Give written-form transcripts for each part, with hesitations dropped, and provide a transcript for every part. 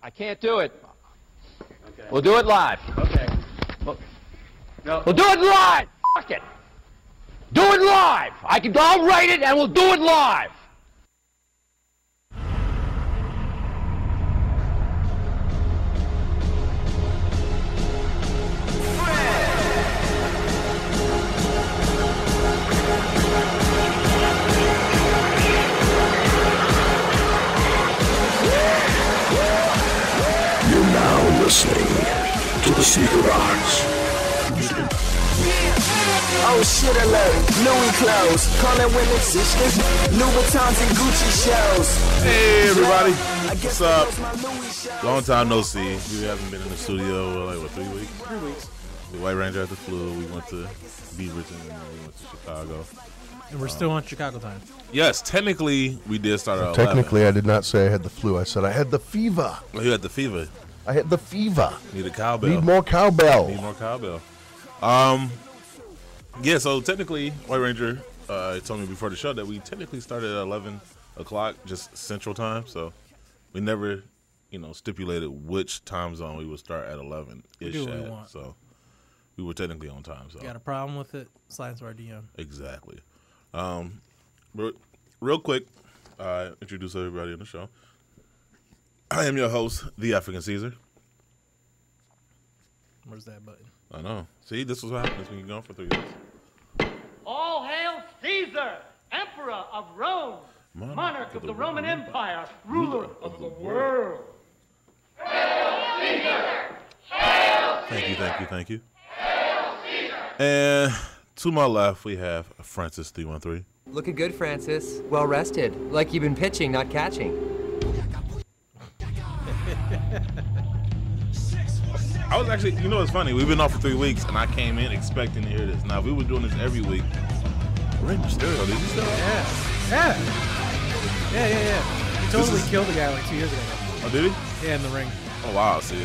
I can't do it. Okay. We'll do it live. Okay. We'll do it live. Fuck it. Do it live. I'll write it and we'll do it live. Listening to the Sneaker Rocks. Oh shit alert, Louis clothes, calling women sisters, Louboutins and Gucci shows. Hey everybody, what's up? Long time no see. We haven't been in the studio like 3 weeks? 3 weeks. The White Ranger had the flu. We went to Beaverton and we went to Chicago. And we're still on Chicago time. Yes, technically we did start at 11. Technically, I did not say I had the flu. I said I had the fever. Oh, you had the fever. I had the fever. Need a cowbell. Need more cowbell. Need more cowbell. Yeah, so technically, White Ranger told me before the show that we technically started at 11 o'clock, just Central Time. So we never, stipulated which time zone we would start at 11-ish. We do what we want. So we were technically on time. So got a problem with it? Slide into our DM. Exactly. But real quick, introduce everybody on the show. I am your host, the African Caesar. Where's that button? I know. See, this is what happens when you're gone for 3 weeks. All hail Caesar, Emperor of Rome, monarch of the Roman Empire, ruler of the world. Hail Caesar! Hail Caesar! Thank you. Hail Caesar! And to my left, we have Francis 313. Looking good, Francis. Well rested. Like you've been pitching, not catching. I was actually, it's funny. We've been off for 3 weeks, and I came in expecting to hear this. Now, if we were doing this every week, Rey Mysterio, did he still? Yeah. He totally killed the guy like 2 years ago. Oh, did he? Yeah, in the ring. Oh, wow. See,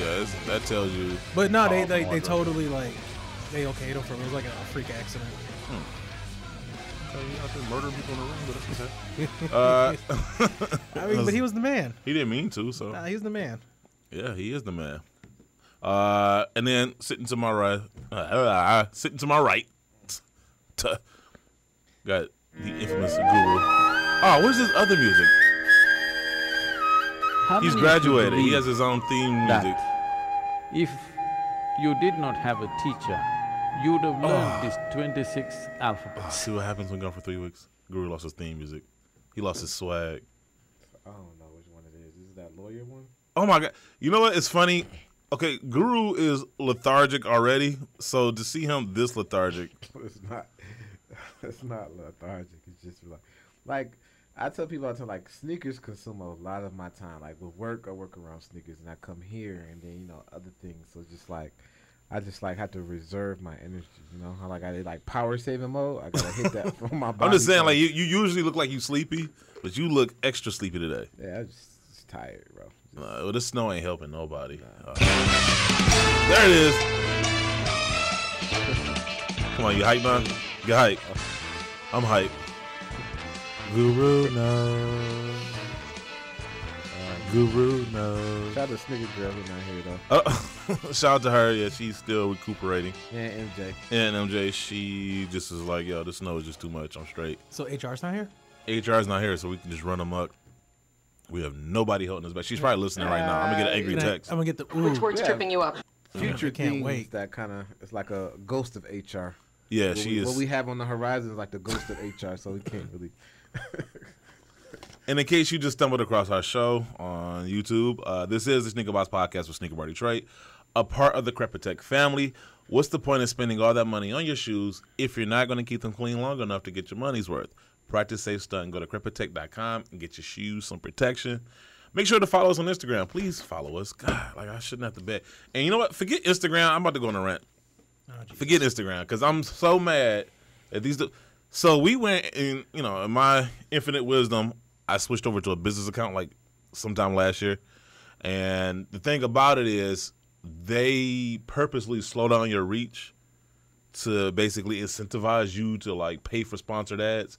that tells you. But no, they totally, they okayed him for it. It was like a freak accident. So you out there murdering people in the ring, but that's okay. But he was the man. He didn't mean to, so. Nah, he's the man. Yeah, he is the man. And then sitting to my right, got the infamous Guru. Oh, where's his other music? He's graduated. He has his own theme music. If you did not have a teacher, you would have learned this 26 alphabet. See what happens when gone for 3 weeks? Guru lost his theme music. He lost his swag. I don't know which one it is. Is it that lawyer one? Oh my God. You know what? It's funny. Okay, Guru is lethargic already, so to see him this lethargic. It's not lethargic. It's just like I tell people all the time, sneakers consume a lot of my time. Like with work, I work around sneakers, and I come here, and then other things. So I just have to reserve my energy. How I did power saving mode. I gotta hit that from my body. I'm just saying, you usually look like you sleepy, but you look extra sleepy today. Yeah, I'm just tired, bro. Well, this snow ain't helping nobody. There it is. Come on, you hype, man? You hype? I'm hype. Guru no. Guru no. Shout out to Snicker Girl who's not here though. Shout out to her. Yeah, she's still recuperating. Yeah, MJ. And MJ, she just is like, yo, this snow is just too much. I'm straight. So HR's not here? HR's not here, so we can just run amok. We have nobody holding us back. She's probably listening right now. I'm gonna get an angry text. I'm gonna get the Which word's tripping you up? Future can't wait. That kind of it's like a ghost of HR. Yeah, she is. What we have on the horizon is like the ghost of HR, so we can't really. And in case you just stumbled across our show on YouTube, this is the Sneaker Box Podcast with Sneaker Bar Detroit, a part of the Crepitech family. What's the point of spending all that money on your shoes if you're not going to keep them clean long enough to get your money's worth? Practice safe stunt and go to crepitech.com and get your shoes some protection. Make sure to follow us on Instagram. Please follow us. God, I shouldn't have to bet. And you know what? Forget Instagram. I'm about to go on a rant. Forget Instagram because I'm so mad at these. So we went in, in my infinite wisdom, I switched over to a business account sometime last year. And the thing about it is they purposely slow down your reach to basically incentivize you to pay for sponsored ads.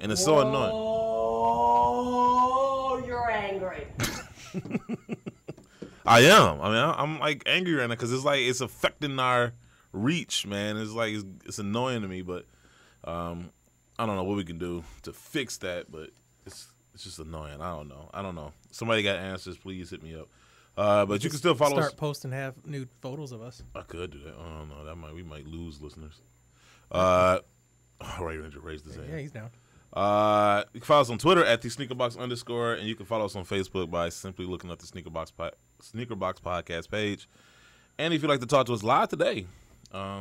And it's so annoying. Oh, you're angry. I am. I mean, I'm like angry right now because it's like it's affecting our reach, man. It's like it's annoying to me, but I don't know what we can do to fix that. But it's just annoying. I don't know. Somebody got answers? Please hit me up. But you can still follow us. Start posting have nude photos of us. I could do that. I don't know. We might lose listeners. Ray Ranger raised his hand. Yeah, he's down. You can follow us on Twitter at the _, and you can follow us on Facebook by simply looking up the Sneakerbox Podcast page. And if you'd like to talk to us live today,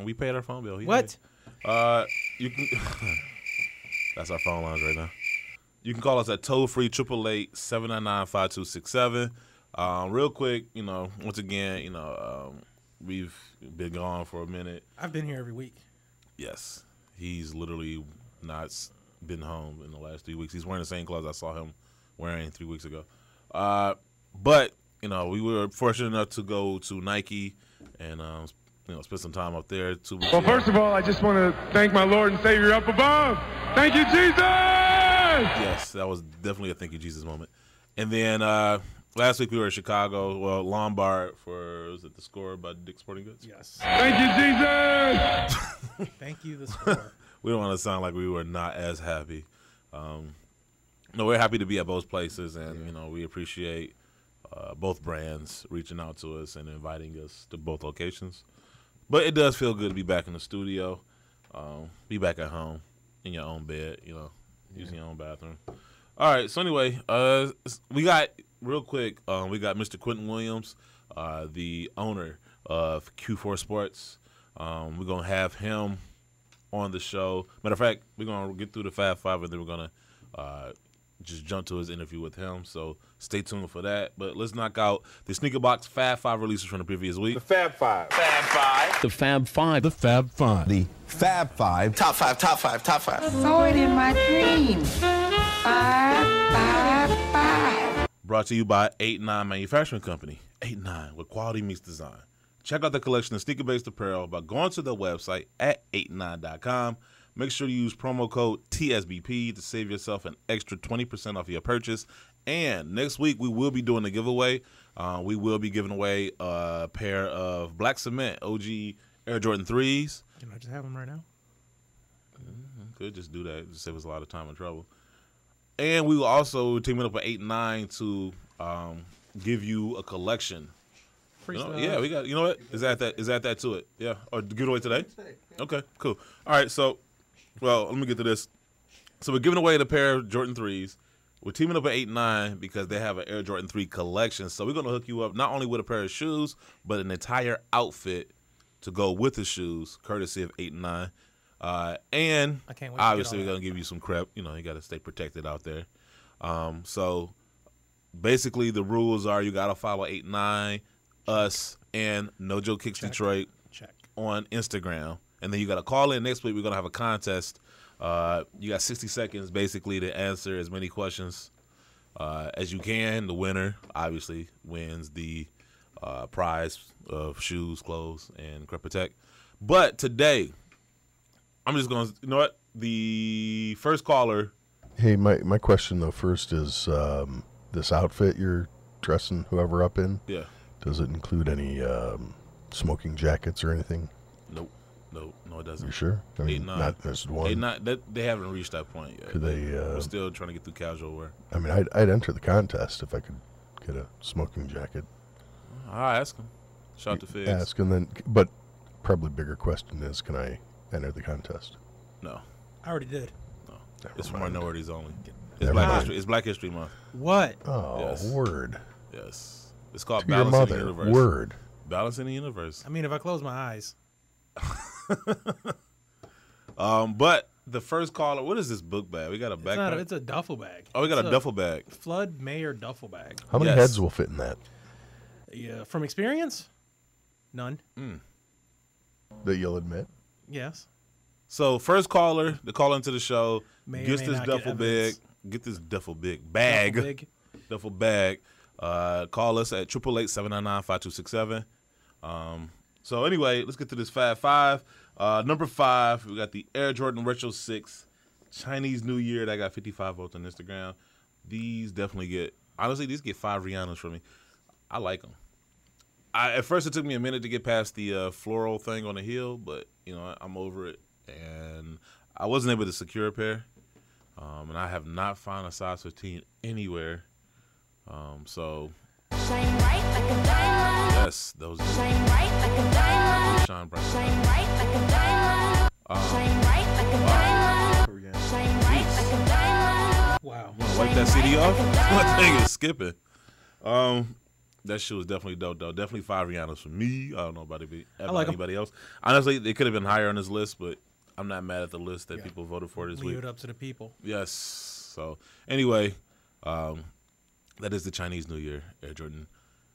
we paid our phone bill. What? You can. That's our phone lines right now. You can call us at toll-free 888-799-5267. Real quick, once again, we've been gone for a minute. I've been here every week. Yes. He's literally not been home in the last 3 weeks. He's wearing the same clothes I saw him wearing 3 weeks ago. But, we were fortunate enough to go to Nike and, spend some time up there 2 weeks ago. Well, first of all, I just want to thank my Lord and Savior up above. Thank you, Jesus! Yes, that was definitely a thank you, Jesus moment. And then last week we were in Chicago, Lombard for, was it The Score by Dick's Sporting Goods? Yes. Thank you, Jesus! Thank you, The Score. We don't want to sound like we were not as happy. No, we're happy to be at both places, and, we appreciate both brands reaching out to us and inviting us to both locations. But it does feel good to be back in the studio, be back at home in your own bed, using your own bathroom. All right, so anyway, we got, real quick, we got Mr. Quinton Williams, the owner of Q4 Sports. We're going to have him on the show. Matter of fact, we're going to get through the Fab Five, and then we're going to just jump to his interview with him. So stay tuned for that. But let's knock out the Sneaker Box Fab Five releases from the previous week. The Fab Five. Fab Five. The Fab Five. The Fab Five. The Fab Five. Top five, top five, top five. I saw it in my dreams. 5, 5, 5. Brought to you by 8-9 Manufacturing Company. 8-9, where quality meets design. Check out the collection of sneaker-based apparel by going to their website at 89.com. Make sure you use promo code TSBP to save yourself an extra 20% off your purchase. And next week, we will be doing a giveaway. We will be giving away a pair of Black Cement OG Air Jordan 3s. Can I just have them right now? Could just do that. Just save us a lot of time and trouble. And we will also teaming up with 8-9 to give you a collection. Yeah, we got. You know what? Is that to it? Yeah. Or give it away today? Okay, cool. All right, so, let me get to this. So we're giving away the pair of Jordan 3s. We're teaming up at 8-9 because they have an Air Jordan 3 collection. So we're going to hook you up not only with a pair of shoes, but an entire outfit to go with the shoes, courtesy of 8-9. And I can't wait obviously we're going to give you some crap. You got to stay protected out there. So basically the rules are you got to follow 8-9, us, and No Joke Kicks Detroit on Instagram. And then you got to call in next week. We're going to have a contest. You got 60 seconds basically to answer as many questions as you can. The winner obviously wins the prize of shoes, clothes, and Crep Protect. But today, I'm just going to, you know what? The first caller. Hey, my question though first is this outfit you're dressing whoever up in. Yeah. Does it include any smoking jackets or anything? Nope. No, it doesn't. You sure? I mean, 8-9. not just one. 8-9. They haven't reached that point yet. Could they? We're still trying to get through casual wear. I mean, I'd enter the contest if I could get a smoking jacket. I'll ask them. Shout to Figs. Ask and then, but probably bigger question is, can I enter the contest? No. I already did. No. It's for minorities only. It's Black History Month. What? Oh, yes. Word. Yes. It's called To your Balance in mother. the Universe. Word. Balance in the Universe. I mean, if I close my eyes. But the first caller, what is this book bag? We got a backpack. It's a duffel bag. Oh, we got a duffel bag. Flood Mayor duffel bag. How many heads will fit in that? Yeah, from experience, none. That you'll admit. Yes. So first caller to call into the show gets may this not duffel get bag. evidence. Get this duffel bag. Duffel bag. Call us at 888-799-5267. So anyway, let's get to this Fab Five. Number 5, we got the Air Jordan Retro 6 Chinese New Year. That got 55 votes on Instagram. These definitely get 5 Rihannas from me. I like them. At first it took me a minute to get past the floral thing on the heel, but you know I'm over it, and I wasn't able to secure a pair, and I have not found a size 15 anywhere. So yes, those shine bright like a diamond. Shine bright like a diamond. Wow. Wipe that CD off. My thing is skipping. That shit was definitely dope, though. Definitely 5 Rihannas for me. I don't know about anybody else. Honestly, they could have been higher on this list, but I'm not mad at the list that people voted for this week. Leave it up to the people. Yes. So, anyway, that is the Chinese New Year Air Jordan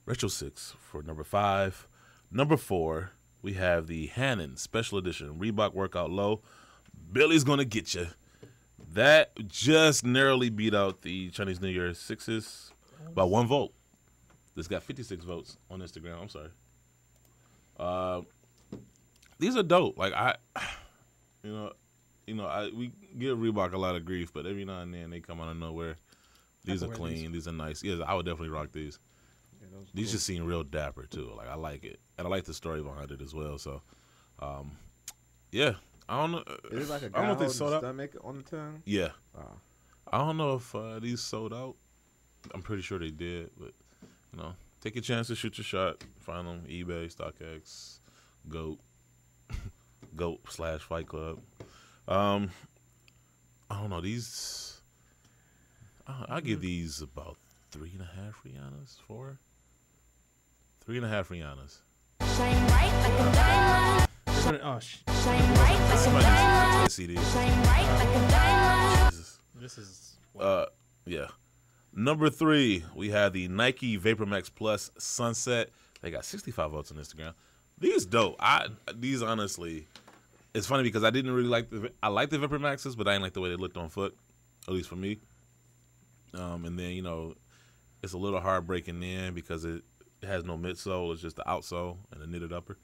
Retro 6 for number 5. Number 4, we have the Hannon Special Edition Reebok Workout Low. Billy's Gonna Get You. That just narrowly beat out the Chinese New Year 6s by 1 vote. This got 56 votes on Instagram. I'm sorry. These are dope. Like we give Reebok a lot of grief, but every now and then they come out of nowhere. These are clean. These are nice. Yes, I would definitely rock these. Yeah, these just seem real dapper too. Like I like it, and I like the story behind it as well. So, yeah. I don't know. Is it like a guy I don't know if they holding sold out. stomach on the tongue? Yeah. I don't know if these sold out. I'm pretty sure they did, but you know, take your chances, shoot your shot. Find them eBay, StockX, Goat, Goat/Fight Club. I don't know these. I give these about 3.5 Rihannas, 4. 3.5 Rihannas. Oh, CD. This is. Yeah. Number 3, we have the Nike VaporMax Plus Sunset. They got 65 votes on Instagram. These dope. These honestly, it's funny because I didn't really like I like the VaporMaxes, but I didn't like the way they looked on foot, at least for me. And then, you know, it's a little hard breaking in because it has no midsole. It's just the outsole and the knitted upper.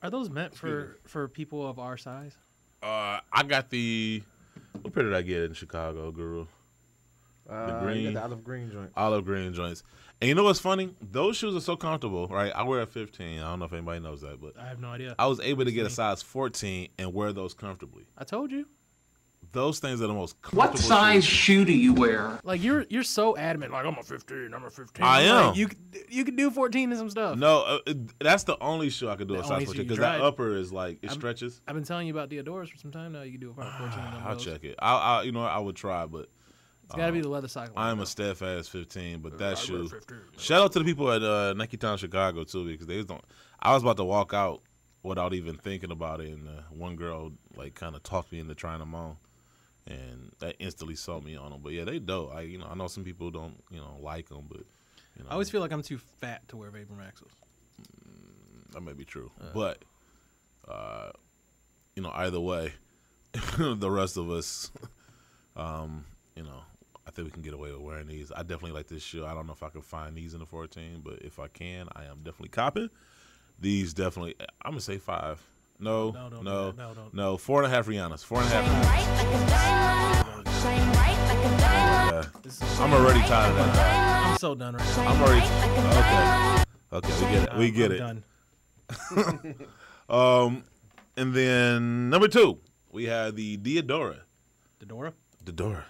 Are those meant for people of our size? I got what pair did I get in Chicago, Guru? The green, you got the olive green joint. Olive green joints. And you know what's funny? Those shoes are so comfortable, right? I wear a 15. I don't know if anybody knows that, but I have no idea. I was able to get a size 14 and wear those comfortably. I told you. Those things are the most comfortable. What size shoe do you wear? Like you're so adamant. Like I'm a 15. I'm a 15. I am. Like, you can do 14 and some stuff. No, that's the only shoe I could do a size 14 because that upper is like it stretches. I've been telling you about Deodoras for some time now. You can do a 14. I'll check it. I would try, but it's got to be the leather cycle. I am a steadfast 15, but that shoe. Shout out to the people at Nike Town Chicago too, because they don't. I was about to walk out without even thinking about it, and one girl like kind of talked me into trying them on. And that instantly sold me on them. But yeah, they dope. I know some people don't, like them, but I always feel like I'm too fat to wear VaporMaxes. That may be true, but either way, the rest of us, I think we can get away with wearing these. I definitely like this shoe. I don't know if I can find these in the 14, but if I can, I am definitely copping. These definitely. I'm gonna say 5. No. 4.5 Rihannas. 4.5 Rihannas. I'm already tired of that. I'm so done right now. I'm already okay. We get it. Done. And then number 2, we have the Deodora. Deodora.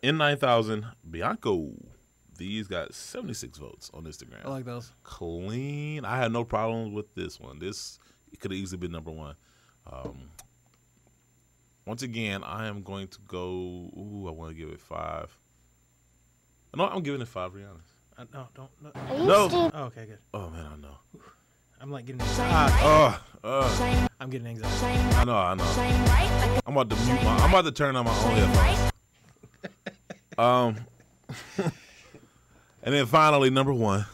N9000 Bianco. These got 76 votes on Instagram. I like those. Clean. I had no problem with this one. It could have easily been number 1. Once again, I am going to go. I want to give it 5. No, I'm giving it 5 Rihannas. No, don't. No. No. Oh, okay, good. Oh man, I know. I'm like getting anxiety. I'm getting anxiety. I know. I'm about to mute I'm about to turn on my own headphones. And then finally, number 1.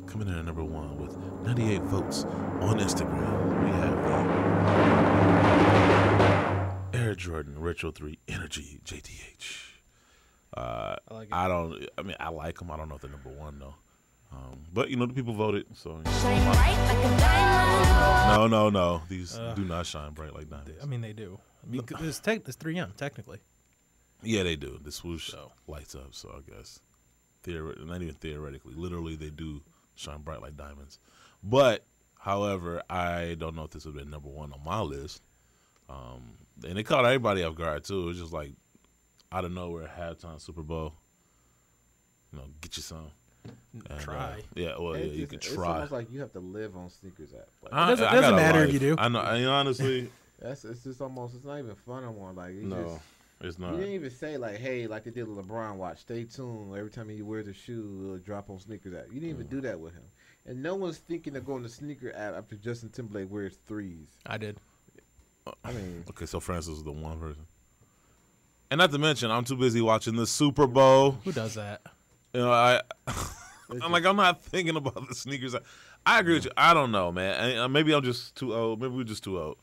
Coming in at number 1 with 98 votes on Instagram, we have the Air Jordan Retro 3 Energy JTH. I like it. I like them. I don't know if they're number 1 though. But the people voted, so. No. These do not shine bright like that. I mean, they do. I mean, it's 3M technically. Yeah, they do. The swoosh lights up, so I guess. Not even theoretically. Literally, they do shine bright like diamonds. But, however, I don't know if this would have been number one on my list. And it caught everybody off guard, too. It was just like, out of nowhere, halftime Super Bowl. Get you some. And, try. You can it's try. It's almost like you have to live on sneakers app. Like, it doesn't matter if you do. I know. Honestly, it's just almost. It's not even fun anymore. Like it's not. You didn't even say like, hey, like they did with LeBron watch. Stay tuned. Every time he wears a shoe, it'll drop on sneakers app. You didn't even do that with him. And no one's thinking of going to sneaker app after Justin Timberlake wears threes. I did. I mean, okay, so Francis was the one person. And not to mention, I'm too busy watching the Super Bowl. Who does that? I'm not thinking about the sneakers. I agree with you. I don't know, man. Maybe I'm just too old. Maybe we're just too old.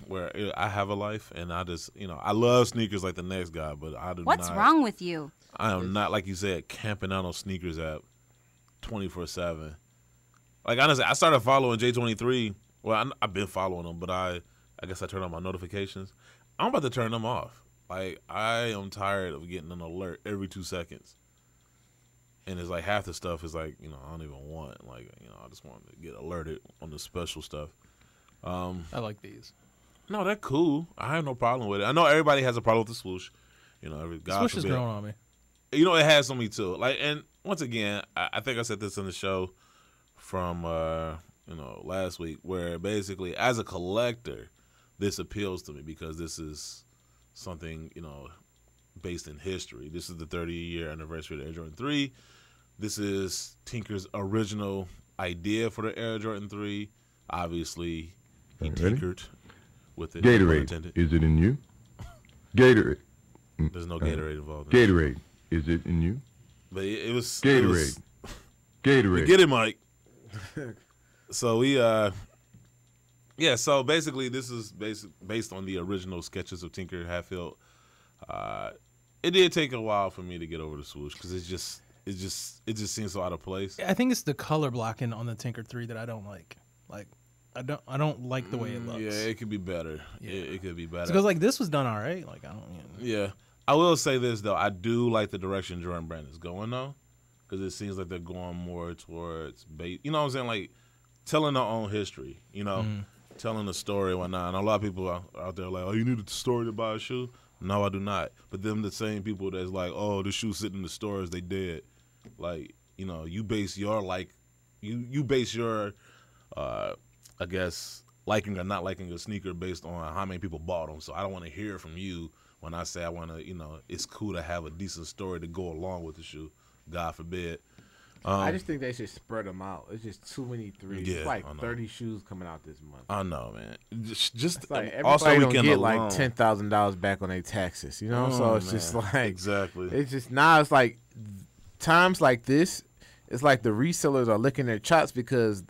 Where I have a life, and I just, I love sneakers like the next guy, but I do not. What's wrong with you? I am not, like you said, camping out on sneakers app 24/7. Like, honestly, I started following J23. Well, I've been following them, but I guess I turned on my notifications. I'm about to turn them off. Like, I am tired of getting an alert every 2 seconds. And it's like half the stuff is like, I don't even want. Like, I just want to get alerted on the special stuff. I like these. No, they're cool. I have no problem with it. I know everybody has a problem with the swoosh. Swoosh is growing on me. It has on me too. Like, and once again, I think I said this in the show from last week, where basically as a collector, this appeals to me because this is something based in history. This is the 30-year anniversary of the Air Jordan 3. This is Tinker's original idea for the Air Jordan 3. Obviously, he tinkered with it. Gatorade, is it in you? Gatorade. There's no Gatorade involved. Gatorade, is it in you? But it was Gatorade. Gatorade. Get it, Mike. So we, so basically this is based on the original sketches of Tinker Hatfield. It did take a while for me to get over the swoosh because it just seems so out of place. I think it's the color blocking on the Tinker 3 that I don't like. Like, I don't like the way it looks. Yeah, it could be better. Yeah, it could be better. Because like this was done all right. Like Yeah, I will say this though. I do like the direction Jordan Brand is going though, because it seems like they're going more towards bait. You know what I'm saying? Like telling their own history. Telling the story and whatnot. And a lot of people out there are like, oh, you need a story to buy a shoe. No, I do not. But them the same people that's like, oh, the shoe sitting in the stores, they dead. Like, you base your you base your I guess liking or not liking a sneaker based on how many people bought them. So I don't want to hear from you when I say I want to, it's cool to have a decent story to go along with the shoe. God forbid. I just think they should spread them out. It's just too many threes. Yeah, it's like 30 shoes coming out this month. I know, man. Just like also everybody don't get alone. like $10,000 back on their taxes, so it's just like exactly. It's just now it's like times like this. It's like the resellers are licking their chops because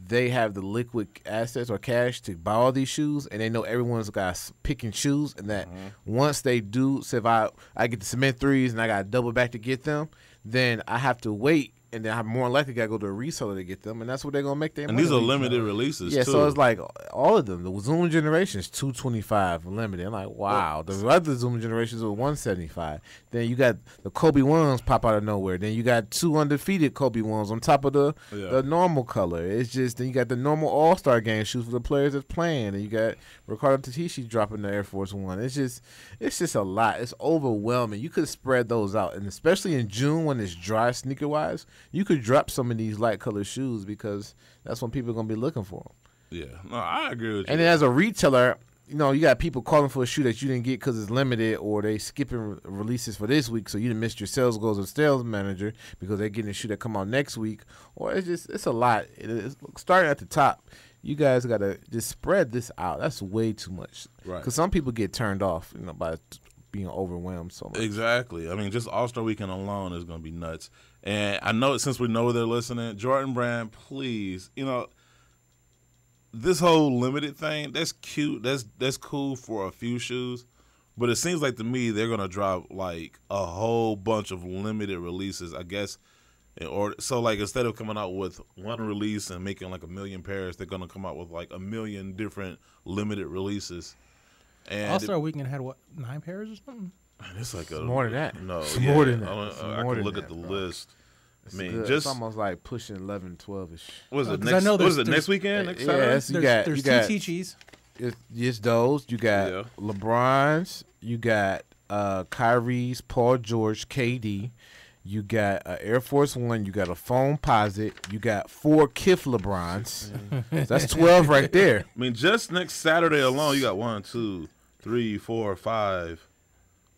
they have the liquid assets or cash to buy all these shoes, and they know everyone's got picking shoes, and that once they do, so if I get the cement threes and I got to double back to get them, then I have to wait. And then I'm more likely got to go to a reseller to get them, and that's what they're gonna make their money. And these are limited releases, yeah. too. So it's like all of them. The Zoom generations 225 limited. I'm like, wow. The other Zoom generations were 175. Then you got the Kobe ones pop out of nowhere. Then you got 2 undefeated Kobe ones on top of the normal color. It's just then you got the normal All-Star game shoes for the players that's playing, and you got Ricardo Tatishi dropping the Air Force One. It's just a lot. It's overwhelming. You could spread those out, and especially in June when it's dry sneaker wise. You could drop some of these light colored shoes because that's when people are going to be looking for them. Yeah. No, I agree with you. And then as a retailer, you got people calling for a shoe that you didn't get because it's limited, or they skipping releases for this week, so you done missed your sales goals as sales manager because they're getting a shoe that come out next week. Or it's a lot. It's starting at the top. You guys got to just spread this out. That's way too much. Right. Because some people get turned off, by being overwhelmed so much. Exactly. I mean, just All-Star Weekend alone is going to be nuts. And I know since we know they're listening, Jordan Brand, please, this whole limited thing, that's cute. That's cool for a few shoes. But it seems like to me they're going to drop like a whole bunch of limited releases, I guess. So like instead of coming out with one release and making like 1 million pairs, they're going to come out with like 1 million different limited releases. And All-Star Weekend had 9 pairs or something? Man, it's like more than that. No, it's more than that. I can look at the list. I mean, it's almost like pushing 11, 12ish. What is it next? What is it next weekend? Next Saturday? There's two TGs. It's those. You got LeBron's. You got Kyrie's, Paul George, KD. You got Air Force One. You got a phone posit. You got 4 Kith LeBrons. That's 12 right there. I mean, just next Saturday alone, you got 1, 2, 3, 4, 5,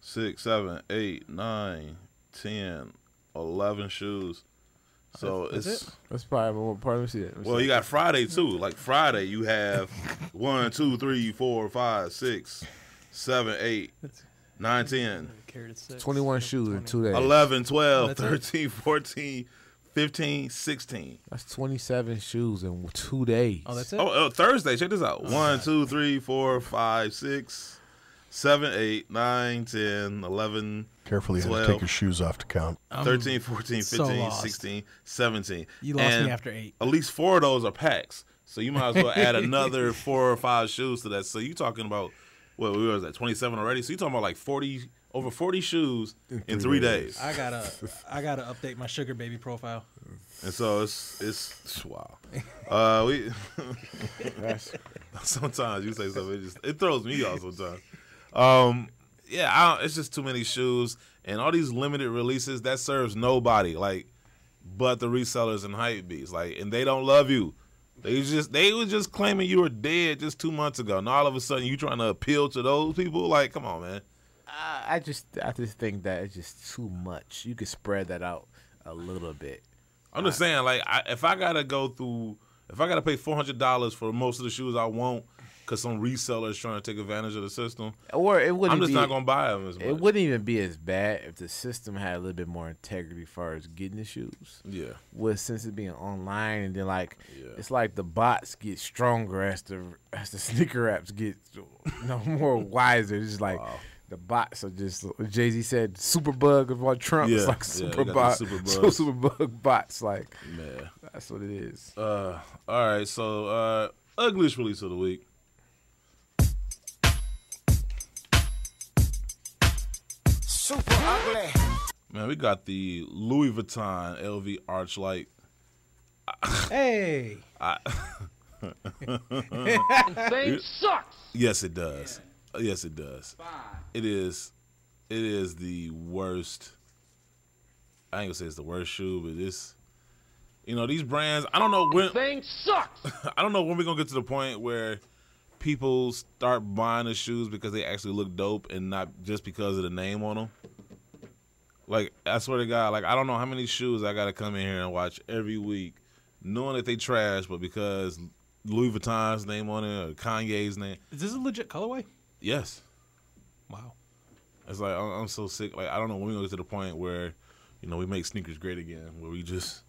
6, 7, 8, 9, 10, 11 shoes. So that's probably more part of it. Well, you got Friday too. Like Friday, you have 1, 2, 3, 4, 5, 6, 7, 8, 9, 10. 21 shoes in 2 days. 11, 12, 13, 14, 15, 16. That's 27 shoes in 2 days. Oh, that's it? Oh, Thursday. Check this out. 1, 2, 3, 4, 5, 6, 7, 8, 9, 10, 11, Carefully, you 12, have to take your shoes off to count. 13, 14, 15, 16, 17. You lost me after 8. At least 4 of those are packs. So you might as well add another 4 or 5 shoes to that. So you're talking about, what was that, 27 already? So you're talking about like over 40 shoes in 3 days. I gotta update my sugar baby profile. And so it's wow. Sometimes you say something, it throws me off sometimes. It's just too many shoes and all these limited releases that serves nobody but the resellers and hype beats. And they don't love you. They was just claiming you were dead just 2 months ago, and all of a sudden you trying to appeal to those people. Like, come on, man. I just think that it's just too much. You could spread that out a little bit. I'm just saying, if I gotta pay $400 for most of the shoes I want, because some reseller is trying to take advantage of the system, or it wouldn't. I'm just not gonna buy them as much. It wouldn't even be as bad if the system had a little bit more integrity as far as getting the shoes. Yeah. Since it being online, and then it's like the bots get stronger as the sneaker apps get more wiser. It's just like. Wow. The bots are just, Jay-Z said, super bug about Trump. It's like super bug bots. Like, man, that's what it is. All right, so ugliest release of the week. Super ugly. Man, we got the Louis Vuitton LV Archlight. Hey. The thing sucks. Yes, it does. Yes, it does. It is the worst. I ain't gonna say it's the worst shoe, but it's, these brands. I don't know when. The thing sucks. I don't know when we're gonna get to the point where people start buying the shoes because they actually look dope and not just because of the name on them. I swear to God, I don't know how many shoes I gotta come in here and watch every week, knowing that they trash, but because Louis Vuitton's name on it or Kanye's name. Is this a legit colorway? Yes. Wow. It's I'm so sick. I don't know when we're going to get to the point where, we make sneakers great again, where we just,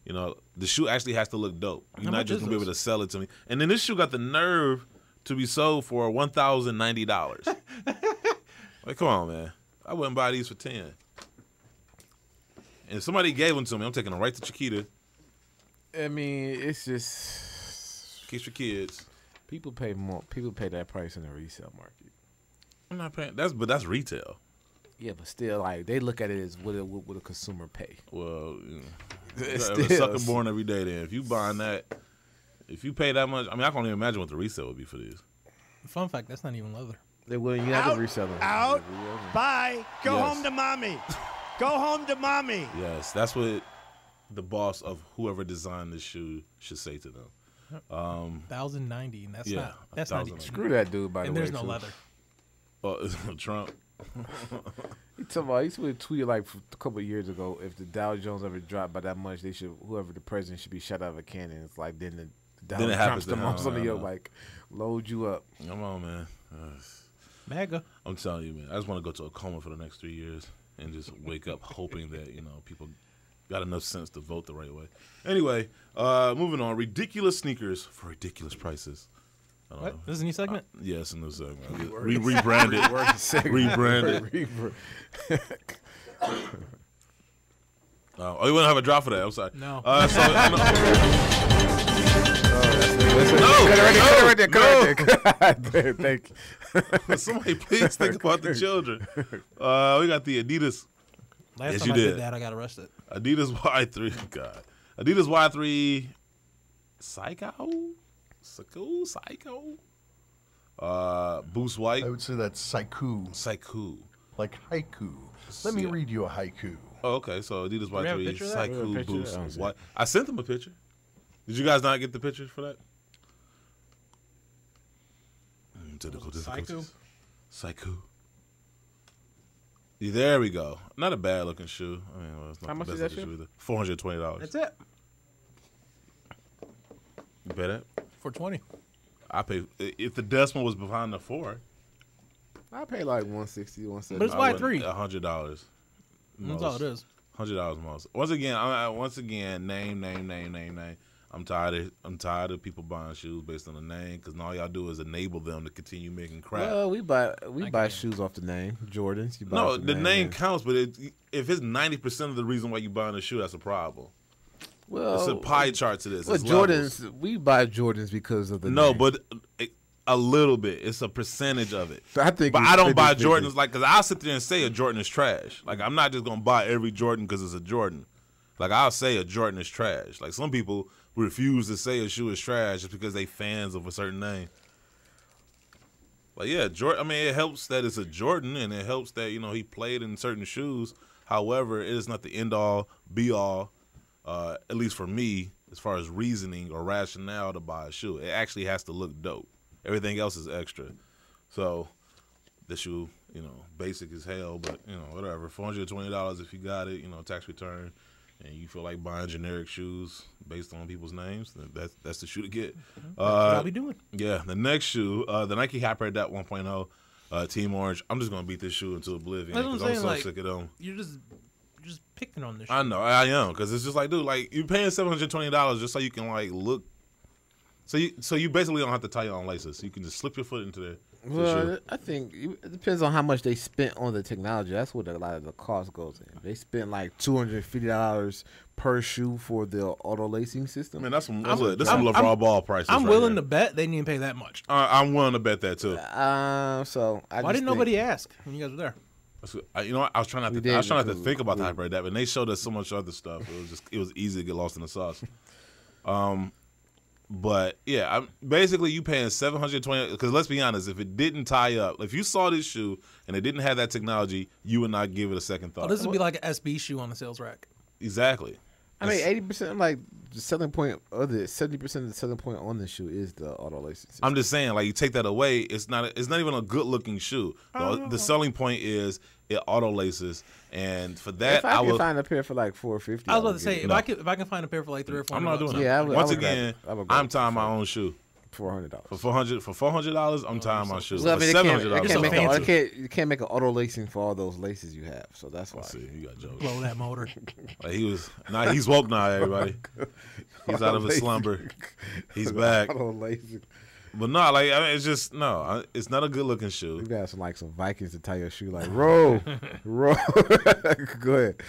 the shoe actually has to look dope. You're not just going to be able to sell it to me. And then this shoe got the nerve to be sold for $1,090. Come on, man. I wouldn't buy these for 10. And if somebody gave them to me, I'm taking them right to Chiquita. I mean, it's just. Kiss your kids. People pay more. People pay that price in the resale market. I'm not paying. But that's retail. Yeah, but still, they look at it as what a consumer pay. Well, a sucker born every day. Then, if you buying that, if you pay that much, I can't even imagine what the resale would be for these. Fun fact: that's not even leather. You have to resell them. Out. Bye. Go home to mommy. Go home to mommy. Yes, that's what the boss of whoever designed this shoe should say to them. 1,090, and that's not even. Screw that dude. By the way, and there's no leather. Trump. He used to tweet a couple of years ago, if the Dow Jones ever dropped by that much, whoever the president should be shot out of a cannon. It's then the Dow drops them on something load you up. Come on, man. MAGA. I'm telling you, man. I just want to go to a coma for the next 3 years and just wake up hoping that people got enough sense to vote the right way. Anyway, moving on. Ridiculous sneakers for ridiculous prices. What? This is a new segment? Yeah, it's a new segment. Rebranded. Rebranded. You want to have a drop for that? I'm sorry. No. there. Thank you. Somebody please think about the children. We got the Adidas. Last time I did that, I got arrested. Adidas Y3. God. Adidas Y3 Psycho? Boost White. I would say that's Saiku. Like haiku. Let me read you a haiku. Oh, okay. So Adidas Y3 Saiku Boost White. I sent them a picture. Did you guys not get the picture for that? Saiku. Yeah, there we go. Not a bad looking shoe. I mean, well, it's not how the much best is that looking shoe? $420. That's it. You pay that? $420. I pay. If the decimal was behind the 4, I pay like $160, $170. But it's Y3. $100. That's all it is. $100 most. Once again, name. I'm tired of people buying shoes based on the name because all y'all do is enable them to continue making crap. Well, we buy shoes off the name. Jordans. You buy No, off the name counts, but if it's 90% of the reason why you buying a shoe, that's a problem. Well, it's a pie chart to this. Well, It's Jordans, levels. we buy Jordans because of the No, name. but a little bit. It's a percentage of it. I think but it's I don't buy 50-50. Jordans because I'll sit there and say a Jordan is trash. Like I'm not just gonna buy every Jordan because it's a Jordan. Like I'll say a Jordan is trash. Like some people refuse to say a shoe is trash just because they fans of a certain name. But yeah, Jordan. I mean, it helps that it's a Jordan, and it helps that he played in certain shoes. However, it is not the end all, be all. At least for me, as far as reasoning or rationale to buy a shoe, it actually has to look dope. Everything else is extra. So the shoe, basic as hell, but whatever. $420 if you got it, tax return, and you feel like buying generic shoes based on people's names, then that's the shoe to get. That's what I'll be doing. Yeah, the next shoe, the Nike Hyper Adapt 1.0, Team Orange. I'm just gonna beat this shoe into oblivion because I'm so sick of them. You're just picking on this shit. I know, I am, because it's just like, dude, like you're paying $720 just so you can like look. So you basically don't have to tie your own laces. You can just slip your foot into there. Well, I think it depends on how much they spent on the technology. That's what a lot of the cost goes in. They spent like $250 per shoe for the auto lacing system. Man, that's some LeBron Ball prices. I'm willing to bet they didn't even pay that much. I'm willing to bet that too. Why didn't nobody ask when you guys were there? I was trying not to think about the Hyper Adapt, and they showed us so much other stuff. It was easy to get lost in the sauce. But yeah, basically you paying $720 because let's be honest, if it didn't tie up, if you saw this shoe and it didn't have that technology, you would not give it a second thought. Oh, this would be like an SB shoe on the sales rack. Exactly. I mean, 80% like the selling point of the 70% of the selling point on the shoe is the auto lacing system. I'm just saying, like you take that away, it's not even a good looking shoe. The selling point is it auto laces, and for that, if I can find a pair for like $450. I was about to say if I can find a pair for like $300 or $400. I'm not doing that. Yeah, Once again, I'm tying my own shoe. $400 for $400. I'm tying my shoes. Well, I mean, $700. You can't make an auto lacing for all those laces you have, so that's why. See, you got jokes. Blow that motor. Like he's woke now, everybody. He's out of his slumber. He's back. Auto lacing. But no, like I mean, it's just it's not a good looking shoe. You got some Vikings to tie your shoe like roll. Go ahead.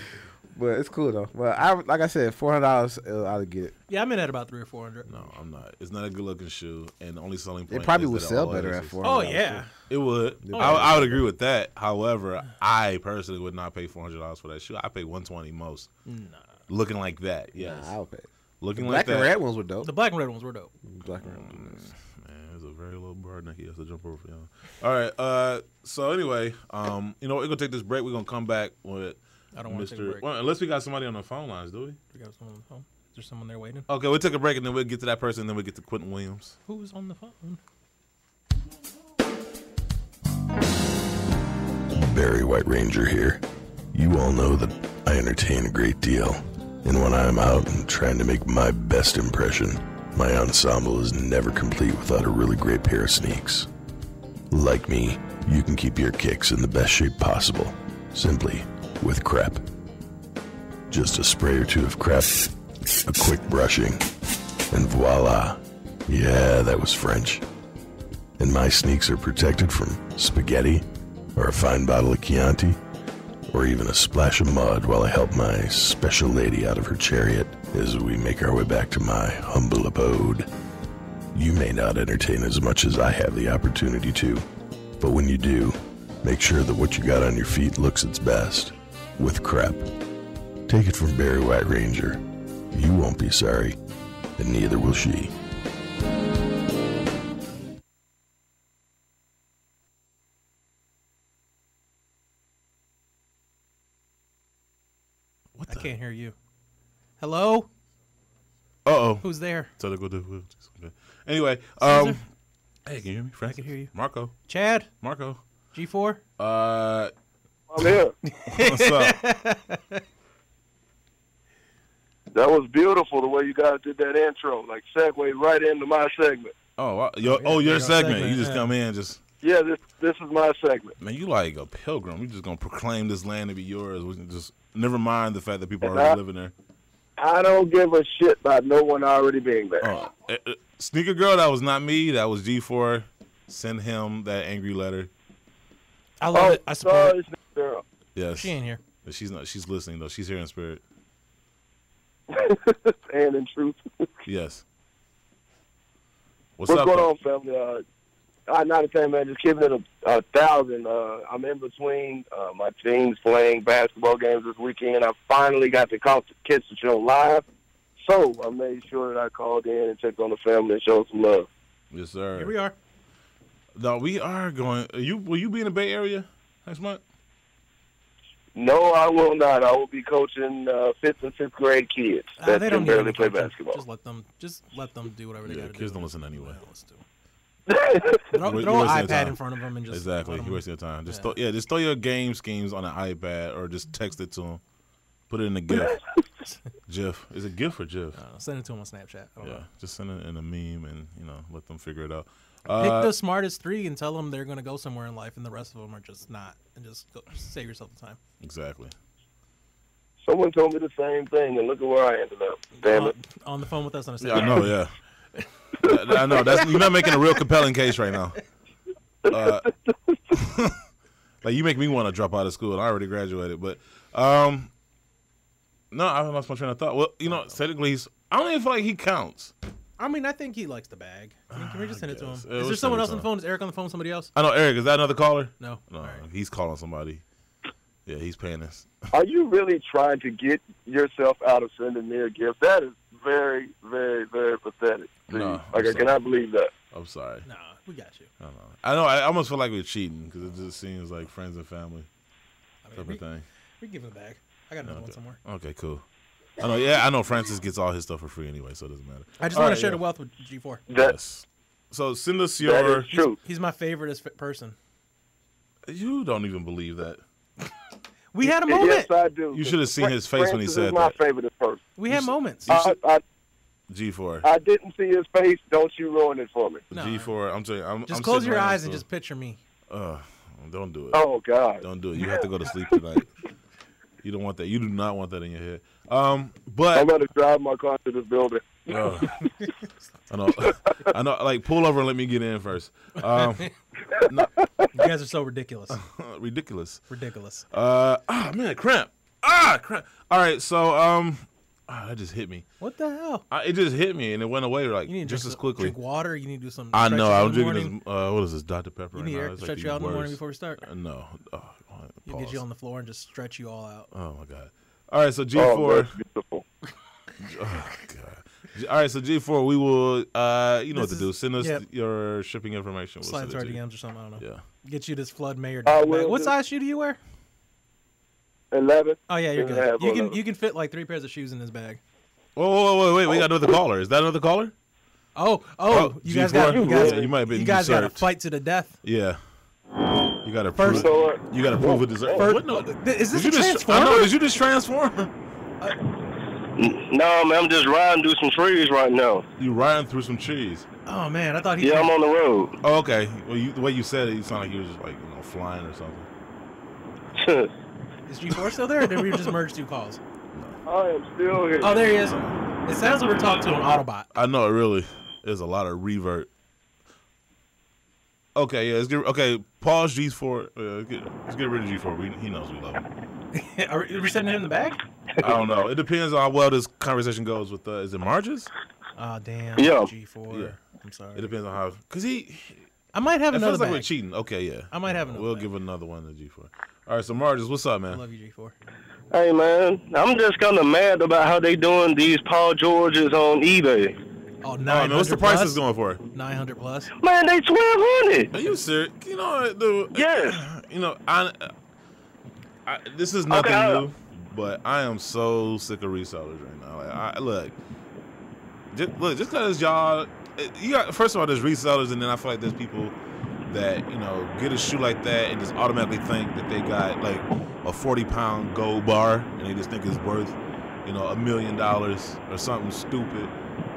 But it's cool though. But like I said, $400 I'll get it. Yeah, I'm in at about $300 or $400. No, I'm not. It's not a good looking shoe, and the only selling point. It probably is would that sell all better it at is. $400. Oh yeah, it would. I would agree with that. However, I personally would not pay $400 for that shoe. I pay $120 most. Nah. Looking like that, yes. I'll pay. Looking the like that. Black and red ones were dope. The black and red ones were dope. Black and red ones. Man, there's a very little bird that he has to jump over. All right. So anyway, we're gonna take this break. We're gonna come back with. I don't want to take a break. Well, unless we got somebody on the phone lines, do we? We got someone on the phone. Is there someone there waiting? Okay, we'll take a break and then we'll get to that person and then we'll get to Quinton Williams. Who's on the phone? Barry White Ranger here. You all know that I entertain a great deal, and when I'm out and trying to make my best impression, my ensemble is never complete without a really great pair of sneaks. Like me, you can keep your kicks in the best shape possible, simply with crap. Just a spray or two of crap, a quick brushing, and voila. Yeah, that was French. And my sneaks are protected from spaghetti, or a fine bottle of Chianti, or even a splash of mud while I help my special lady out of her chariot as we make our way back to my humble abode. You may not entertain as much as I have the opportunity to, but when you do, make sure that what you got on your feet looks its best. With Crep. Take it from Barry White Ranger. You won't be sorry, and neither will she. I can't hear you. Hello? Uh-oh. Who's there? Anyway, Caesar? hey, can you hear me, Frank? I can hear you. Marco. Chad? Marco. G4? I'm here. What's up? That was beautiful the way you guys did that intro, like segued right into my segment. Oh, wow. Your segment. You just come in, just. Yeah, this is my segment. Man, you like a pilgrim. You just gonna proclaim this land to be yours. We can just never mind the fact that people are already living there. I don't give a shit about no one already being there. Sneaker girl, that was not me. That was G4. Send him that angry letter. I love it. I support it. Girl. Yes. She ain't here. She's not. She's listening though. She's here in spirit. And in truth. Yes. What's going on, family? Not a thing, man. Just keeping it 1,000. I'm in between my teams playing basketball games this weekend. I finally got to catch the show live, so I made sure that I called in and checked on the family and showed some love. Yes, sir. Here we are. No, we are going. Will you be in the Bay Area next month? No, I will not. I will be coaching 5th and 6th grade kids that they can don't barely play basketball. Just let them do whatever they got to do. Kids don't listen anyway. Throw an iPad in front of them and just exactly. You wasting your time. Just throw your game schemes on an iPad or just text it to them. Put it in a GIF. GIF. Is it GIF or GIF? Send it to them on Snapchat. I don't know. Just send it in a meme and let them figure it out. Pick the smartest 3 and tell them they're going to go somewhere in life, and the rest of them are just not. And just save yourself the time. Exactly. Someone told me the same thing, and look at where I ended up. Damn it. On the phone with us on a Yeah, I know. Yeah. I know. You're not making a real compelling case right now. Like you make me want to drop out of school. I already graduated, but no, I lost my train of thought. Well, technically, I don't even feel like he counts. I mean, I think he likes the bag. Can we just send it to him? Is there someone else on the phone? Is Eric on the phone with somebody else? I know Eric. Is that another caller? No. No, he's calling somebody. Yeah, he's paying us. Are you really trying to get yourself out of sending me a gift? That is very, very, very pathetic. No, I cannot believe that. I'm sorry. No, we got you. I know. I almost feel like we're cheating because it just seems like friends and family type of thing. We give him a bag. I got another one somewhere. Okay, cool. I know. Yeah, I know. Francis gets all his stuff for free anyway, so it doesn't matter. I just want to share the wealth with G4. Yes. So send us your. He's my favorite person. You don't even believe that. We had a moment. Yes, I do. You should have seen his face when he said that. that. My favorite person. We had moments. G4. I didn't see his face. Don't you ruin it for me. No. G4. I'm telling you. Just close your eyes and just picture me. Don't do it. Oh God. Don't do it. You have to go to sleep tonight. You don't want that. You do not want that in your head. But I'm going to drive my car to this building. I know. Like, pull over and let me get in first. No. You guys are so ridiculous. Ridiculous. Man, cramp. Cramp. All right, so that just hit me. What the hell? It just hit me and it went away like just as quickly. Drink water. You need to do some. I know. I'm drinking this. What is this? Dr. Pepper. You need Eric to stretch you out in the morning before we start. No. You get you on the floor and just stretch you all out. Oh my God. All right, so G4. Oh, that's beautiful. Oh God. All right, so G4, we will. You know what to do. Send us your shipping information. Slide into our DMs or something. I don't know. Yeah. Get you this Flood Mayor. What size shoe do you wear? 11. Oh yeah, you're good. You can fit like 3 pairs of shoes in this bag. Whoa, wait. We got another caller. Is that another caller? Oh, you guys got. You might be. You guys got to fight to the death. Yeah. You got to prove. You got to prove a dessert. What? No, is this a transformer? I know. Did you just transform? No, man. I'm just riding through some trees right now. You riding through some trees? Oh man, I thought he. Yeah, I'm on the road. Oh, okay. Well, the way you said it, you sound like you was just like flying or something. Is G4 still there, or did we just merge 2 calls? I am still here. Oh, there he is. It sounds like we're talking to an Autobot. I know, it really. There's a lot of revert. Okay, yeah. Okay, pause G4. Let's get rid of G4. He knows we love him. Are we sending him the bag? I don't know. It depends on how well this conversation goes with, is it Marges? Oh, damn. Yeah. G4. I'm sorry. It depends on how, because I might have it another feels like bag. we're cheating. Okay, yeah. I might have another We'll bag. give another one to G4. All right, so Marcus, what's up, man? I love you, G4. Hey, man, I'm just kind of mad about how they doing these Paul Georges on eBay. Oh, 900 man, what's the prices going for? 900 plus. Man, they $1,200. Are you serious? You know what, dude? Yes. You know, I this is nothing new, but I am so sick of resellers right now. Like, just because y'all, you got, first of all, there's resellers, and then I feel like there's people that, you know, get a shoe like that and just automatically think that they got like a 40-pound gold bar, and they just think it's worth, you know, $1 million or something stupid.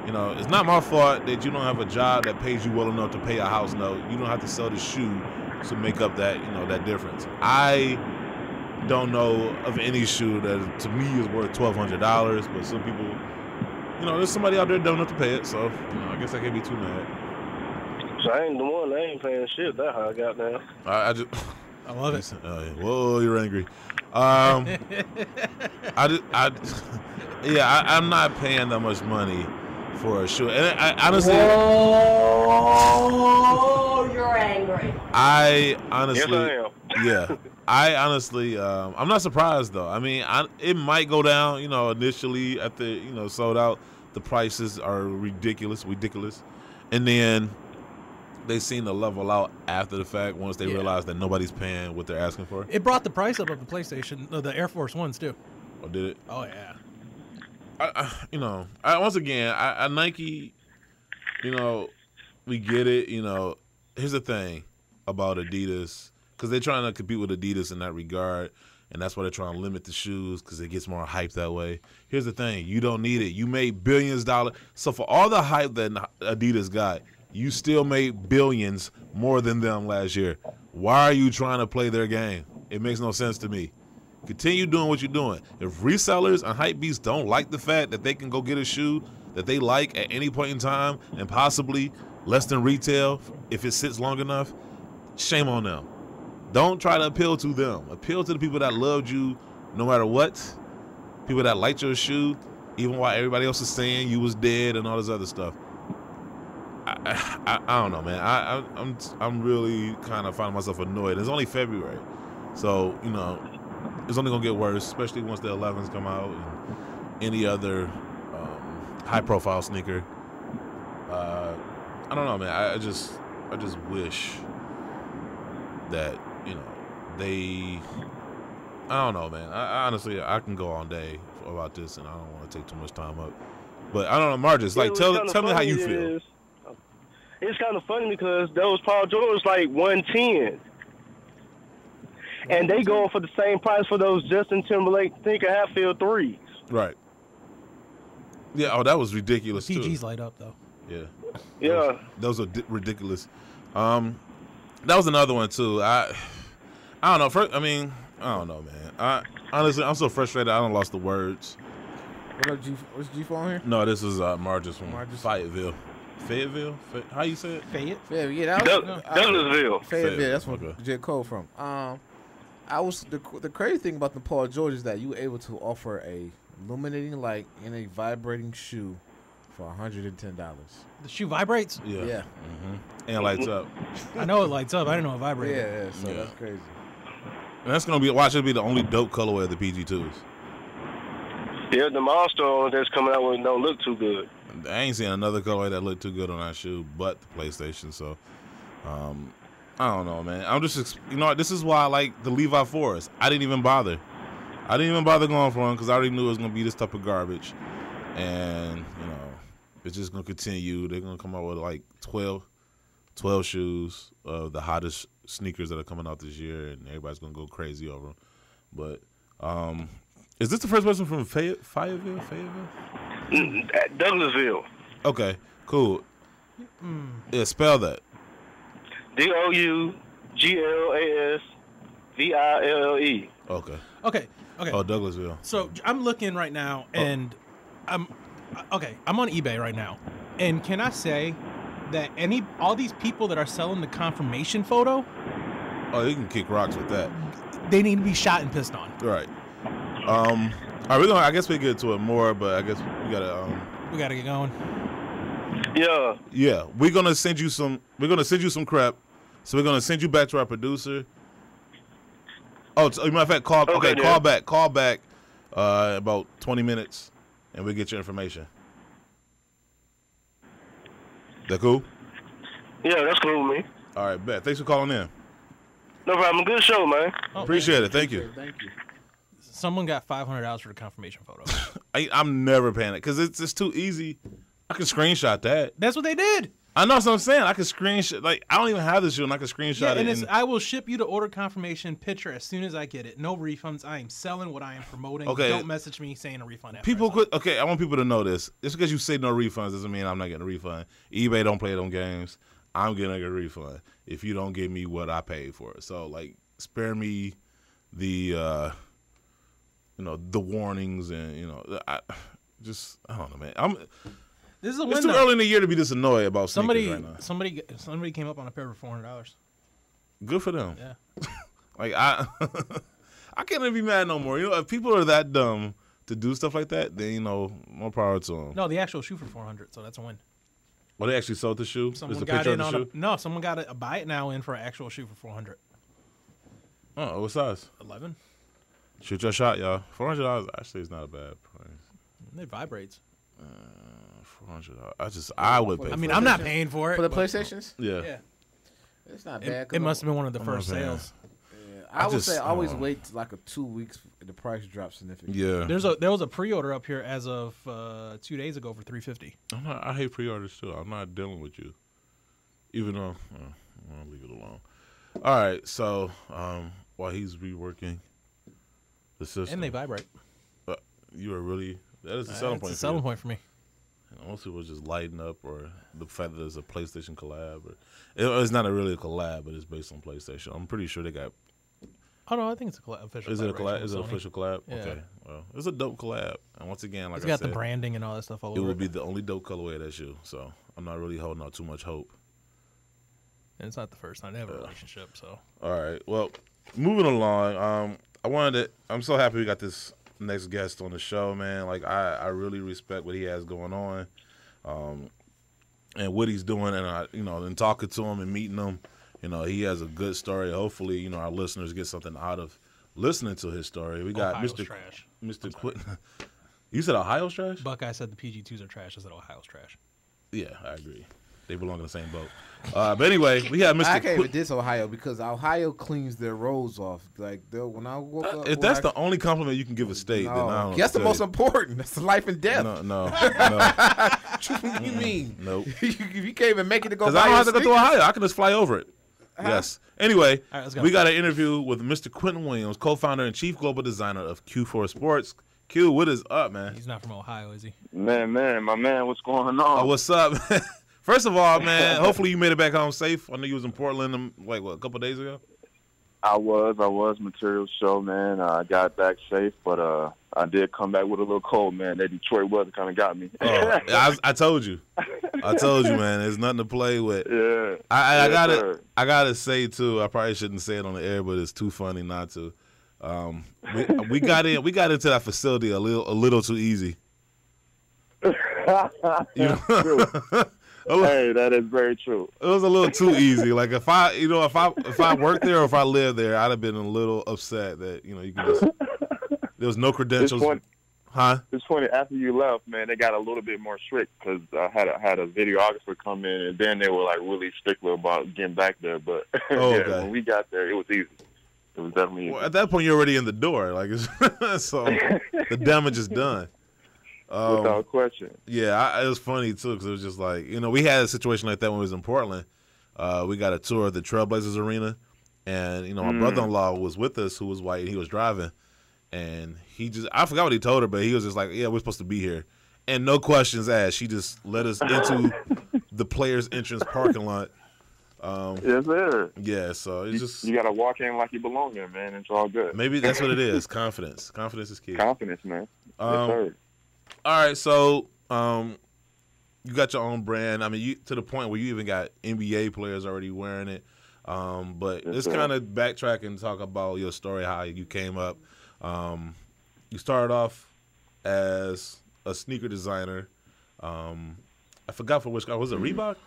You know, it's not my fault that you don't have a job that pays you well enough to pay a house note. You don't have to sell the shoe to make up that, you know, that difference. I don't know of any shoe that to me is worth $1,200, but some people, you know, there's somebody out there dumb enough to pay it. So, you know, I guess I can't be too mad. So I ain't the one. I ain't paying shit. That's how I got now. I just, I love it. Whoa, you're angry. I'm not paying that much money for a shoe, and I honestly. Oh, you're angry. I honestly, Yes, I am. yeah. I honestly, I'm not surprised though. I mean, it might go down. You know, initially at the, you know, sold out, the prices are ridiculous, and then they seem to level out after the fact once they realize that nobody's paying what they're asking for. It brought the price up of the PlayStation, the Air Force Ones too. Oh, did it? Oh yeah. Once again, Nike, you know, we get it. You know, here's the thing about Adidas, because they're trying to compete with Adidas in that regard, and that's why they're trying to limit the shoes because it gets more hype that way. Here's the thing: you don't need it. You made billions of dollars. So for all the hype that Adidas got, you still made billions more than them last year. Why are you trying to play their game? It makes no sense to me. Continue doing what you're doing. If resellers and hypebeasts don't like the fact that they can go get a shoe that they like at any point in time and possibly less than retail if it sits long enough, shame on them. Don't try to appeal to them. Appeal to the people that loved you no matter what, people that liked your shoe, even while everybody else is saying you was dead and all this other stuff. I don't know, man. I'm really kind of finding myself annoyed. It's only February, so, you know, it's only gonna get worse, especially once the 11s come out and any other high-profile sneaker. I don't know, man. I just wish that, you know, they. I don't know, man. I honestly, I can go all day about this, and I don't want to take too much time up. But I don't know, Marcus. Like, tell me how you feel. It's kind of funny because those Paul Georges like 110. And they going for the same price for those Justin Timberlake Tinker Hatfield 3s. Right. Yeah, oh, that was ridiculous, too. PG's light up, though. Yeah. Those are ridiculous. That was another one, too. I don't know. I don't know, man. Honestly, I'm so frustrated I done lost the words. What's G4 on here? No, this is Marcus from Fayetteville. Fayetteville? How you say it? Fayetteville. Yeah, that was Douglasville. Fayetteville. That's where J. Cole from. The crazy thing about the Paul George is that you were able to offer a illuminating light in a vibrating shoe for $110. The shoe vibrates? Yeah. Mm-hmm. And lights up. I know it lights up. I didn't know it vibrated. Yeah. So that's crazy. And that's gonna be it'll be the only dope colorway of the PG2s. Yeah, the Monster that's coming out with don't look too good. I ain't seen another colorway that looked too good on that shoe, but the PlayStation. So, I don't know, man. I'm just, you know, this is why I like the Levi Forest. I didn't even bother going for them because I already knew it was gonna be this type of garbage, and you know, it's just gonna continue. They're gonna come out with like 12 shoes of the hottest sneakers that are coming out this year, and everybody's gonna go crazy over them. But is this the first person from Fayetteville? Douglasville. Okay, cool. Yeah, spell that. Douglasville. Okay. Okay. Oh, Douglasville. So I'm looking right now, and I'm on eBay right now, and can I say that all these people that are selling the confirmation photo, oh, you can kick rocks with that. They need to be shot and pissed on. Right. All right, I guess we get to it more, but I guess we gotta get going. Yeah. Yeah, we're gonna send you some. We're gonna send you some crap. So we're gonna send you back to our producer. Oh, matter of fact, call. Okay, call back. Call back. About 20 minutes, and we'll get your information. That cool? Yeah, that's cool with me. All right, bet. Thanks for calling in. No problem. Good show, man. Appreciate it. Thank you. Thank you. Someone got $500 for the confirmation photo. I'm never paying it because it's too easy. I can screenshot that. That's what they did. I know what I'm saying. I can screenshot. Like, I don't even have this shit, and I can screenshot it. And I will ship you the order confirmation picture as soon as I get it. No refunds. I am selling what I am promoting. Okay. Don't message me saying a refund. People quit. Okay, I want people to know this. Just because you say no refunds doesn't mean I'm not getting a refund. eBay don't play them games. I'm getting a refund if you don't give me what I paid for it. So, like, spare me the, the warnings and I don't know, man. This is a It's window. too early in the year to be this annoyed about somebody. sneakers right now. Somebody came up on a pair for $400. Good for them. Yeah. Like I can't even be mad no more. If people are that dumb to do stuff like that, then more power to them. No, the actual shoe for $400, so that's a win. Well, they actually sold the shoe. Someone There's a got picture in of the on shoe. no. Someone got a buy it now in for an actual shoe for $400. Oh, what size? 11. Shoot your shot, y'all. $400 actually is not a bad price. It vibrates. $400. I would pay. I mean, I'm not paying for it For the PlayStations? Yeah. It's not bad. It must have been one of the first sales. Yeah, I would say always wait till like 2 weeks. The price drops significantly. Yeah. There was a pre-order up here as of 2 days ago for $350. I hate pre-orders too. I'm not dealing with you, even though I'll leave it alone. All right. So while he's reworking the system, And they vibrate. You are really that is a selling point. It's a selling point for me. Most people just lighten up, or the fact that there's a PlayStation collab, or it's not really a collab, but it's based on PlayStation. I'm pretty sure they got. Oh no, I think it's a official. Is it a collab? with Is it an Sony. official collab? Yeah. Okay, well, it's a dope collab, and once again, like It's I got said, the branding and all that stuff all it over will be the only dope colorway of that shoe. So I'm not really holding out too much hope. And it's not the first time they have a relationship. So all right, well, moving along. I'm so happy we got this next guest on the show, man. Like I really respect what he has going on, and what he's doing, and and talking to him and meeting him. He has a good story. Hopefully, our listeners get something out of listening to his story. We got Ohio's trash. Mr. Quinton. You said Ohio's trash? Buckeye said the PG2s are trash. I said Ohio's trash. Yeah, I agree. They belong in the same boat. But anyway, we have Mr. I can't even diss Ohio because Ohio cleans their roads off. Like when I woke up, If that's the only compliment you can give a state, then I don't know what that's to the tell most you. important. That's life and death. No. What do you mean? Nope. You can't even make it to go. Because I don't have to go to Ohio. I can just fly over it. Yes. Anyway, All right, let's go. we got an interview with Mr. Quinton Williams, co-founder and chief global designer of Q4 Sports. Q, what is up, man? He's not from Ohio, is he? Man, my man, what's going on? Oh, what's up? First of all, man, hopefully you made it back home safe. I know you was in Portland, a couple days ago? I was material show, man. I got back safe, but I did come back with a little cold, man. That Detroit weather kind of got me. Oh, I told you. I told you, man. There's nothing to play with. Yeah. I gotta say too. I probably shouldn't say it on the air, but it's too funny not to. We got into that facility a little too easy. Hey, that is very true. It was a little too easy. Like if I worked there or if I lived there, I'd have been a little upset that you can just. There was no credentials. Huh? It's funny. After you left, man, they got a little bit more strict because I had a videographer come in, and then they were like really stickler about getting back there. But okay. When we got there, it was easy. It was definitely easy. Well, at that point, you're already in the door. Like so, the damage is done. Without question. Yeah, it was funny too because it was just like we had a situation like that when we was in Portland. We got a tour of the Trailblazers Arena, and my brother-in-law was with us, who was white, and he was driving, and I forgot what he told her, but he was just like, "Yeah, we're supposed to be here," and no questions asked. She just led us into the players' entrance parking lot. Yes, sir. Yeah, so it's just you gotta walk in like you belong there, man. It's all good. Maybe that's what it is. Confidence. Confidence is key. Confidence, man. Yes, sir. All right, so you got your own brand. I mean, you to the point where you even got NBA players already wearing it. But let's kind of backtrack and talk about your story, how you came up. You started off as a sneaker designer, I forgot for which guy. Was it Reebok?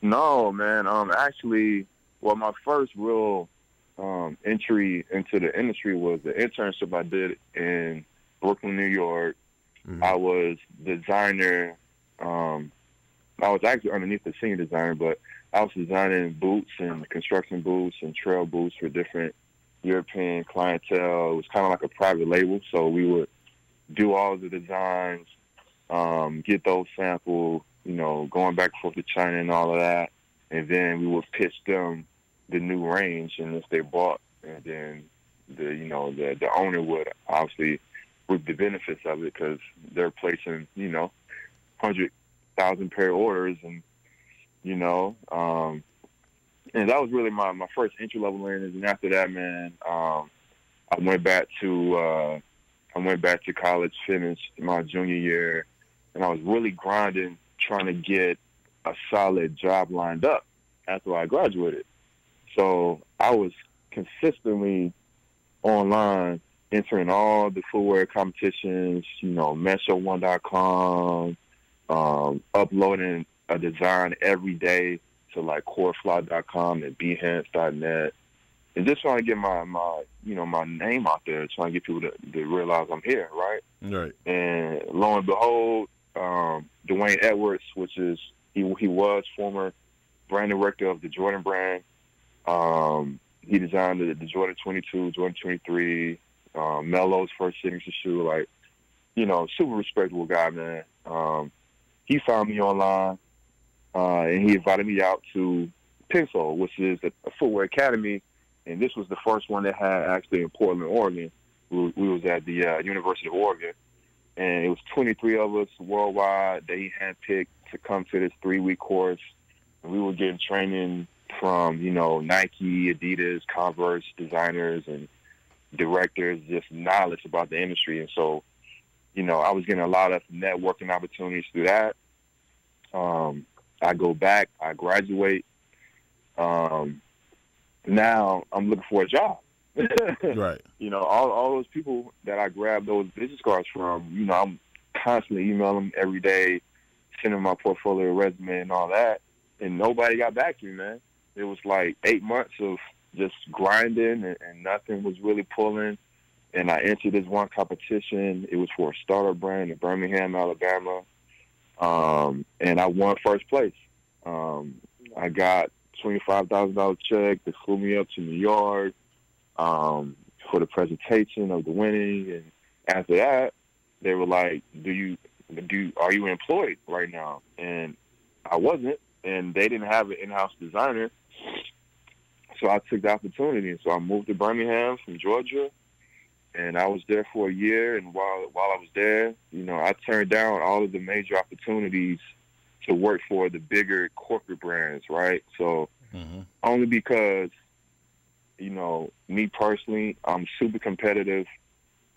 No, man. Actually, well, my first real entry into the industry was the internship I did in Brooklyn, New York. Mm-hmm. I was designer. I was actually underneath the senior designer, but I was designing boots and construction boots and trail boots for different European clientele. It was kind of like a private label, so we would do all the designs, get those sampled, going back and forth to China and all of that, and then we would pitch them the new range, and if they bought, and then the owner would obviously reap the benefits of it because they're placing 100,000 pair orders, and and that was really my first entry level learners. And after that, man, I went back to college, finished my junior year, and I was really grinding, trying to get a solid job lined up after I graduated. So I was consistently online, entering all the footwear competitions, Mesho1.com, uploading a design every day to like corefly.com and behance.net, and just trying to get my name out there, trying to get people to realize I'm here, right? Right. And lo and behold, Dwayne Edwards, which is he was former brand director of the Jordan brand. He designed the Jordan 22, Jordan 23, Melo's first signature shoe. Like, super respectable guy, man. He found me online, and he invited me out to Pensole, which is a footwear academy, and this was the first one that had actually in Portland, Oregon. We was at the University of Oregon, and it was 23 of us worldwide that he handpicked to come to this 3-week course. And we were getting training from, Nike, Adidas, Converse, designers, and directors, just knowledge about the industry. And so, I was getting a lot of networking opportunities through that. I go back, I graduate. Now I'm looking for a job. Right. All those people that I grabbed those business cards from, I'm constantly emailing them every day, sending my portfolio, resume, and all that, and nobody got back to me, man. It was like 8 months of just grinding, and nothing was really pulling. And I entered this one competition. It was for a startup brand in Birmingham, Alabama, and I won first place. I got $25,000 check. They flew me up to New York for the presentation of the winning. And after that, they were like, are you employed right now? And I wasn't, and they didn't have an in-house designer. So I took the opportunity. And so I moved to Birmingham from Georgia, and I was there for a year. And while I was there, I turned down all of the major opportunities to work for the bigger corporate brands, right? So only because, me personally, I'm super competitive,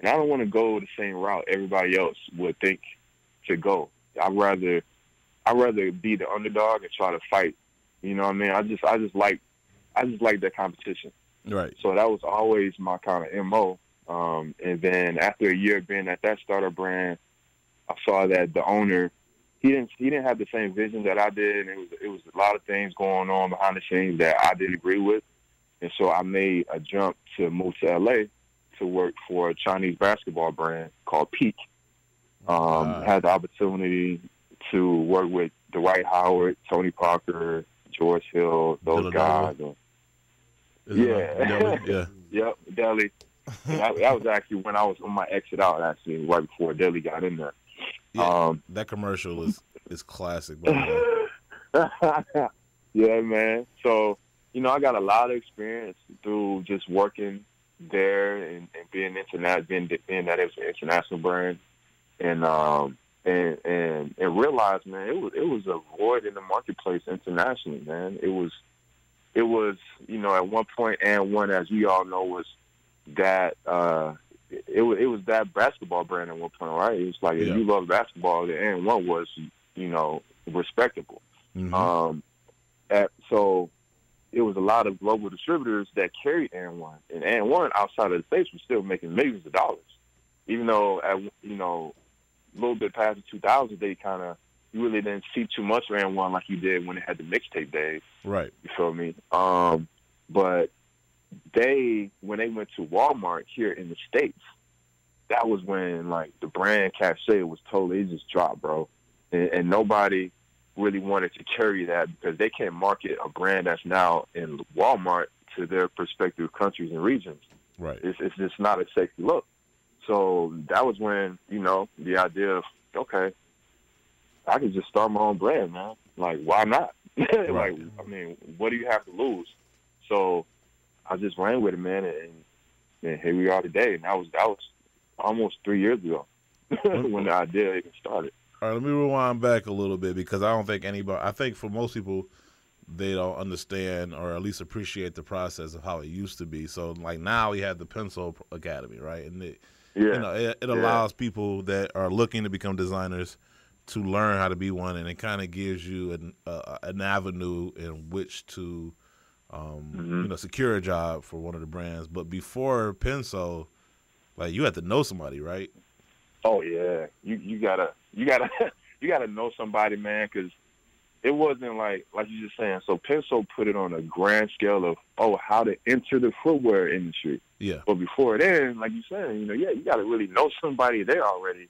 and I don't want to go the same route everybody else would think to go. I'd rather be the underdog and try to fight. You know what I mean? I just like that competition. Right. So that was always my kind of MO. And then after a year being at that startup brand, I saw that the owner, he didn't have the same vision that I did, and it was a lot of things going on behind the scenes that I didn't agree with. And so I made a jump to move to LA to work for a Chinese basketball brand called Peak. Had the opportunity to work with Dwight Howard, Tony Parker, George Hill, those guys. Yeah. Yep, Delhi. And that was actually when I was on my exit out, actually, right before Delhi got in there. Yeah, that commercial is classic, by the way. Yeah, man. So, I got a lot of experience through just working there and being international, being that it was an international brand, and realized, man, it was a void in the marketplace internationally, man. It was at one point, and one, as we all know, was that it was that basketball brand at one point, right? It was like, if you love basketball, the N1 was, respectable. Mm-hmm. So it was a lot of global distributors that carried N1, and N1 outside of the States was still making millions of dollars, even though a little bit past the 2000s, they kind of you really didn't see too much of N1 like you did when it had the mixtape days. Right. You feel me? But when they went to Walmart here in the States, that was when like the brand cachet was totally just dropped, bro. And nobody really wanted to carry that because they can't market a brand that's now in Walmart to their respective countries and regions. Right. It's just not a sexy look. So that was when, the idea of, okay, I could just start my own brand, man. Like, why not? Right. Like, I mean, what do you have to lose? So I just ran with it, man, and here we are today. And that was almost 3 years ago when the idea even started. All right, let me rewind back a little bit because I think for most people, they don't understand or at least appreciate the process of how it used to be. So, like, now we have the Pencil Academy, right? And it allows people that are looking to become designers to learn how to be one, and it kind of gives you an avenue in which to, secure a job for one of the brands. But before Pencil, like, you had to know somebody, right? Oh yeah, you gotta know somebody, man, because it wasn't like you just saying. So Pencil put it on a grand scale of how to enter the footwear industry. Yeah. But before then, like you saying, you gotta really know somebody there already,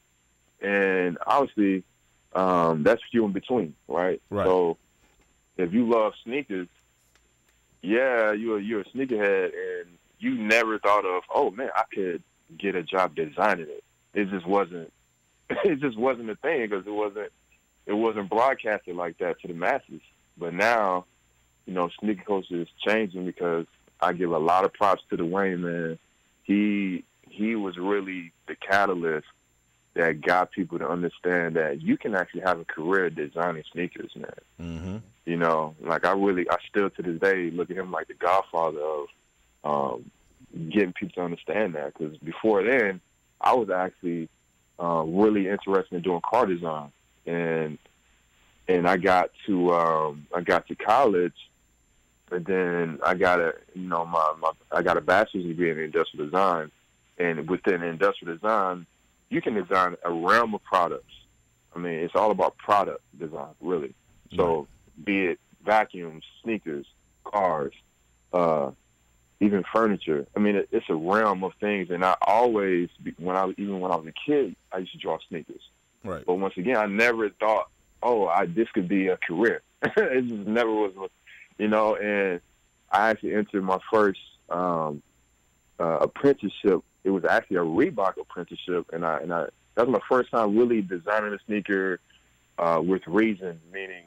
and obviously, that's few in between, right? Right. So if you love sneakers, you're a sneakerhead, and you never thought of, oh man, I could get a job designing it. It just wasn't a thing because it wasn't broadcasted like that to the masses. But now, sneaker culture is changing because I give a lot of props to Dwayne, man. He was really the catalyst that got people to understand that you can actually have a career designing sneakers, man. Mm-hmm. Like I still to this day look at him like the godfather of getting people to understand that. Because before then, I was actually really interested in doing car design, and I got to college, and then I got a bachelor's degree in industrial design, and within industrial design, you can design a realm of products. I mean, it's all about product design, really. So, be it vacuums, sneakers, cars, even furniture. I mean, it's a realm of things. And I always, when I was a kid, I used to draw sneakers. Right. But once again, I never thought, this could be a career. It just never was, And I actually entered my first apprenticeship. It was actually a Reebok apprenticeship, and I that was my first time really designing a sneaker with reason, meaning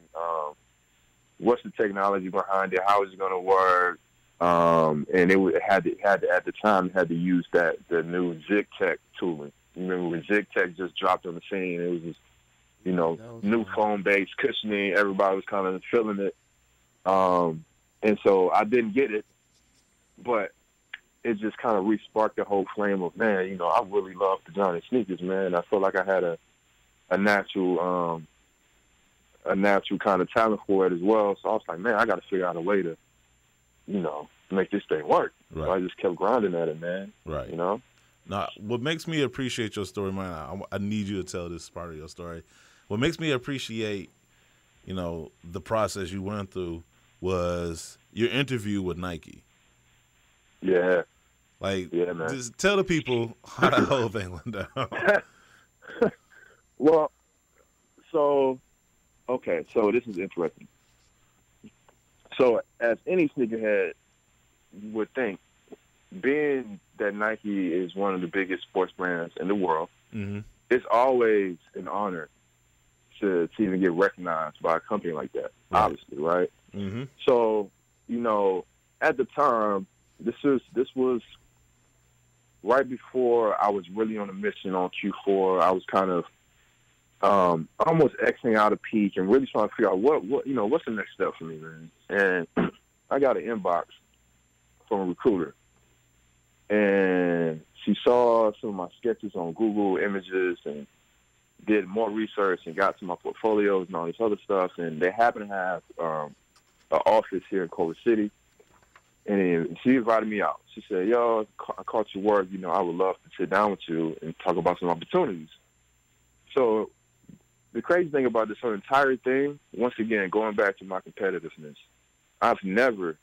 what's the technology behind it, how is it going to work, and it had to at the time had to use the new ZigTech tooling. You remember when ZigTech just dropped on the scene? It was just new foam-based cushioning. Everybody was kind of feeling it, and so I didn't get it, but it just kind of re-sparked the whole flame of, man, I really love designing sneakers, man. I felt like I had a natural kind of talent for it as well. So I was like, man, I got to figure out a way to, make this thing work. Right. So I just kept grinding at it, man. Right. Now, what makes me appreciate your story, man, I need you to tell this part of your story. What makes me appreciate, the process you went through was your interview with Nike. Yeah. Like, man. Just tell the people how that whole thing went down. Well, so this is interesting. So as any sneakerhead would think, being that Nike is one of the biggest sports brands in the world, mm-hmm. it's always an honor to even get recognized by a company like that, obviously, right? Mm-hmm. So, at the time, this was right before I was really on a mission on Q4. I was kind of almost Xing out a peak and really trying to figure out what's the next step for me, man. And I got an inbox from a recruiter, and she saw some of my sketches on Google Images and did more research and got to my portfolios and all this other stuff. And they happen to have an office here in Culver City. And she invited me out. She said, yo, I caught your work. I would love to sit down with you and talk about some opportunities. So the crazy thing about this whole entire thing, once again, going back to my competitiveness, I've never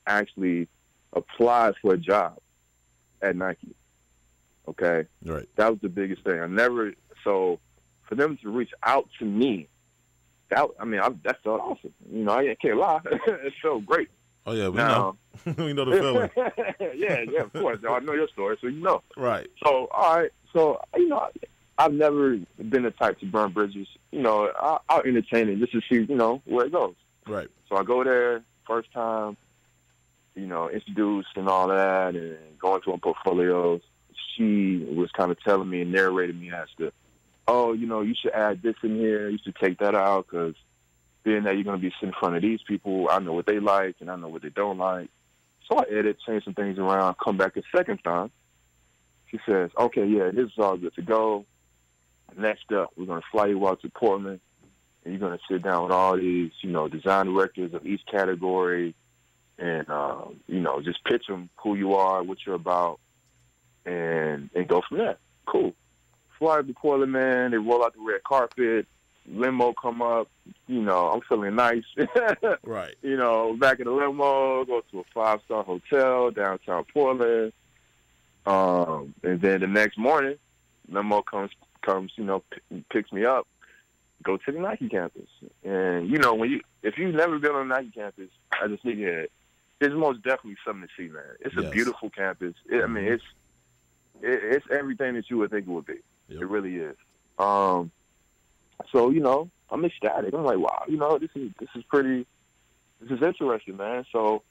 actually applied for a job at Nike. Okay? Right. That was the biggest thing. So for them to reach out to me, that felt awesome. You know, I can't lie. It felt great. Oh, yeah, we know. We know the feeling. yeah, of course. I know your story, so you know. Right. So, all right. So, you know, I've never been the type to burn bridges. You know, I'll entertain it just to see, you know, where it goes. Right. So I go there, first time, you know, introduced and all that, and going through her portfolios. She was kind of telling me and narrating me as to, oh, you know, you should add this in here. You should take that out because being that you're going to be sitting in front of these people, I know what they like and I know what they don't like. So I edit, change some things around, come back a second time. She says, okay, yeah, this is all good to go. Next up, we're going to fly you out to Portland, and you're going to sit down with all these, you know, design directors of each category and, you know, just pitch them who you are, what you're about, and go from there. Cool. Fly to Portland, man. They roll out the red carpet. Limo come up. You know, I'm feeling nice. Right. You know, back in the limo, go to a 5-star hotel downtown Portland. And then the next morning, limo comes, you know, picks me up, go to the Nike campus. And, you know, if you've never been on the Nike campus, I just need you, it's most definitely something to see, man. It's a beautiful campus. I mean, it's everything that you would think it would be. Yep. It really is. So, you know, I'm ecstatic. I'm like, wow, you know, this is interesting, man. So,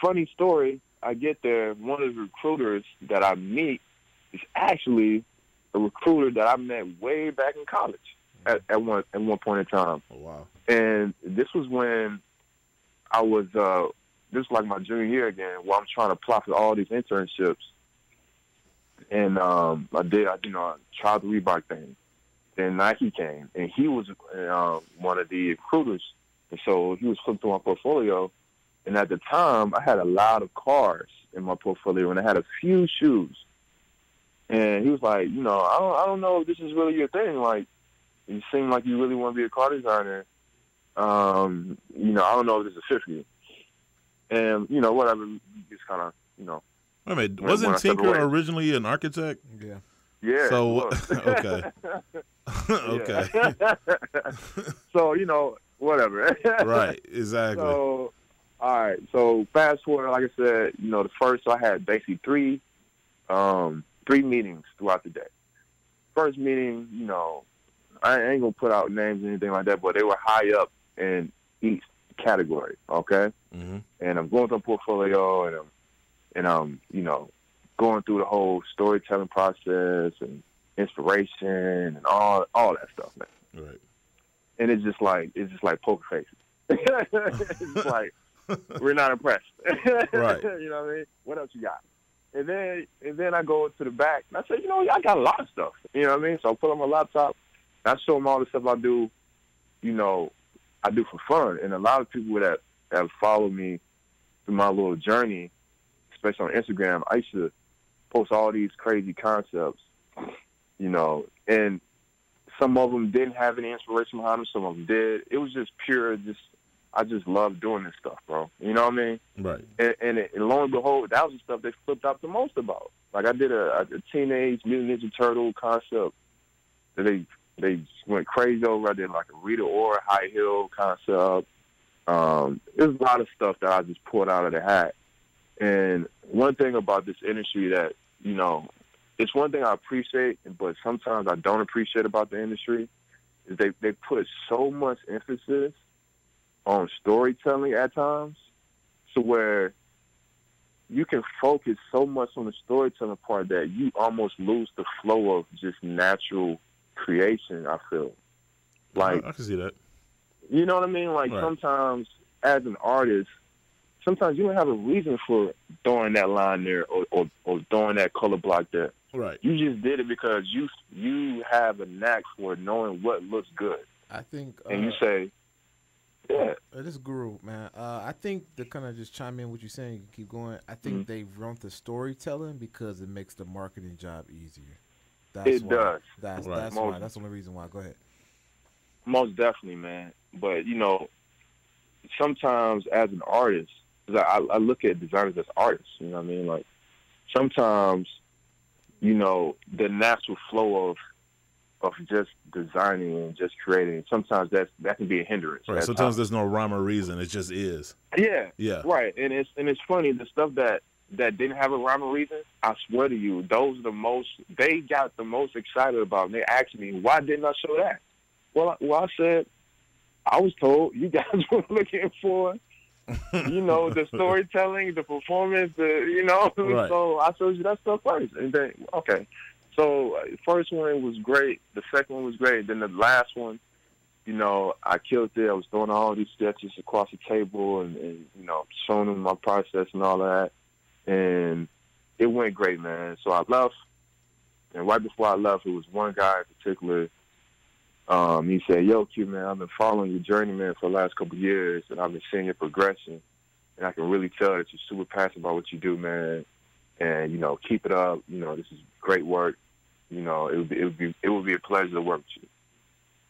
funny story, I get there, one of the recruiters that I meet is actually a recruiter that I met way back in college at one point in time. Oh, wow. And this was when I was, this was like my junior year again, where I'm trying to apply for all these internships. And I tried the Reebok thing. Then Nike came, and he was one of the recruiters. And so he was flipping through my portfolio. And at the time, I had a lot of cars in my portfolio, and I had a few shoes. And he was like, you know, I don't know if this is really your thing. Like, you seem like you really want to be a car designer. You know, I don't know if this is fit for you. And, you know, whatever, just kind of, you know. Wait a minute, wasn't Tinker originally an architect? Yeah. Yeah. So, okay. Okay. So, you know, whatever. Right, exactly. So, all right. So, fast forward, like I said, you know, so I had basically three meetings throughout the day. First meeting, you know, I ain't going to put out names or anything like that, but they were high up in each category, okay? Mm-hmm. And I'm going through a portfolio, and I'm, you know, going through the whole storytelling process and inspiration and all that stuff, man. Right. And it's just like poker faces. It's just like, we're not impressed. Right. You know what I mean? What else you got? And then I go to the back and I say, you know, I got a lot of stuff. You know what I mean? So I pull up my laptop and I show them all the stuff I do, you know, I do for fun. And a lot of people that have followed me through my little journey, especially on Instagram, I used to post all these crazy concepts, you know, and some of them didn't have any inspiration behind them. Some of them did. It was just pure, I just love doing this stuff, bro. You know what I mean? Right. And lo and behold, that was the stuff they flipped out the most about. Like I did a Teenage Mutant Ninja Turtle concept that they went crazy over. I did like a Rita Ora high heel concept. There's a lot of stuff that I just pulled out of the hat. And one thing about this industry that, you know, it's one thing I appreciate, but sometimes I don't appreciate about the industry, is they put so much emphasis on storytelling at times, to where you can focus so much on the storytelling part that you almost lose the flow of just natural creation, I feel. Like, I can see that. You know what I mean? Like, right. Sometimes as an artist, sometimes you don't have a reason for throwing that line there or throwing that color block there. Right. You just did it because you have a knack for knowing what looks good. I think. And you say, yeah. This is Guru, man. I think to kind of just chime in what you're saying, you can keep going. I think they run the storytelling because it makes the marketing job easier. It does. That's Right. why. That's the only reason why. Go ahead. Most definitely, man. But sometimes as an artist, 'cause I look at designers as artists. You know what I mean? Like sometimes, the natural flow of just designing and just creating. Sometimes that can be a hindrance. Right. Sometimes there's no rhyme or reason. It just is. Yeah. Yeah. Right. And it's funny, the stuff that didn't have a rhyme or reason, I swear to you, those are they got the most excited about. And they asked me, why didn't I show that? Well, I said, I was told you guys were looking for, the storytelling, the performance, Right. So I showed you that stuff first. And then, okay. So first one was great. The second one was great. Then the last one, I killed it. I was throwing all these sketches across the table and showing them my process and all that. And it went great, man. So I left. And right before I left, it was one guy in particular. He said, "Yo, Q, man, I've been following your journey, man, for the last couple of years, and I've been seeing your progression. And I can really tell that you're super passionate about what you do, man. And, keep it up. This is great work. It would be a pleasure to work with you."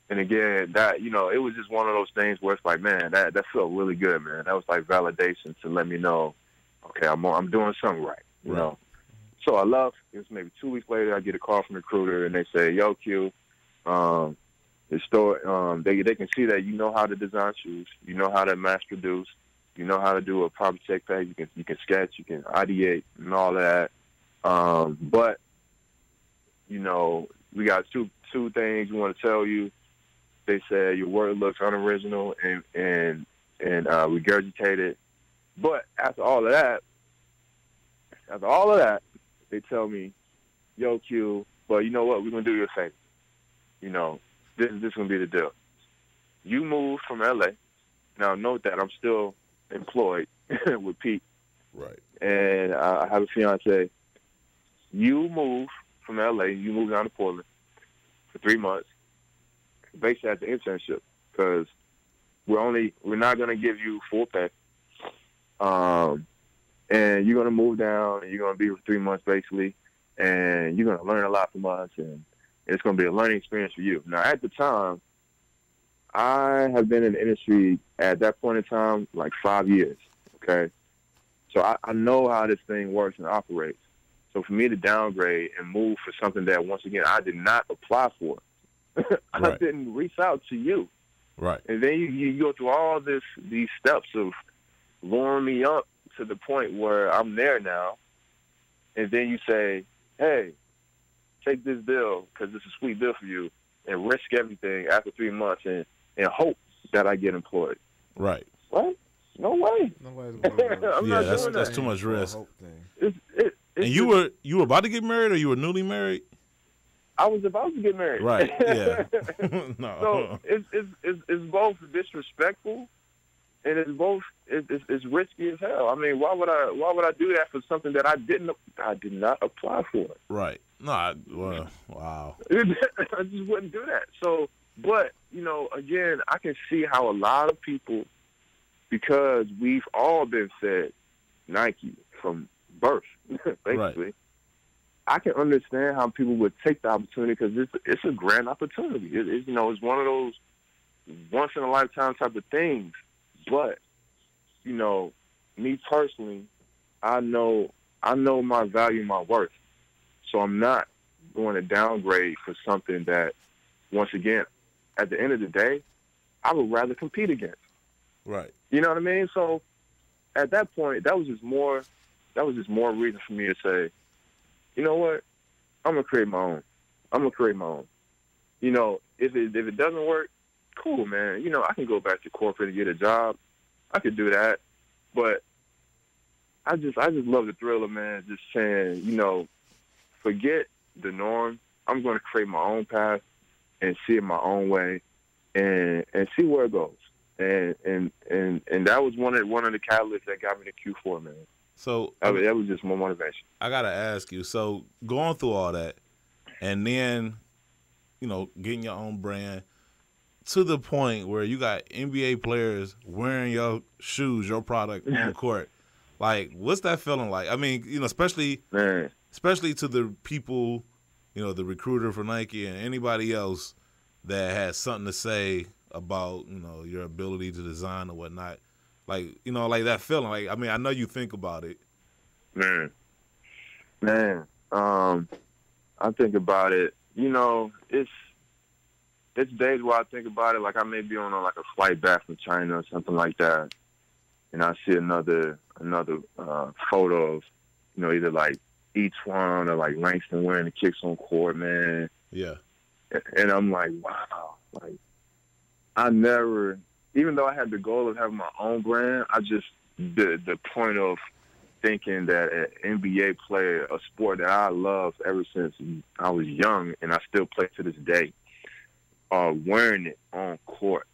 And again, that, it was just one of those things where it's like, man, that felt really good, man. That was like validation to let me know, okay, I'm doing something right, you know. So I left. It was maybe 2 weeks later, I get a call from the recruiter, and they say, "Yo, Q, the store, they can see that you know how to design shoes, you know how to mass produce, you know how to do a proper tech page, you can sketch, you can ideate and all that. But we got two things we want to tell you." They said your work looks unoriginal and regurgitated. But after all of that, they tell me, "Yo, Q, but you know what? We're gonna do you a favor. This is gonna be the deal. You moved from LA. Now note that I'm still employed with Pete. Right. And I have a fiance. You move from LA. You move down to Portland for 3 months, basically as an internship, because we're not gonna give you full pay. And you're gonna move down, and you're gonna be for 3 months basically, and you're gonna learn a lot from us, and it's gonna be a learning experience for you." Now, at the time, I have been in the industry at that point in time like 5 years. Okay, so I know how this thing works and operates. So for me to downgrade and move for something that, once again, I did not apply for, I didn't reach out to you. Right. And then you go through all these steps of luring me up to the point where I'm there now, and then you say, "Hey, take this deal because it's a sweet deal for you," and risk everything after 3 months and hope that I get employed. Right. What? No way. That's too much risk. And you were about to get married, or you were newly married? I was about to get married. Right. Yeah. So No. it's both disrespectful, and it's risky as hell. I mean, why would I do that for something that I did not apply for? Right. No. Wow. I just wouldn't do that. So, but again, I can see how a lot of people, because we've all been fed Nike from birth, basically. Right. I can understand how people would take the opportunity because it's a grand opportunity. It's one of those once in a lifetime type of things. But me personally, I know my value, my worth. So I'm not going to downgrade for something that, once again, at the end of the day, I would rather compete against. Right. You know what I mean? So at that point, that was just more reason for me to say, you know what? I'm gonna create my own. If it doesn't work, cool, man. I can go back to corporate and get a job. I could do that. But I just love the thrill of, man, just saying, forget the norm. I'm gonna create my own path and see it my own way and see where it goes. And that was one of the catalysts that got me to Q4, man. So that was just my motivation. I gotta ask you. So going through all that, and then getting your own brand to the point where you got NBA players wearing your shoes, your product on the court. Like, what's that feeling like? I mean, especially to the people, the recruiter for Nike and anybody else that has something to say about, your ability to design or whatnot. Like, like that feeling. Like, I mean, I know you think about it. Man, I think about it. It's days where I think about it, like I may be on a flight back from China or something like that, and I see another photo of, either like Etuan or like Langston wearing the kicks on court, man. Yeah. And I'm like, wow, like I never, even though I had the goal of having my own brand, I just the point of thinking that an NBA player, a sport that I love ever since I was young, and I still play to this day, wearing it on court.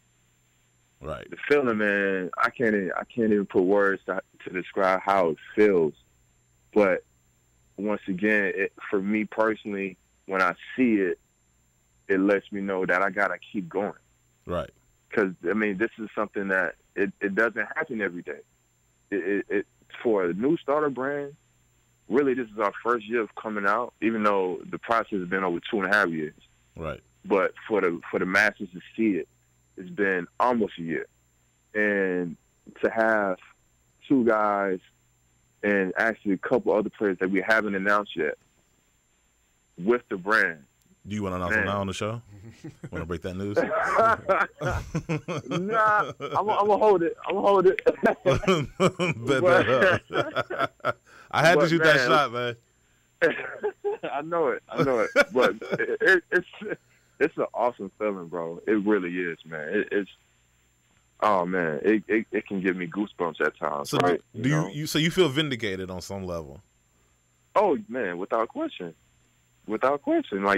Right. The feeling, man, I can't even put words to describe how it feels. But once again, for me personally, when I see it, it lets me know that I gotta keep going. Right. Because I mean, this is something that it doesn't happen every day. It for a new starter brand. Really, this is our first year of coming out, even though the process has been over 2.5 years. Right. But for the masses to see it, it's been almost a year. And to have two guys and actually a couple other players that we haven't announced yet with the brand. Do you want to announce them now on the show? Want to break that news? Nah, I'm gonna hold it. Bet that up. I had to shoot that shot, man. I know it. But it's an awesome feeling, bro. It really is, man. Oh man, it can give me goosebumps at times. So right? So you feel vindicated on some level? Oh man, without question. Like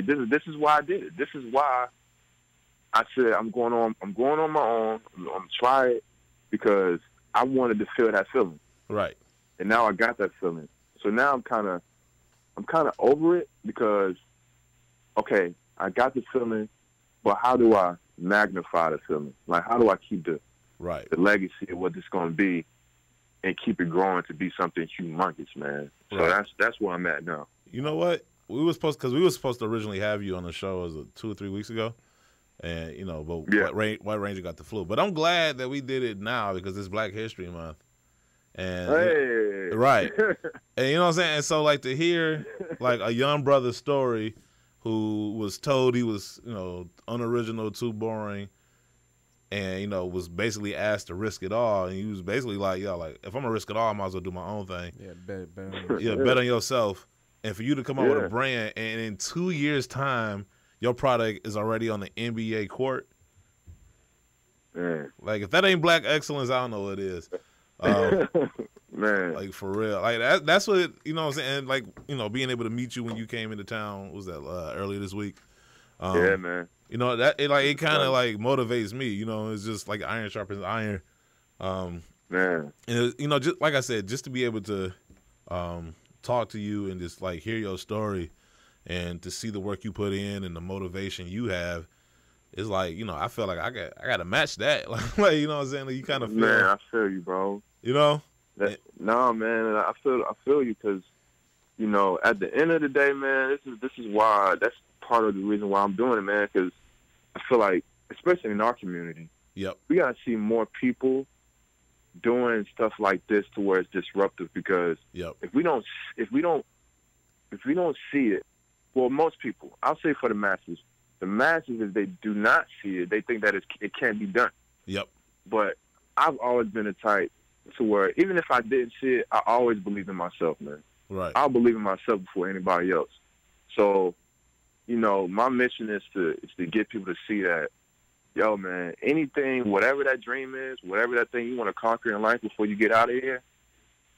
this is why I did it. This is why I said I'm going on my own. I'm trying it because I wanted to feel that feeling. Right. And now I got that feeling. So now I'm kind of over it because, okay, I got the feeling, but how do I magnify the feeling? Like, how do I keep the legacy of what this going to be and keep it growing to be something humongous, man? So that's where I'm at now. You know what? We were supposed to originally have you on the show 2 or 3 weeks ago, and but White Ranger got the flu. But I'm glad that we did it now because it's Black History Month, and right, and you know what I'm saying. And so like to hear like a young brother's story, who was told he was unoriginal, too boring, and was basically asked to risk it all, and he was basically like, if I'm gonna risk it all, I might as well do my own thing. Yeah, bet on yourself. And for you to come out with a brand, and in 2 years' time, your product is already on the NBA court. Like, if that ain't Black excellence, I don't know what it is. Man. Like, for real. Like, that's what, you know what I'm saying? Like, being able to meet you when you came into town, was that earlier this week? Yeah, man. That it kind of, like, motivates me. It's just like iron sharpens iron. Man. And, just like I said, just to be able to talk to you and just like hear your story and to see the work you put in and the motivation you have is like, I feel like I got to match that. Like, you know what I'm saying? Like, you kind of feel. Man, I feel you, bro. No, man, I feel you because, at the end of the day, man, this is why, that's part of the reason why I'm doing it, man, because I feel like, especially in our community, we got to see more people doing stuff like this to where it's disruptive because if we don't see it, well, most people, I'll say for the masses, if they do not see it, they think that it can't be done. But I've always been the type to where even if I didn't see it, I always believe in myself, man. Right. I'll believe in myself before anybody else. So, my mission is to get people to see that, yo, man, anything, whatever that dream is, whatever that thing you want to conquer in life before you get out of here,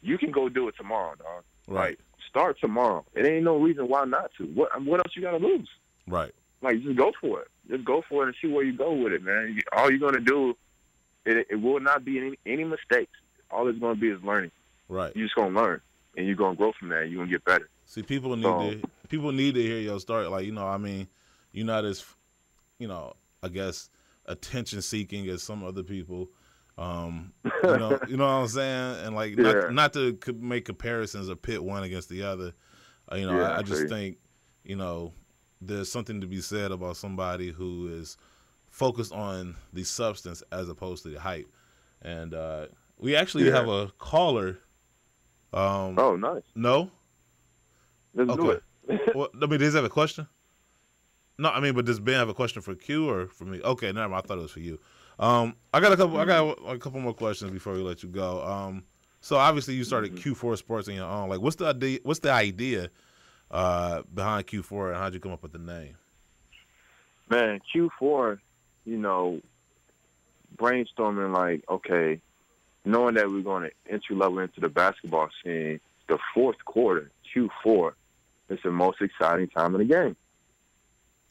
you can go do it tomorrow, dog. Right. Like, start tomorrow. It ain't no reason why not to. What else you got to lose? Right. Like, just go for it. Just go for it and see where you go with it, man. All you're going to do, it will not be any mistakes. All it's going to be is learning. Right. You're just going to learn, and you're going to grow from that. You're going to get better. See, people need to hear your story. Like, you're not as, I guess, attention-seeking as some other people. You know what I'm saying? And, like, not to make comparisons or pit one against the other. I just think, there's something to be said about somebody who is focused on the substance as opposed to the hype. And we actually have a caller. Oh, nice. No? Let's do it. Well, I mean, does he have a question? No, I mean, but does Ben have a question for Q or for me? Okay, never mind. I thought it was for you. I got a couple more questions before we let you go. So obviously you started Q4 Sports on your own. Like, what's the idea behind Q4, and how'd you come up with the name? Man, Q4, brainstorming like, okay, knowing that we're going to entry level into the basketball scene, the fourth quarter, Q4, is the most exciting time of the game.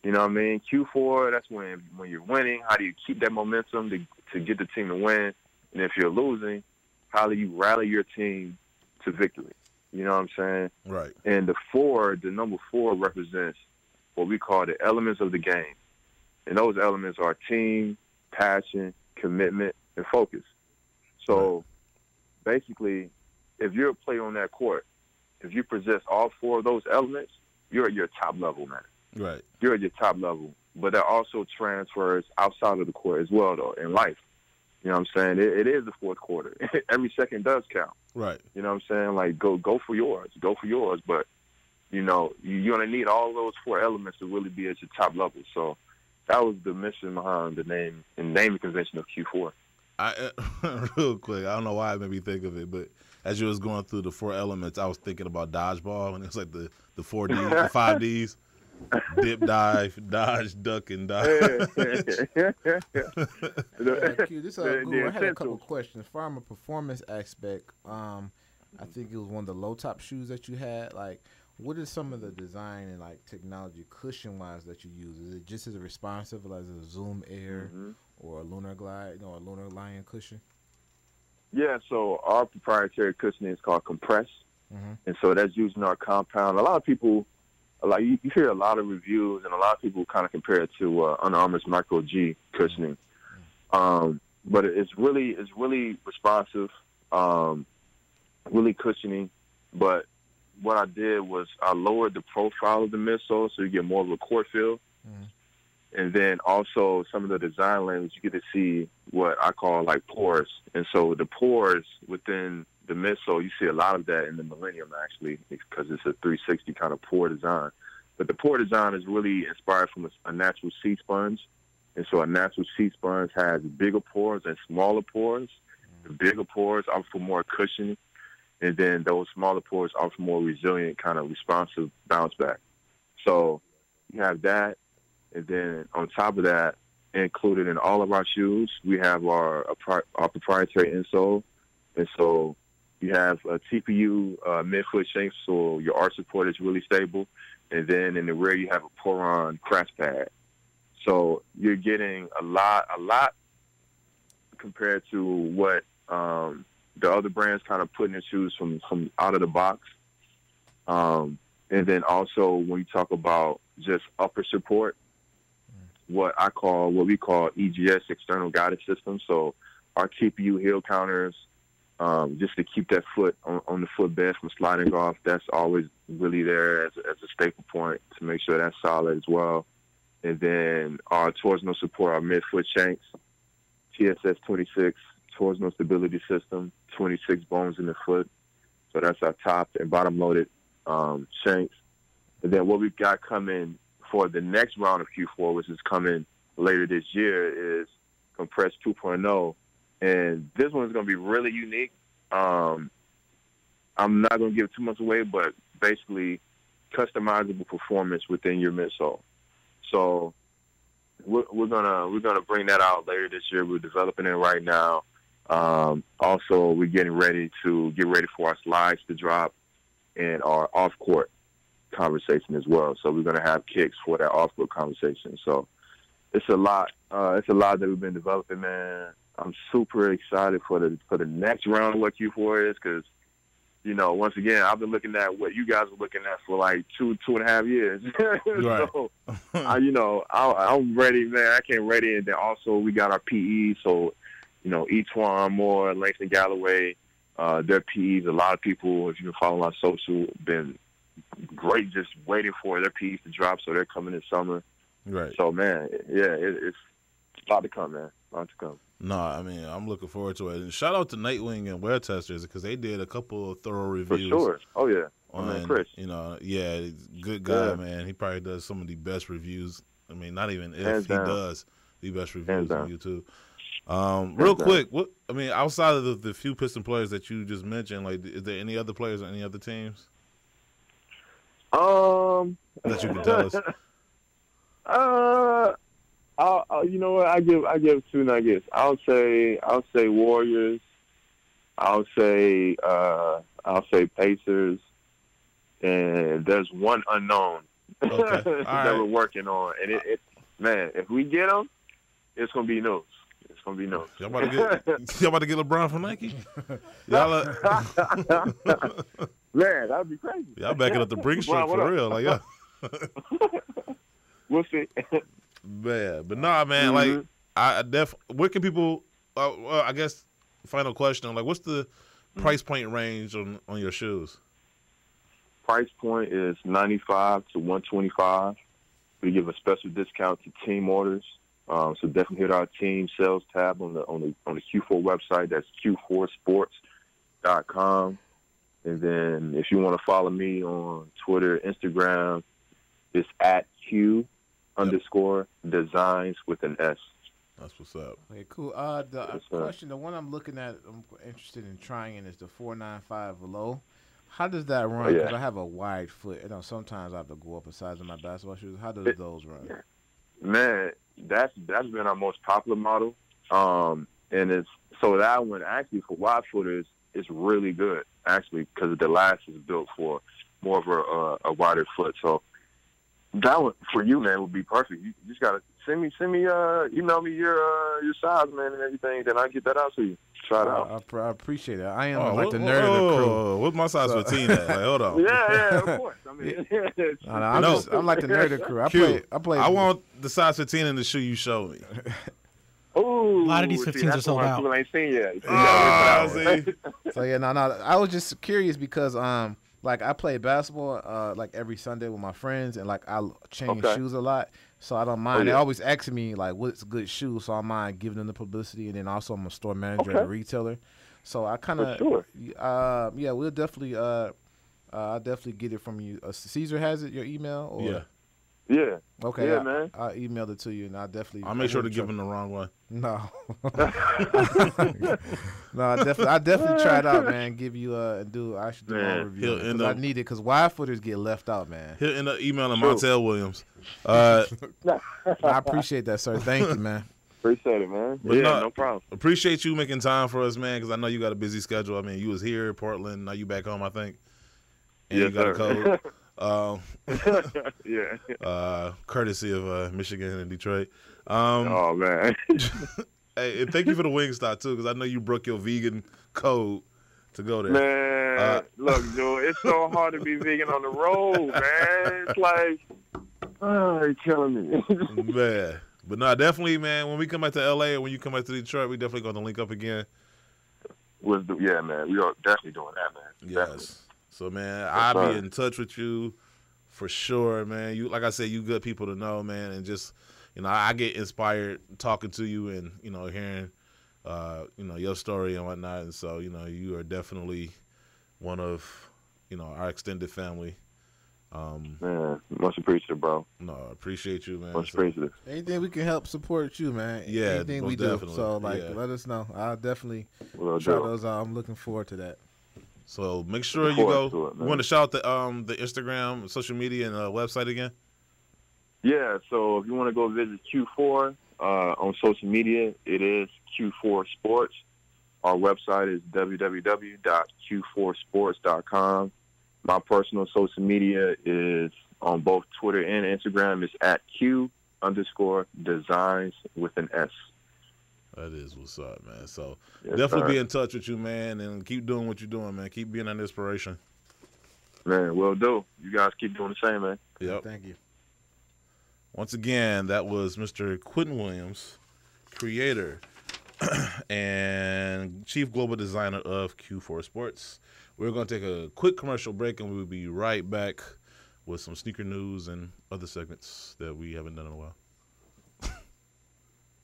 You know what I mean? Q4, that's when you're winning. How do you keep that momentum to get the team to win? And if you're losing, how do you rally your team to victory? You know what I'm saying? Right. And the number 4 represents what we call the elements of the game. And those elements are team, passion, commitment, and focus. So basically, if you're a player on that court, if you possess all 4 of those elements, you're at your top level, man. Right. You're at your top level. But that also transfers outside of the court as well, though, in life. You know what I'm saying? It is the fourth quarter. Every second does count. Right. You know what I'm saying? Like, go for yours. Go for yours. But, you're going to need all those 4 elements to really be at your top level. So that was the mission behind the name and naming convention of Q4. Real quick, I don't know why it made me think of it, but as you was going through the 4 elements, I was thinking about dodgeball, and it's like the 4 Ds, the 5 Ds. Dip, dive, dodge, duck, and dive. Q, this I had a couple questions. From a performance aspect, I think it was one of the low top shoes that you had. Like, what is some of the design and like technology cushion wise that you use? Is it just as responsive as a Zoom Air or a Lunar Glide, a Lunar Lion cushion? Yeah, so our proprietary cushioning is called Compress, and so that's using our compound. A lot of people. Like you hear a lot of reviews, and a lot of people kind of compare it to Under Armour's Micro G cushioning, but it's really responsive, really cushioning. But what I did was I lowered the profile of the midsole so you get more of a court feel, and then also some of the design language you get to see what I call like pores, and so the pores within the midsole, you see a lot of that in the Millennium, actually, because it's a 360 kind of pore design. But the pore design is really inspired from a natural seed sponge. And so a natural seed sponge has bigger pores and smaller pores. The bigger pores offer for more cushioning, and then those smaller pores offer more resilient, kind of responsive bounce back. So you have that, and then on top of that, included in all of our shoes, we have our proprietary insole. And so you have a TPU midfoot shank, so your arch support is really stable. And then in the rear, you have a Poron crash pad. So you're getting a lot compared to what the other brands kind of put in their shoes from out of the box. And then also when you talk about just upper support, what we call EGS, external guided system. So our TPU heel counters, just to keep that foot on the footbed from sliding off, that's always really there as a staple point to make sure that's solid as well. And then our torsional support, our midfoot shanks, TSS 26, torsional stability system, 26 bones in the foot. So that's our top and bottom loaded shanks. And then what we've got coming for the next round of Q4, which is coming later this year, is Compress 2.0. And this one's going to be really unique. I'm not going to give too much away, but basically customizable performance within your midsole. So we're gonna bring that out later this year. We're developing it right now. Also, we're getting ready for our slides to drop and our off-court conversation as well. So we're gonna have kicks for that off-court conversation. So it's a lot. It's a lot that we've been developing, man. I'm super excited for the next round of what Q4 is, because, you know, once again, I've been looking at what you guys were looking at for like two and a half years. Right. So, I'm ready, man. I can't ready. And then also we got our PE. So, you know, Etwan Moore, Langston Galloway, their PEs. A lot of people, if you follow our social, been great, just waiting for their piece to drop, so they're coming this summer. Right. So, man, yeah, it's a lot to come, man. A lot to come. No, I mean, I'm looking forward to it. And shout out to Nightwing and Wear Testers because they did a couple of thorough reviews. For sure. Oh, yeah. On, Chris. You know, yeah, good guy, man. He probably does some of the best reviews. I mean, not even if he does the best reviews on YouTube. Real quick, outside of the few Piston players that you just mentioned, like, is there any other players or any other teams? That you can tell us. You know what? I give two nuggets. I'll say Warriors. I'll say Pacers. And there's one unknown that we're working on, and it man, if we get them, it's gonna be news. It's gonna be news. Y'all about to get LeBron from Nike? Y'all, man, that'd be crazy. Y'all backing up the Brink shirt for real, like yeah. We'll see. Man, but nah, man, like where can people? Well, I guess final question, like, what's the price point range on your shoes? Price point is $95 to $125. We give a special discount to team orders. So definitely hit our team sales tab on the Q4 website. That's Q4sports.com. And then if you want to follow me on Twitter, Instagram, it's at Q_designs with an S. That's what's up. Okay, cool. The one I'm looking at, I'm interested in trying, is the 495 below. How does that run? Because I have a wide foot. You know, sometimes I have to go up a size in my basketball shoes. How does those run? Man, that's been our most popular model. And it's so that one actually for wide footers is really good actually because the last is built for more of a wider foot. So that one for you, man, would be perfect. You just gotta send me email me your size, man, and everything. Then I get that out to you. Try it out. I appreciate it. I am like the nerd of the crew. What's my size 15 at? Like, hold on. Yeah, of course. I mean, I'm like the nerd of the crew. I play. I want the size 15 in the shoe you showed me. Ooh, a lot of these 15s are sold out. People ain't seen yet. So yeah, no. I was just curious because like I play basketball like every Sunday with my friends, and like I change shoes a lot. So I don't mind. They always ask me like, "What's good shoes?" So I don't mind giving them the publicity, and then also I'm a store manager and a retailer. So I kind of, yeah, we'll definitely, I'll definitely get it from you. Caesar has it, your email? Or? Yeah. Okay. Yeah, man. I'll email it to you, and I'll make sure to give him the wrong one. No. No, I definitely try it out, man. Give you I should do a review because I need it because wide footers get left out, man. He'll end up emailing Montel Williams. I appreciate that, sir. Thank you, man. Appreciate it, man. But no problem. Appreciate you making time for us, man, because I know you got a busy schedule. I mean, you was here in Portland. Now you back home, I think. And you got a code. Courtesy of Michigan and Detroit. Oh, man. Hey, and thank you for the Wingstop, too, because I know you broke your vegan code to go there. Man, look, Joe, it's so hard to be vegan on the road, man. It's like, you're killing me. Man. But no, definitely, man, when we come back to L.A. or when you come back to Detroit, we definitely going to link up again. Yeah, man. We are definitely doing that, man. Yes. Definitely. So, man, I'll be in touch with you for sure, man. You, like I said, you good people to know, man, and just, you know, I get inspired talking to you and, you know, hearing, you know, your story and whatnot. And so, you know, you are definitely one of, you know, our extended family. Man, much appreciated, bro. No, I appreciate you, man. Much appreciated. Anything we can help support you, man. Yeah, anything we definitely. do. So, like, let us know. I'll definitely try those out. I'm looking forward to that. So make sure you go. You want to shout out the Instagram, social media, and website again? Yeah. So if you want to go visit Q4 on social media, it is Q4 Sports. Our website is www.q4sports.com. My personal social media is on both Twitter and Instagram. It's at Q_designs with an S. That is what's up, man. So definitely be in touch with you, man, and keep doing what you're doing, man. Keep being an inspiration. Man, will do. You guys keep doing the same, man. Yep. Thank you. Once again, that was Mr. Quinton Williams, creator and chief global designer of Q4 Sports. We're going to take a quick commercial break, and we'll be right back with some sneaker news and other segments that we haven't done in a while.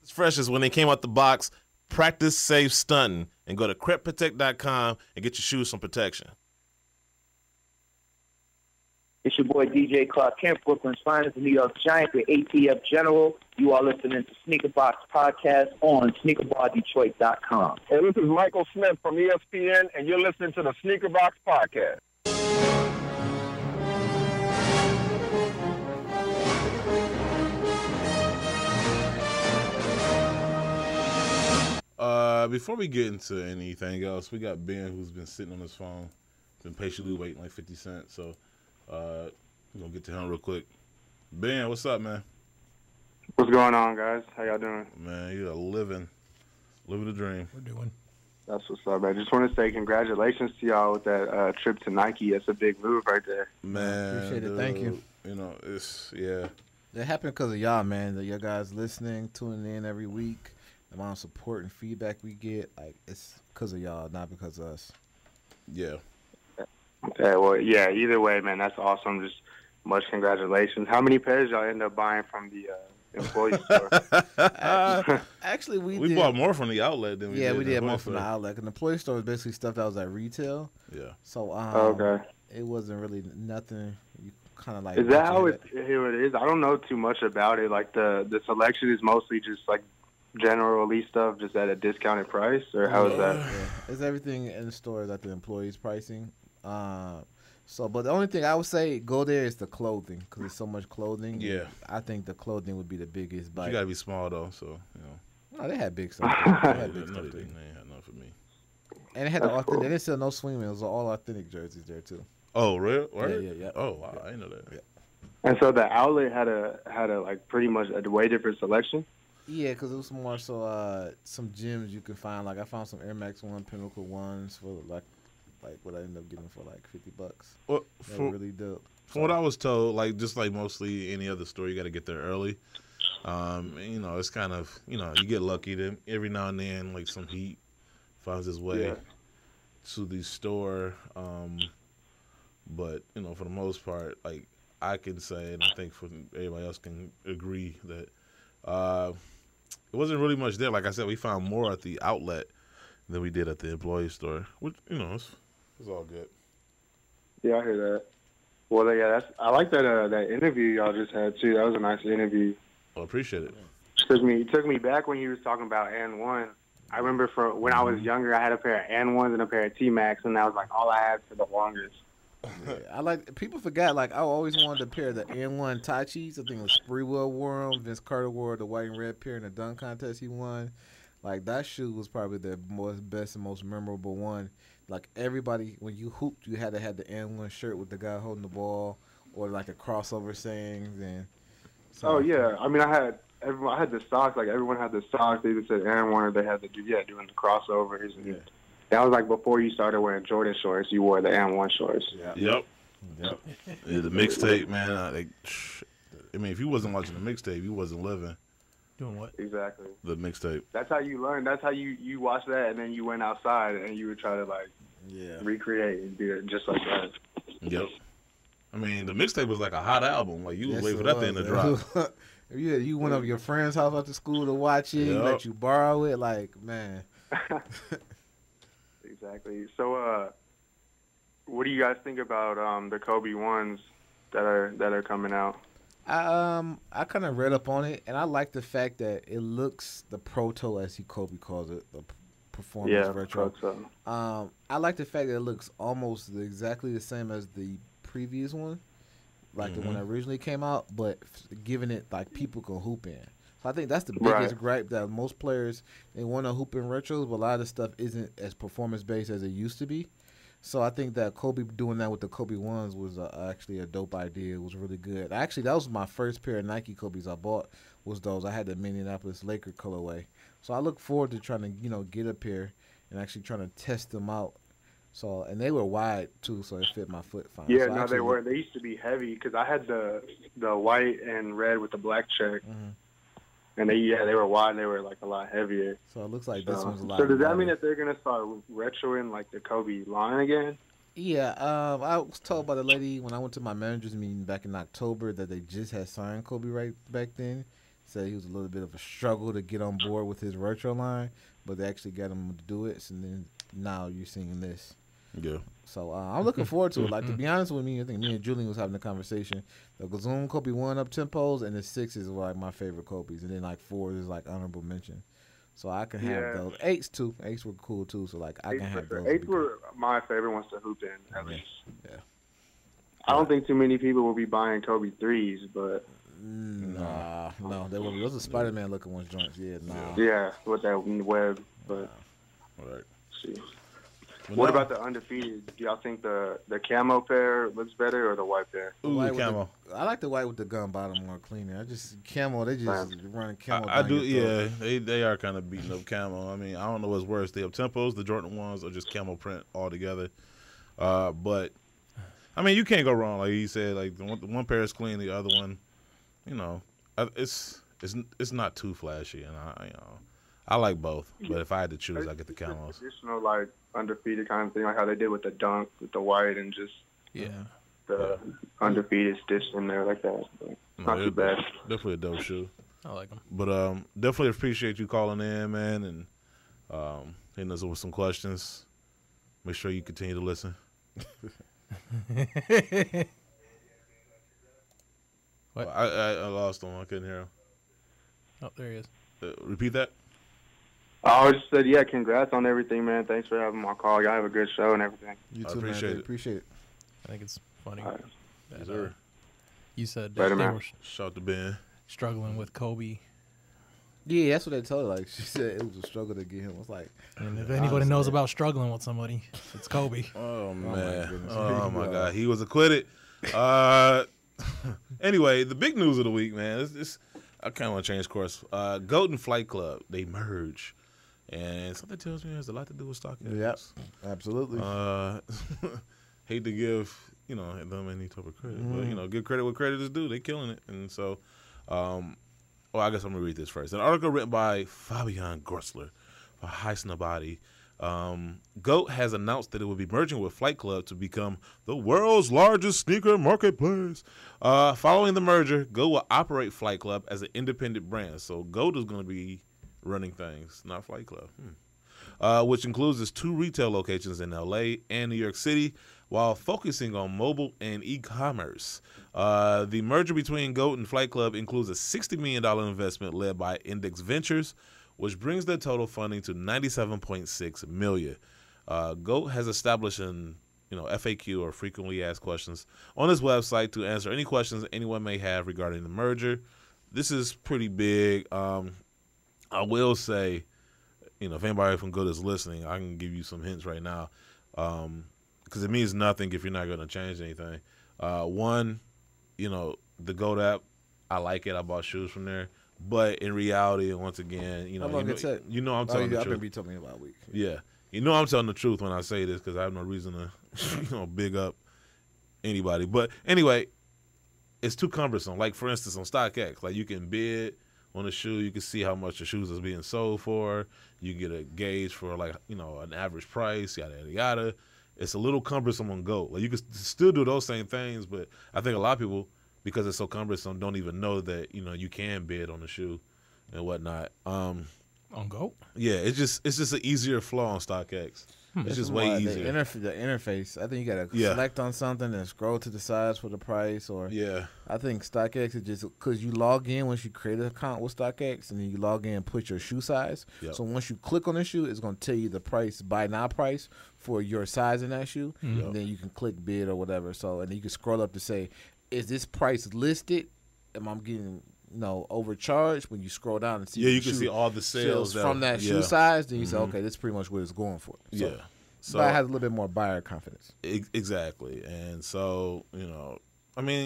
It's fresh as when they came out the box. Practice safe stunting and go to crepprotect.com and get your shoes some protection. It's your boy DJ Clark Kent, Brooklyn's finest, the New York Giants, the ATF General. You are listening to Sneaker Box Podcast on SneakerBarDetroit.com. Hey, this is Michael Smith from ESPN, and you're listening to the Sneaker Box Podcast. Before we get into anything else, we got Ben, who's been sitting on his phone, been patiently waiting like 50 cents. So we're going to get to him real quick. Ben, what's up, man? What's going on, guys? How y'all doing? Man, you're living the dream. We're doing. That's what's up, man. Just want to say congratulations to y'all with that trip to Nike. That's a big move right there. Man, appreciate it. Thank you. You know, it happened because of y'all, man. Your guys listening, tuning in every week. The amount of support and feedback we get, like, it's because of y'all, not because of us. Yeah. Yeah, well, yeah, either way, man, that's awesome. Just much congratulations. How many pairs y'all end up buying from the employee store? Actually, we bought more from the outlet than we did. Yeah, we did more from the outlet. And the employee store is basically stuff that was at retail. Yeah. So, okay. It wasn't really nothing. You kind of like. Is that how it is? I don't know too much about it. Like, the selection is mostly just, like, general release stuff just at a discounted price, or how is that? Yeah. It's everything in the store is at the employee's pricing. But the only thing I would say go there is the clothing, because there's so much clothing. Yeah, I think the clothing would be the biggest bite. You gotta be small though, so you know. No, they had big stuff. They had big stuff. They ain't had nothing for me. And they had the authentic. Cool. They didn't sell no swingmen. It was all authentic jerseys there too. Oh, real? Yeah. Oh, wow, I didn't know that. Yeah. And so the outlet had a like pretty much a way different selection. Yeah, because it was more so some gyms you can find. Like I found some Air Max 1 Pinnacle 1s for like what I ended up getting for like $50. Well, really dope. From what I was told, like just like mostly any other store, you got to get there early. You know, it's kind of, you know, you get lucky that every now and then like some heat finds its way to the store. But you know, for the most part, like I can say, and I think for everybody else can agree that. It wasn't really much there. Like I said, we found more at the outlet than we did at the employee store, which, you know, it's all good. Yeah, I hear that. Well, yeah, I like that that interview y'all just had too. That was a nice interview. I appreciate it. It took me back when you was talking about N1. I remember for when I was younger, I had a pair of N1s and a pair of T-Max, and that was like all I had for the longest. Yeah, people forgot, like I always wanted a pair of the N1 Tachis. I think it was Sprewell wore them. Vince Carter wore the white and red pair in the dunk contest he won. Like that shoe was probably the best and most memorable one. Like everybody, when you hooped, you had to have the N1 shirt with the guy holding the ball, or like a crossover sayings. And oh yeah, I mean I had the socks. Like everyone had the socks. They either said N1 or they had doing the crossovers. And that was like before you started wearing Jordan shorts. You wore the N1 shorts. Yep. Yeah, the mixtape, man. I mean, if you wasn't watching the mixtape, you wasn't living. Doing what? Exactly. The mixtape. That's how you learned. That's how you watched that, and then you went outside and you would try to recreate and do it just like that. Yep. I mean, the mixtape was like a hot album. Like you was waiting for that thing to drop. You went over your friend's house after school to watch it. Let you borrow it. Like, man. Exactly. So, what do you guys think about the Kobe ones that are coming out? I kind of read up on it, and I like the fact that it looks the proto, as Kobe calls it, the performance retro. Proto. I like the fact that it looks almost exactly the same as the previous one, like the one that originally came out, but giving it like people can hoop in. So I think that's the biggest gripe, that most players, they want to hoop in retros, but a lot of the stuff isn't as performance based as it used to be. So I think that Kobe doing that with the Kobe ones was actually a dope idea. It was really good. Actually, that was my first pair of Nike Kobe's I bought, was those. I had the Minneapolis Laker colorway. So I look forward to trying to, get up here and actually trying to test them out. So, and they were wide too, so it fit my foot fine. Yeah, so they were. They used to be heavy because I had the white and red with the black check. Mm-hmm. And they were wide. They were like a lot heavier. So it looks like this one's a lot. So does that mean that they're gonna start retroing like the Kobe line again? Yeah, I was told by the lady when I went to my manager's meeting back in October that they just had signed Kobe right back then. Said he was a little bit of a struggle to get on board with his retro line, but they actually got him to do it. So then now you're seeing this. Yeah. So I'm looking forward to it. Like, to be honest with me, I think me and Julian was having a conversation. The Gazoon Kobe 1 up tempos and the 6s were like my favorite Kobe's, and then like 4s is like honorable mention. So I can have those. 8s too. 8s were cool too. So like I can have those. 8s were my favorite ones to hoop in, at least. Yeah. I don't think too many people will be buying Kobe 3s, but no, they were those are Spider-Man looking ones joints. Yeah, yeah, with that web. But right. See. What about the undefeated? Do y'all think the camo pair looks better or the white pair? Ooh, camo. I like the white with the gun bottom more cleaner. I just camo. They just running camo. I do. Yeah, they are kind of beating up camo. I mean, I don't know what's worse, the up tempos, the Jordan ones, or just camo print altogether. But I mean, you can't go wrong. Like he said, like the one pair is clean, the other one, you know, it's not too flashy, and I like both. But if I had to choose, I get the camos. Traditional like undefeated kind of thing, like how they did with the dunk with the white and just the undefeated stitched in there like that. But not too bad. Definitely a dope shoe. I like them. But definitely appreciate you calling in, man, and hitting us with some questions. Make sure you continue to listen. What? I lost him. I couldn't hear him. Oh, there he is. Repeat that. I just said, yeah, congrats on everything, man. Thanks for having my call. Y'all have a good show and everything. You too, appreciate man. it. Appreciate it. I think it's funny. Right. That, Yes, sir. You said Later, they man. were Shout out to Ben. struggling with Kobe. Yeah, that's what they told her. Like, she said it was a struggle to get him. I was like, And if anybody knows about struggling with somebody, it's Kobe. Oh my man. goodness. Oh my God. He was acquitted. Anyway, the big news of the week, man. I kind of want to change course. Goat and Flight Club, they merge. And something tells me it has a lot to do with StockX. yep, absolutely. Hate to give, them any type of credit. But, give credit where credit is due. They killing it. And so, I guess I'm going to read this first. An article written by Fabian Gorsler for Highsnobody. GOAT has announced that it will be merging with Flight Club to become the world's largest sneaker marketplace. Following the merger, GOAT will operate Flight Club as an independent brand. So GOAT is going to be running things, not Flight Club, which includes its 2 retail locations in L.A. and New York City, while focusing on mobile and e-commerce. The merger between GOAT and Flight Club includes a $60 million investment led by Index Ventures, which brings their total funding to $97.6 million. GOAT has established an FAQ, or frequently asked questions, on his website to answer any questions anyone may have regarding the merger. This is pretty big. I will say, if anybody from GOAT is listening, I can give you some hints right now, because it means nothing if you're not going to change anything. One, the GOAT app, I like it. I bought shoes from there. But in reality, and once again, I'm telling the truth. I've been telling me about a week. Yeah. I'm telling the truth when I say this, because I have no reason to big up anybody. But anyway, it's too cumbersome. Like, for instance, on StockX, like, you can bid on a shoe. You can see how much the shoes is being sold for. You get a gauge for, like, an average price, yada, yada, yada. It's a little cumbersome on GOAT. Like, you can still do those same things, but I think a lot of people, because it's so cumbersome, don't even know that, you can bid on the shoe and whatnot. On GOAT? Yeah, it's just an easier flow on StockX. It's just way easier. The interface. I think you got to select on something and scroll to the sides for the price. Or I think StockX is just because you log in once you create an account with StockX, and then you log in and put your shoe size. Yep. So once you click on the shoe, it's going to tell you the price, buy now price for your size in that shoe. Yep. And then you can click bid or whatever. So, and then you can scroll up to say, is this price listed? Am I getting overcharged? When you scroll down and see you can see all the sales from that shoe size, then you say, okay, that's pretty much what it's going for. So, so it has a little bit more buyer confidence. Exactly. And so, because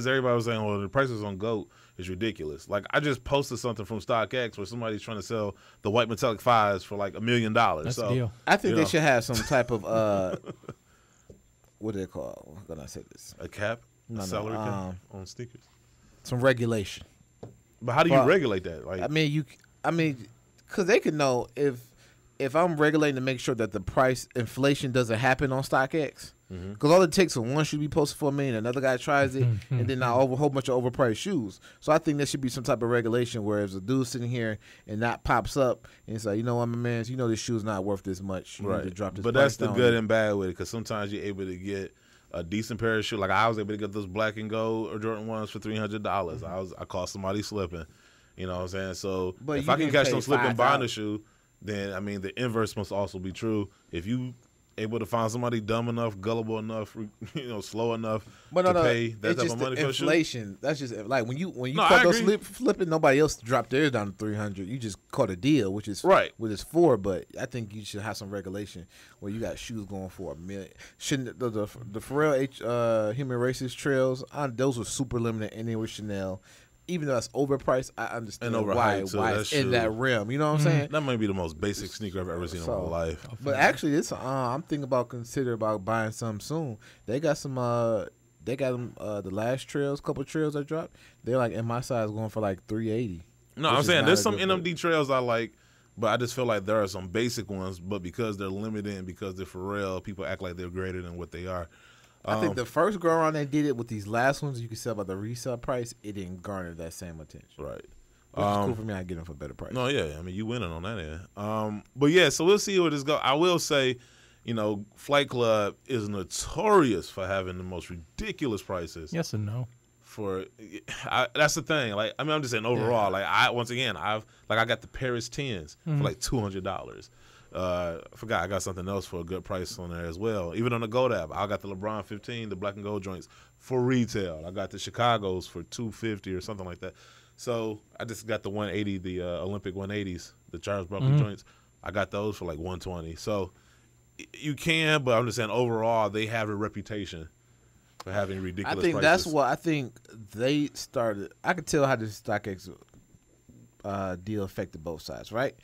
everybody was saying, well, the prices on GOAT is ridiculous. Like, I just posted something from StockX where somebody's trying to sell the white metallic 5s for like $1 million. That's the deal. I think they should have some type of what do they call? How can I say this? A cap? No, salary cap on sneakers? Some regulation. But how do you regulate that? Like, because they could know if if I'm regulating to make sure that the price inflation doesn't happen on StockX, because all it takes is one shoe to be posted for $1 million, another guy tries it, and then now a whole bunch of overpriced shoes. So I think there should be some type of regulation where if a dude's sitting here and that pops up and it's like, you know what, my man, you know this shoe's not worth this much. You need to drop this but price that's the down. good and bad with it, because sometimes you're able to get a decent pair of shoes. Like I was able to get those black and gold or Jordan 1s for $300. I caught somebody slipping. You know what I'm saying? So But if you I can didn't catch pay them slipping buying $5,000. a shoe, then I mean the inverse must also be true. If you able to find somebody dumb enough, gullible enough, slow enough to pay that it's type just of money the for a shoe. inflation. That's just like when you No, caught I those agree. flipping, nobody else dropped theirs down to 300. You just caught a deal, which is Right. What it's for. But I think you should have some regulation where you got shoes going for $1 million. Shouldn't the Pharrell Human Races trails? Those were super limited, and they were Chanel. Even though that's overpriced, I understand And why overhyped, too. it's That's in true. that realm. You know what I'm saying? That might be the most basic sneaker I've ever seen in my life. But actually, it's I'm thinking about buying some soon. They got some. They got them. The last couple trails I dropped. They're like in my size going for like $380. No, I'm saying there's some NMD trails I like, but I just feel like there are some basic ones. But because they're limited and because they're Pharrell, people act like they're greater than what they are. I think the first go around they did it with these last ones, you can sell by the resale price. It didn't garner that same attention. Right. Which is cool for me. I get them for a better price. No, yeah. I mean, you winning on that end. But yeah, so we'll see where this goes. I will say, Flight Club is notorious for having the most ridiculous prices. Yes and no. That's the thing. Like, I mean, I'm just saying overall. Like, I got the Paris 10s for like $200. I forgot I got something else for a good price on there as well. Even on the Gold app, I got the LeBron 15, the black and gold joints for retail. I got the Chicago's for $250 or something like that. So I just got the 180, the Olympic 180s, the Charles Barkley joints. I got those for like $120. So you can, but I'm just saying overall they have a reputation for having ridiculous prices. I think that's what I think they started. I could tell how this StockX deal affected both sides, right?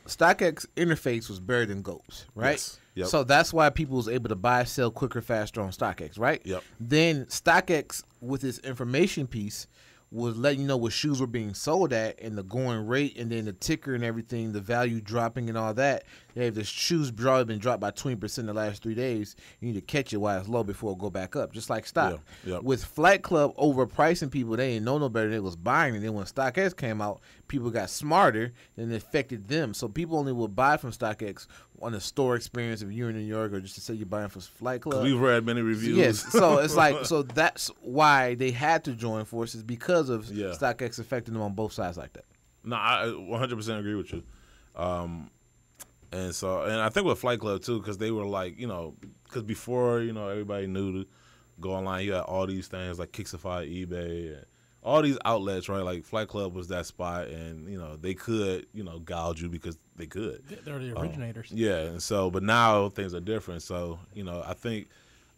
StockX interface was better than GOAT's, right? Yes. Yep. So that's why people was able to buy, sell quicker, faster on StockX, right? Yep. Then StockX, with its information piece, was letting you know what shoes were being sold at and the going rate, and then the ticker and everything, the value dropping and all that. Yeah, if the shoes probably been dropped by 20% in the last 3 days, you need to catch it while it's low before it go back up, just like stock. Yeah, yep. With Flight Club overpricing people, they didn't know no better. They was buying, and then when StockX came out, people got smarter, and it affected them. So people only will buy from StockX on a store experience if you're in New York, or just to say you're buying from Flight Club. We've read many reviews. Yes, so it's like, so that's why they had to join forces, because of StockX affecting them on both sides like that. No, I 100% agree with you. And I think with Flight Club too, because they were like, because before, everybody knew to go online. You had all these things like Kixify, eBay, and all these outlets, right? Like Flight Club was that spot, and they could, gouge you because they could. They're the originators. Yeah, and so, but now things are different. So, I think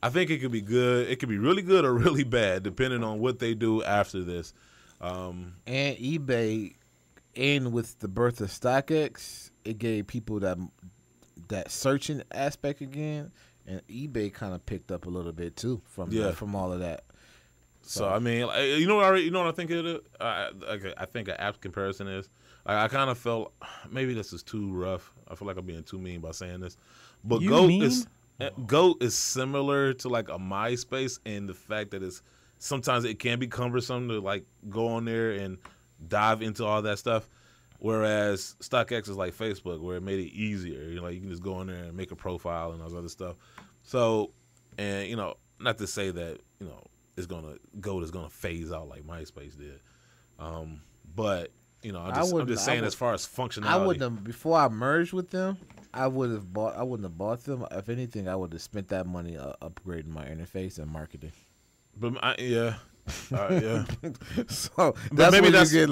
it could be good. It could be really good or really bad, depending on what they do after this. And eBay, and with the birth of StockX, it gave people that searching aspect again, and eBay kind of picked up a little bit too from all of that. So I mean, what I think it is. I think an apt comparison is. I kind of felt maybe this is too rough. I feel like I'm being too mean by saying this, but GOAT is similar to like a MySpace in the fact that sometimes it can be cumbersome to like go on there and dive into all that stuff. Whereas StockX is like Facebook, where it made it easier. You can just go in there and make a profile and all this other stuff. So, and not to say that GOAT is gonna phase out like MySpace did, but I'm just saying as far as functionality. I wouldn't have, before I merged with them. I wouldn't have bought them. If anything, I would have spent that money upgrading my interface and marketing. But So but that's maybe that's you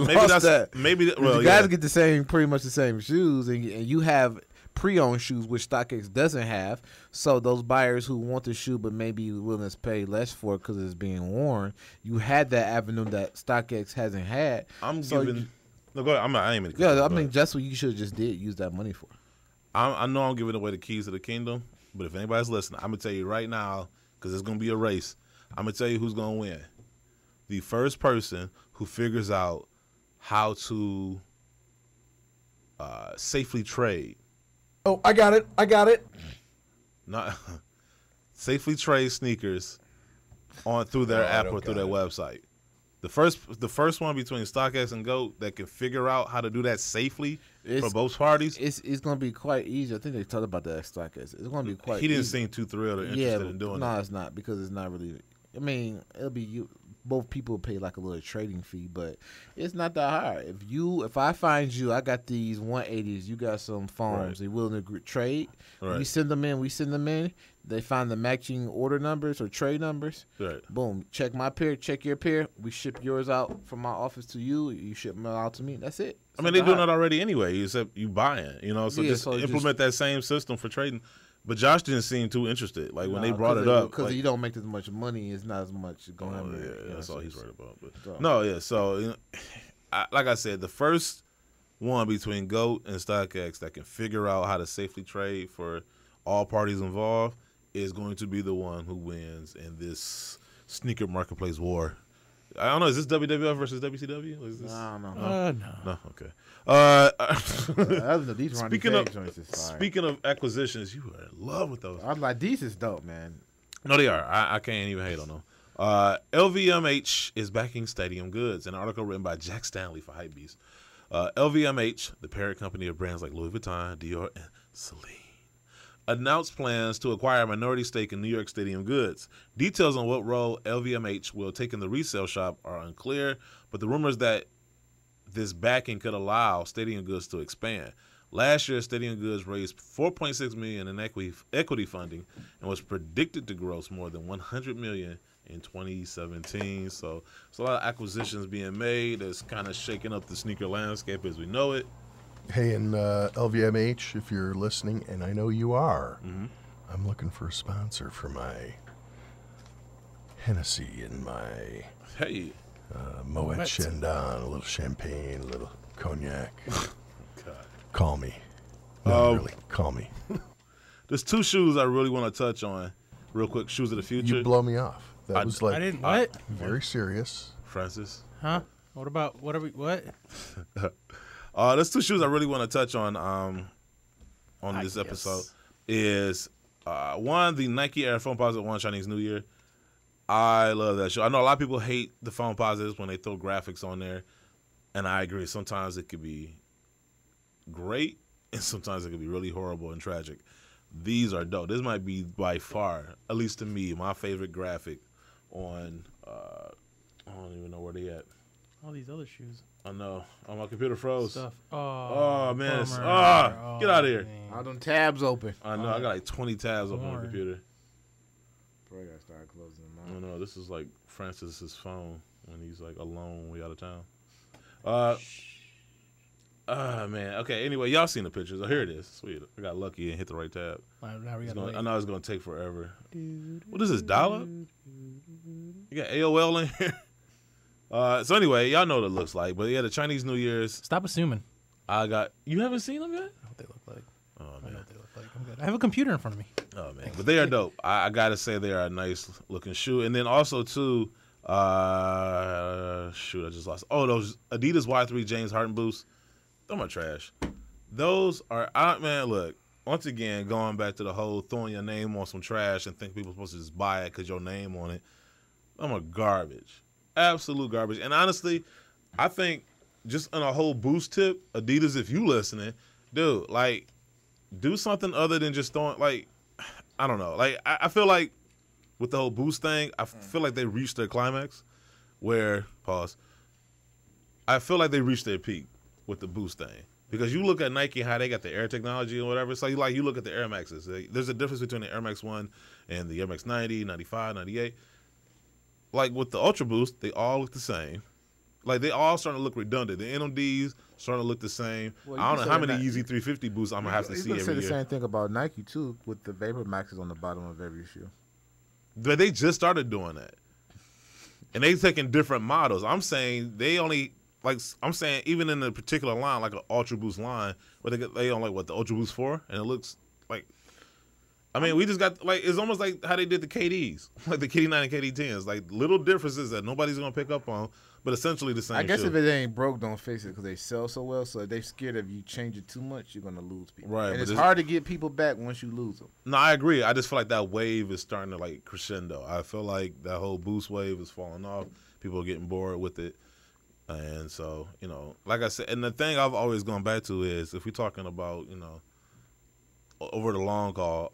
guys get pretty much the same shoes, and you have pre-owned shoes, which StockX doesn't have. So those buyers who want the shoe but maybe willing to pay less for it because it's being worn, you had that avenue that StockX hasn't had. Go ahead. I ain't mean I mean that's what you should have just use that money for. I know I'm giving away the keys to the kingdom, but if anybody's listening, I'm gonna tell you right now, because it's gonna be a race. I'm gonna tell you who's gonna win. The first person who figures out how to safely trade Oh, I got it. Not safely trade sneakers through their app or through their website. The first one between StockX and GOAT that can figure out how to do that safely for both parties. It's going to be quite easy. I think they talked about that at StockX. It's going to be quite. He didn't easy. seem too thrilled or interested in doing it. No, it's not because it's not really. I mean, it'll be you. Both people pay like a little trading fee, but it's not that hard. If I find you, I got these 180s. You got some phones. They willing to trade. Right. We send them in. They find the matching order numbers or trade numbers. Right. Boom. Check my pair. Check your pair. We ship yours out from my office to you. You ship them out to me. That's it. I mean, they're doing that already anyway. Except you buying. So just implement that same system for trading. But Josh didn't seem too interested. Like when they brought it up, because you don't make as much money, it's not as much going on. Yeah, that's all he's worried about. But So like I said, the first one between GOAT and StockX that can figure out how to safely trade for all parties involved is going to be the one who wins in this sneaker marketplace war. I don't know. Is this WWF versus WCW? Is this? I don't know. No. Okay. Speaking of acquisitions, you are in love with those. I was like, these is dope, man. No, they are. I can't even hate on them. LVMH is backing Stadium Goods. An article written by Jack Stanley for Hypebeast. LVMH, the parent company of brands like Louis Vuitton, Dior, and Celine, announced plans to acquire a minority stake in New York Stadium Goods. Details on what role LVMH will take in the resale shop are unclear, but the rumors that this backing could allow Stadium Goods to expand. Last year, Stadium Goods raised $4.6 million in equity funding and was predicted to gross more than $100 million in 2017. So there's a lot of acquisitions being made that's kind of shaking up the sneaker landscape as we know it. Hey, and LVMH, if you're listening, and I know you are, I'm looking for a sponsor for my Hennessy and my Moet Chandon, a little champagne, a little cognac. God. Call me. No, really, call me. There's two shoes I really want to touch on real quick. Shoes of the future. You blow me off. That was like I didn't what? Very serious. Francis. Huh? What? There's two shoes I really want to touch on this episode. Is one, the Nike Air Foamposite 1 Chinese New Year. I love that shoe. I know a lot of people hate the Foamposites when they throw graphics on there, and I agree. Sometimes it could be great, and sometimes it could be really horrible and tragic. These are dope. This might be by far, at least to me, my favorite graphic on. I don't even know where they at. All these other shoes. I know. Oh, my computer froze. Stuff. Oh man. Get out of here. All them tabs open. I know. I got like 20 tabs open on my computer. Probably gotta start closing them out. I don't know. This is like Francis's phone when he's like alone way out of town. Man. Okay. Anyway, y'all seen the pictures. Oh, here it is. Sweet. I got lucky and hit the right tab. I know it's gonna take forever. What is this? Dial-up? You got AOL in here. So anyway, y'all know what it looks like. But yeah, the Chinese New Year's. Stop assuming. You haven't seen them yet? I know what they look like. Oh man, I know what they look like. I'm good. I have a computer in front of me. Oh man, but they are dope. I gotta say they are a nice looking shoe. And then also too, I just lost. Oh, those Adidas Y3 James Harden boosts. Them are trash. Those are man. Look, once again, going back to the whole throwing your name on some trash and think people are supposed to just buy it because your name on it. Them are garbage. Absolute garbage. And honestly, I think just on a whole boost tip, Adidas, if you listening, dude, like, do something other than just throwing, like, I don't know. Like, I feel like with the whole boost thing, I feel like they reached their climax where, I feel like they reached their peak with the boost thing. Because you look at Nike, how they got the air technology and whatever. So, you look at the Air Maxes. There's a difference between the Air Max 1 and the Air Max 90, 95, 98. Like with the Ultra Boost, they all look the same. Like they all starting to look redundant. The NMDs starting to look the same. Well, I don't know how many Yeezy 350 boosts I'm gonna have to see every year. You say the same thing about Nike too, with the Vapor Maxes on the bottom of every shoe. But they just started doing that, and they taking different models. I'm saying even in a particular line, like an Ultra Boost line, where they on the Ultra Boost 4, and it looks like. I mean, we just got, it's almost like how they did the KDs, like the KD9 and KD10s, like little differences that nobody's going to pick up on, but essentially the same. I guess shoe. if it ain't broke, don't fix it because they sell so well. So if they're scared if you change it too much, you're gonna lose people. Right, and but it's this- hard to get people back once you lose them. No, I agree. I just feel like that wave is starting to like crescendo. I feel like that whole Boost wave is falling off. People are getting bored with it. And so, you know, like I said, and the thing I've always gone back to is if we're talking about, you know, over the long haul,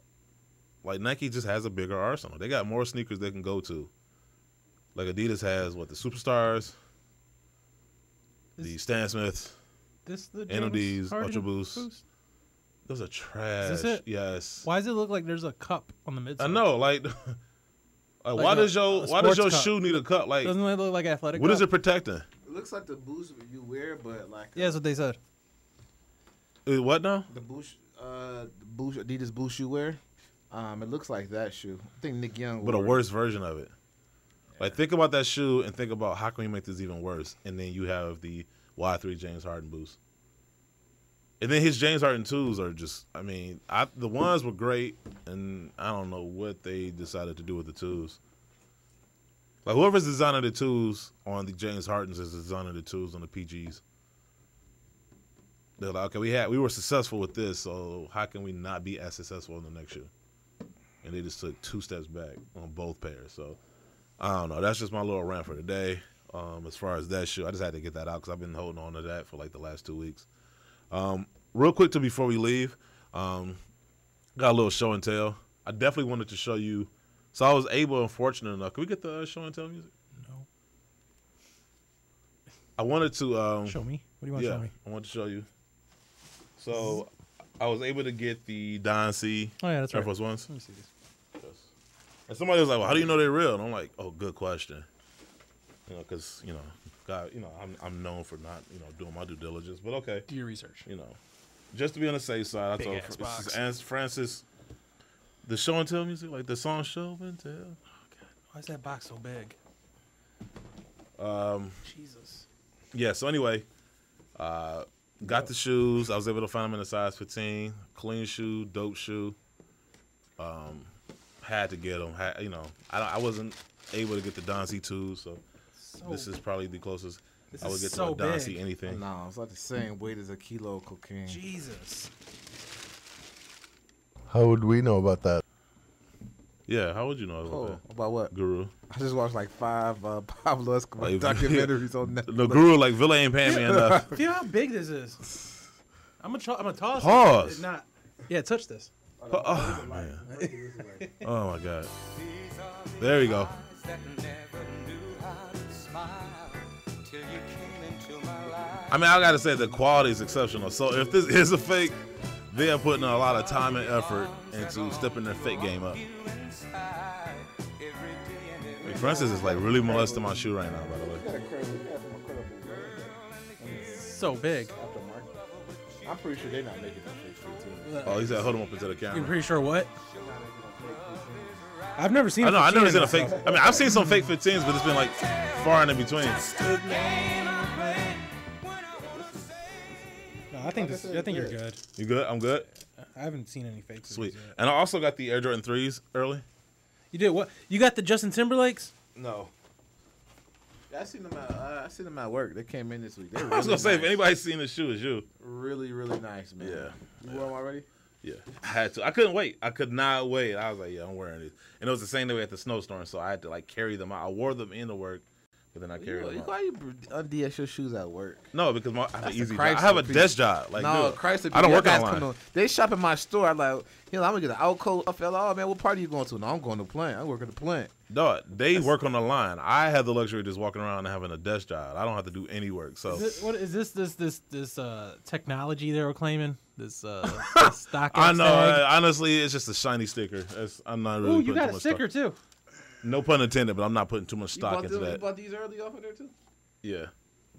like Nike just has a bigger arsenal. They got more sneakers they can go to. Like Adidas has, what, the Superstars, the Stan Smiths, This the NODs, James Harden Ultra Boost. Those are trash. Is this it? Yes. Why does it look like there's a cup on the midsole? I know, like, Like why a does your sports cup. shoe need a cup? Like, Doesn't it look like athletic? what is cup? it protecting? It looks like the Boost you wear, but like Yeah, that's what they said. What now? the Boost, Adidas Boost you wear. It looks like that shoe. I think Nick Young. But a wore it. worse version of it. Like, think about that shoe and think about how can we make this even worse? And then you have the Y3 James Harden Boost. And then his James Harden 2s are just, I mean, the ones were great, and I don't know what they decided to do with the 2s. Like, whoever's designing the 2s on the James Hardens is designing the 2s on the PGs. They're like, okay, we were successful with this, so how can we not be as successful in the next shoe? And they just took 2 steps back on both pairs. So, I don't know. That's just my little rant for today. As far as that shoe, I just had to get that out because I've been holding on to that for like the last 2 weeks. Real quick before we leave, got a little show and tell. I definitely wanted to show you. So I was able and fortunate enough. Can we get the show and tell music? No. I wanted to Show me. What do you want to show me? I want to show you. So I was able to get the Don C that's Air right. Force Ones. Let me see this. And somebody was like, "Well, how do you know they're real?" And I'm like, "Oh, good question." You know, because God, I'm known for not doing my due diligence, but okay. Do your research. Just to be on the safe side, I Big told ass box. this is Francis. The show and tell music, like the song "Show and Tell." Oh God, why is that box so big? Jesus. Yeah. So anyway, got the shoes. I was able to find them in a size 15. Clean shoe, dope shoe. Had to get them. I wasn't able to get the Don C 2s, so this is probably the closest I would get to a Don C anything. No, it's like the same weight as a kilo of cocaine. Jesus. How would we know about that? Yeah, how would you know about that? About what? Guru. I just watched like 5 Pablo Escobar documentaries on Netflix. No, Guru, like Villa ain't paying me enough. Feel how big this is. I'm gonna toss Pause. it. Not. Yeah, touch this. Oh man. Oh my God. There you go. I mean, I gotta say the quality is exceptional. So if this is a fake, they are putting a lot of time and effort into stepping their fake game up. Like, Francis is like really molesting my shoe right now, by the way. So big. I'm pretty sure they're not making that fake 15. Oh, he said, hold him up into the camera. You're pretty sure what? I've never seen. I know. I've never seen a fake. myself. I mean, I've seen some fake 15s, but it's been like far and in between. No, I think you're good. You good? I'm good. I haven't seen any fakes. Sweet. Yet. And I also got the Air Jordan 3s early. You did what? You got the Justin Timberlakes? No. Yeah, I seen them at work. They came in this week. They I was gonna say, nice. if anybody's seen the shoe, it's you. Really, really nice, man. Yeah. You wore them already? Yeah, I had to. I couldn't wait. I could not wait. I was like, yeah, I'm wearing these. And it was the same day at the snowstorm, so I had to like carry them out. I wore them into work, but then I carried them out. Why you unds your shoes at work? No, because I have an That's easy the job. I Chrysler have a piece. desk job. Like, no, dude, Chrysler. I don't y'all work guys online. come on. They shop in my store. I'm like, I'm gonna get an out coat. I fell. Oh man, what party you going to? No, I'm going to plant. I work at the plant. Dog, they work on the line. I have the luxury of just walking around and having a desk job. I don't have to do any work. So What is this technology they were claiming? This stock. I know. Honestly, it's just a shiny sticker. I'm not really. Ooh, you putting got too a much sticker stock. too. No pun intended, but I'm not putting too much stock into You that. bought these early off of there too? Yeah.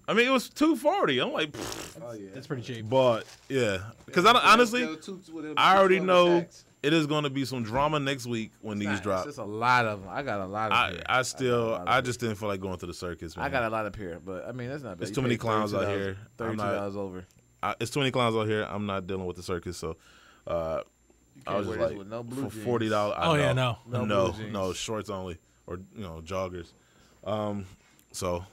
I mean, it was $240. I'm like, Oh yeah, That's pretty cheap. but yeah, because honestly, I already know it is going to be some drama next week when these drop. It's just a lot of them. I got a lot of pair. I just didn't feel like going to the circus. Man. I got a lot of pair, but I mean that's not bad. It's You too many paid clowns out here. $32 over. It's too many clowns out here. I'm not dealing with the circus, so I was wear just this with no blue like jeans. for $40. Oh, yeah, no. No blue jeans. shorts only or joggers. So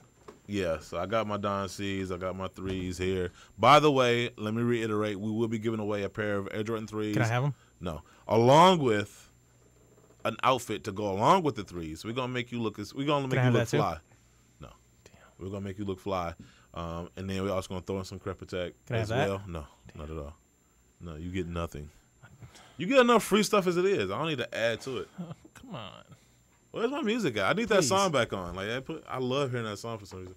Yeah, so I got my Don C's, I got my 3s here. By the way, let me reiterate, we will be giving away a pair of Air Jordan 3s. Can I have them? No. Along with an outfit to go along with the 3s. We're going to make you look fly. No. Damn. We're going to make you look fly. And then we're also going to throw in some Crep Protect as well. No, not at all. No, you get nothing. You get enough free stuff as it is. I don't need to add to it. Oh, come on. Where's my music at? I need that song back on. Like I love hearing that song for some reason.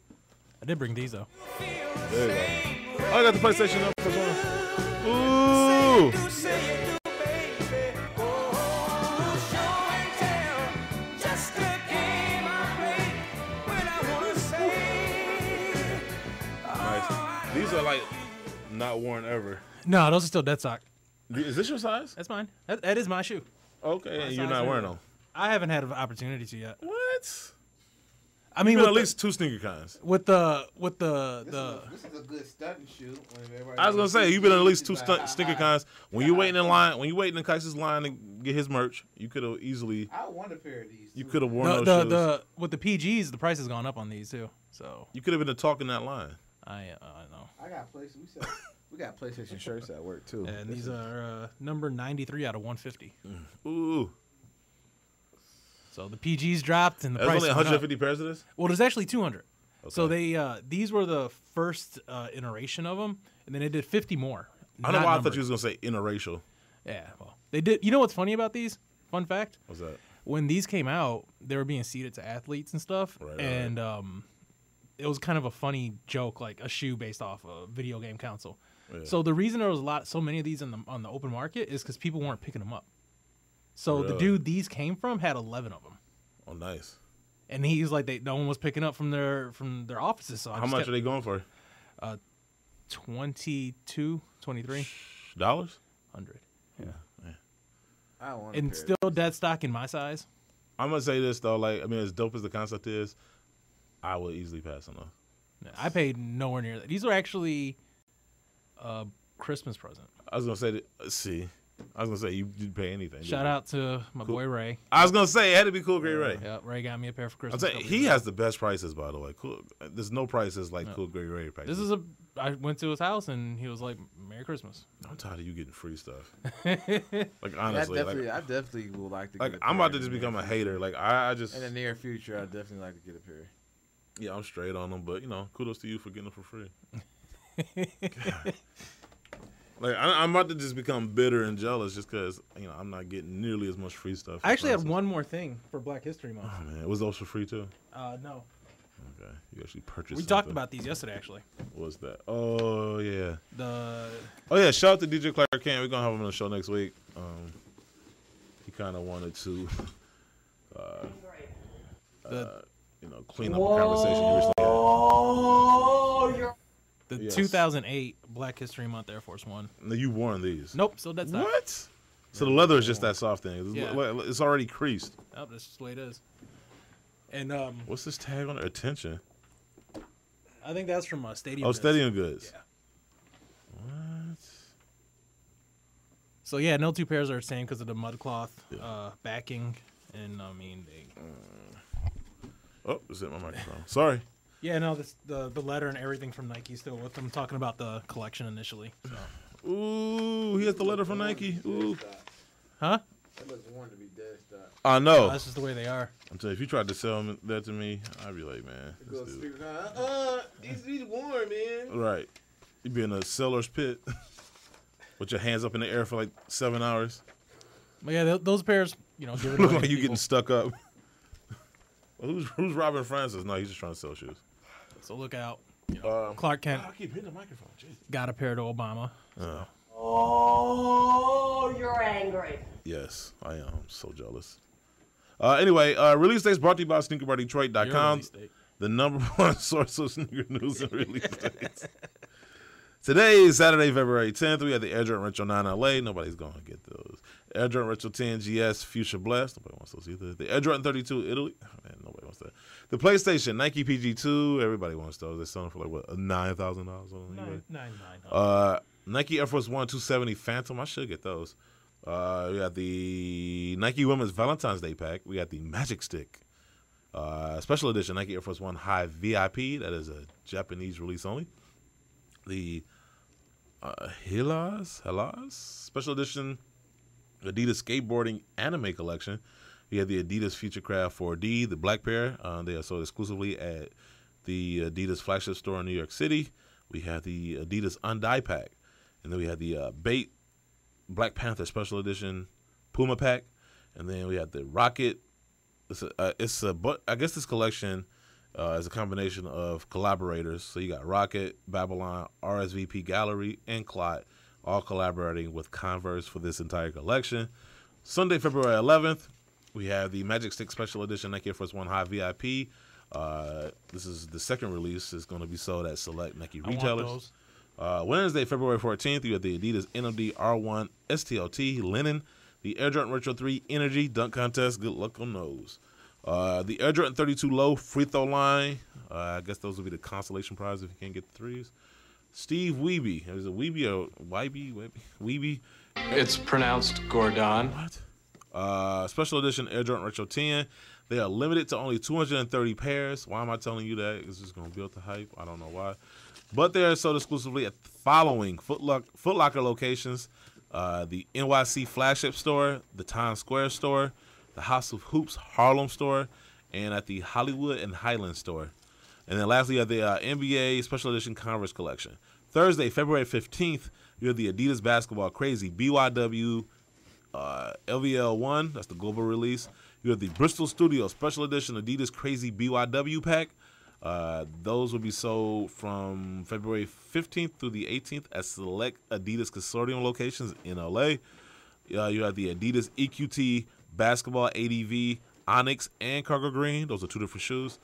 I did bring these though. There you go. Oh, I got the PlayStation up for one. Ooh. Nice. These are like not worn ever. No, those are still dead stock. Is this your size? That's mine. That is my shoe. Okay, and you're not wearing them. I haven't had an opportunity to yet. What? I mean, at least 2 sneaker cons. With the This is a good stunting shoe. I was gonna say you've been at least 2 sneaker cons. When you're waiting in line, when you're waiting in Kaiser's line to get his merch, you could have easily. I want a pair of these. You could have worn those shoes. With the PGs, the price has gone up on these too. So you could have been talking that line. I know. I got PlayStation. We got PlayStation shirts at work too. And these are number 93 out of 150. Ooh. So the PGs dropped and the There's price. only 150 pairs of this. Well, there's actually 200. Okay. So these were the first iteration of them, and then they did 50 more. I don't know why I thought you was gonna say interracial. Yeah, well, they did. You know what's funny about these? Fun fact. What's that? When these came out, they were being seeded to athletes and stuff, and it was kind of a funny joke, like a shoe based off a video game console. Yeah. So the reason there was so many of these on the open market is because people weren't picking them up. So the dude these came from had 11 of them. Oh, nice. And he's like, no one was picking up from their offices. So how much are they going for? 22, 23 dollars. 100. Yeah. I want. And still dead stock in my size. I'm gonna say this though, like I mean, as dope as the concept is, I would easily pass on those. Yeah, I paid nowhere near that. These were actually a Christmas present. I was gonna say you didn't pay anything. Shout out to my boy Ray. I was gonna say it had to be Cool Gray Ray. Yeah, Ray got me a pair for Christmas. I'm saying he has the best prices, by the way. Cool. There's no prices like Cool Gray Ray prices. I went to his house and he was like, "Merry Christmas." I'm tired of you getting free stuff. Like honestly, I definitely would like to. Like get a I'm pair about to just become a hater. Like I just in the near future, I definitely like to get a pair. Yeah, I'm straight on them, but kudos to you for getting them for free. Like I'm about to just become bitter and jealous just because I'm not getting nearly as much free stuff. I actually had one more thing for Black History Month. Oh man, was those for free too? No. Okay, you actually purchased. We talked about these yesterday, actually. What was that? Oh yeah. Oh yeah! Shout out to DJ Clark Kent. We're gonna have him on the show next week. He kind of wanted to, clean up a conversation you recently had. The 2008 Black History Month Air Force One. No, you worn these? Nope, still dead stock. What? So the leather is just that soft thing. Yeah. It's already creased. Oh, that's just the way it is. And what's this tag on it? Attention. I think that's from Stadium. Oh, Goods. Stadium Goods. Yeah. What? So yeah, no two pairs are the same because of the mud cloth backing, and I mean they. Oh, is it my microphone? Sorry. Yeah, no, the letter and everything from Nike still with them. Talking about the collection initially. So. Ooh, he has the letter from Nike. Ooh. Huh? That looks worn to be dead stock. I know. That's just the way they are. I'm telling you, if you tried to sell that to me, I'd be like, man. These worn, man. Right. You'd be in a seller's pit with your hands up in the air for like 7 hours. But yeah, those pairs, give it look away like you people. getting stuck up. Well, who's Robin Francis? No, he's just trying to sell shoes. So look out. Clark Kent. I keep hitting the microphone. Jeez. Got a pair to Obama. So. Oh, you're angry. Yes, I am. I'm so jealous. Anyway, release dates brought to you by SneakerBarDetroit.com, the #1 source of sneaker news and release dates. Today is Saturday, February 10th. We have the Air Jordan Retro 9 LA. Nobody's going to get those. Air Jordan Retro 10 GS Future Blast. Nobody wants those either. The Air Jordan 32 Italy. Oh, man, nobody wants that. The PlayStation Nike PG2. Everybody wants those. They're selling for like, what, $9,000 on eBay? Nike Air Force 1 270 Phantom. I should get those. We got the Nike Women's Valentine's Day pack. We got the Magic Stick. Special edition Nike Air Force One High VIP. That is a Japanese release only. The Hilas Special edition Adidas Skateboarding Anime Collection. We have the Adidas Futurecraft 4D, the black pair. They are sold exclusively at the Adidas flagship store in New York City. We have the Adidas Undie Pack. And then we have the Bait Black Panther Special Edition Puma Pack. And then we have the Rocket. I guess this collection is a combination of collaborators. So you got Rocket, Babylon, RSVP Gallery, and Clot, all collaborating with Converse for this entire collection. Sunday, February 11th, we have the Magic Stick Special Edition Nike Air Force One High VIP. This is the second release. It's going to be sold at select Nike retailers. Wednesday, February 14th, you have the Adidas NMD R1 STLT Linen, the Air Jordan Retro 3 Energy Dunk Contest. Good luck on those. The Air Jordan 32 Low Free Throw Line. I guess those will be the consolation prize if you can't get the threes. Steve Weeby. Is it Weeby or Weeby? Weeby. It's pronounced Gordon. What? Special edition Air Jordan Retro 10. They are limited to only 230 pairs. Why am I telling you that? It's just going to build the hype. I don't know why. But they are sold exclusively at the following Foot Locker locations. The NYC flagship store, the Times Square store, the House of Hoops Harlem store, and at the Hollywood and Highland store. And then lastly, you have the NBA Special Edition Converse collection. Thursday, February 15th, you have the Adidas Basketball Crazy BYW LVL1. That's the global release. You have the Bristol Studio Special Edition Adidas Crazy BYW pack. Those will be sold from February 15th through the 18th at select Adidas Consortium locations in LA. You have the Adidas EQT Basketball ADV Onyx and Cargo Green. Those are two different shoes.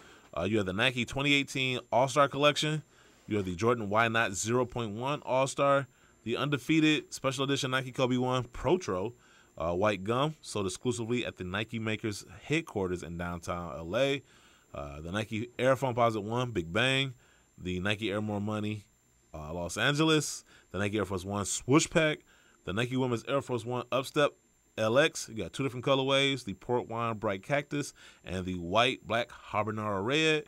You have the Nike 2018 All-Star Collection. You have the Jordan Why Not 0.1 All-Star. The Undefeated Special Edition Nike Kobe 1 Protro White Gum, sold exclusively at the Nike Makers headquarters in downtown LA. The Nike Air Foamposite 1 Big Bang. The Nike Air More Money Los Angeles. The Nike Air Force 1 Swoosh Pack. The Nike Women's Air Force 1 Upstep LX. You got two different colorways, the Port Wine Bright Cactus and the White Black Habanero Red.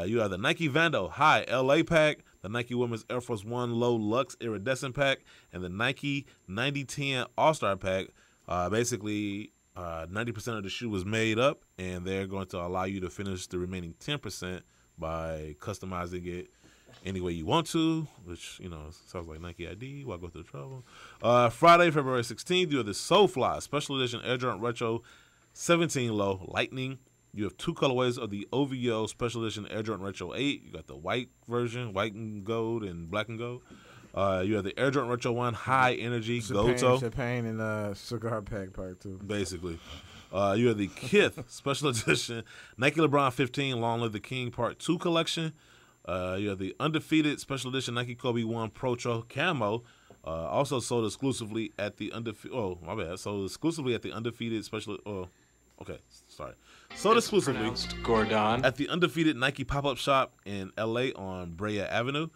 You have the Nike Vando High LA Pack, the Nike Women's Air Force 1 Low Lux Iridescent Pack, and the Nike 9010 All-Star Pack. Basically, 90% of the shoe was made up, and they're going to allow you to finish the remaining 10% by customizing it any way you want to, which, you know, sounds like Nike ID. Why go through the trouble? Friday, February 16th, you have the Soulfly Special Edition Air Jordan Retro 17 Low Lightning. You have two colorways of the OVO Special Edition Air Jordan Retro 8. You got the white version, white and gold and black and gold. You have the Air Jordan Retro 1 High Energy Goto. Champagne and cigar pack part 2. Basically. You have the Kith Special Edition Nike LeBron 15 Long Live the King Part 2 collection. You have the Undefeated Special Edition Nike Kobe 1 Protro Camo. Also sold exclusively at the Sold exclusively at the Undefeated Special. Sold exclusively Gordon at the Undefeated Nike pop-up shop in LA on Brea Avenue.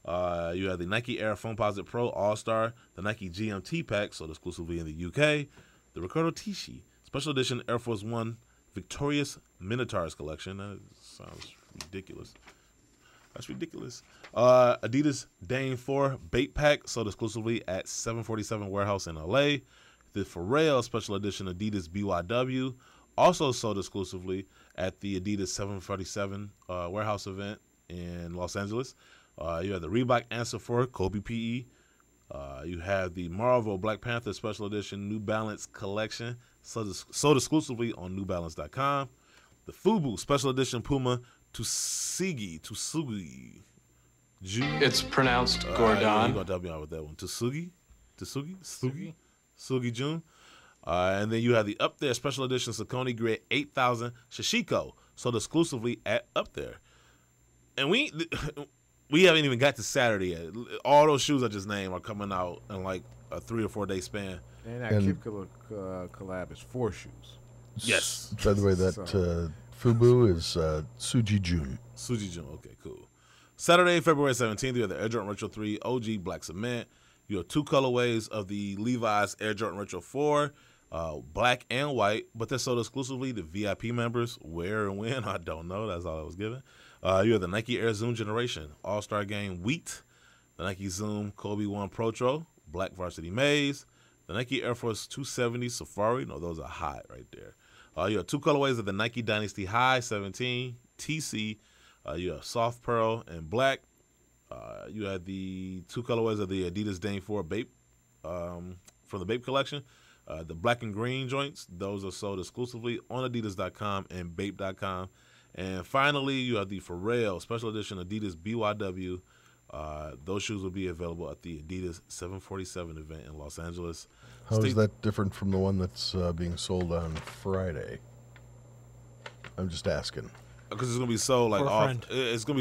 You have the Nike Air Foamposite Pro All-Star, the Nike GMT pack sold exclusively in the UK, the Riccardo Tisci Special Edition Air Force 1 Victorious Minotaurs collection. That sounds ridiculous. That's ridiculous. Adidas Dame 4 Bait Pack sold exclusively at 747 Warehouse in LA. The Pharrell Special Edition Adidas BYW also sold exclusively at the Adidas 747 Warehouse event in Los Angeles. You have the Reebok Answer 4 Kobe PE. You have the Marvel Black Panther Special Edition New Balance Collection sold exclusively on NewBalance.com. The Fubu Special Edition Puma Tsugi. It's pronounced Gordon. You're going to help me out with that one. Tsugi June. And then you have the Up There Special Edition Saucony Grid 8000 Shishiko sold exclusively at Up There. And we haven't even got to Saturday yet. All those shoes I just named are coming out in like a 3 or 4 day span. And that Kip collab is 4 shoes. Yes. By the way, that Fubu is Suji Jun. Suji Jun. Okay, cool. Saturday, February 17th, you have the Air Jordan Retro 3 OG Black Cement. You have 2 colorways of the Levi's Air Jordan Retro 4. black and white, but they're sold exclusively to VIP members. Where and when, I don't know. That's all I was given. You have the Nike Air Zoom Generation, All-Star Game Wheat, the Nike Zoom Kobe 1 Protro, Black Varsity Maze, the Nike Air Force 270 Safari. No, those are hot right there. You have 2 colorways of the Nike Dynasty High 17 TC. You have Soft Pearl and Black. You have the 2 colorways of the Adidas Dame 4 Bape from the Bape collection. The black and green joints, those are sold exclusively on Adidas.com and Bape.com. And finally, you have the Pharrell Special Edition Adidas BYW. Those shoes will be available at the Adidas 747 event in Los Angeles. How is that different from the one that's being sold on Friday? I'm just asking. Because it's gonna be sold like off. It's gonna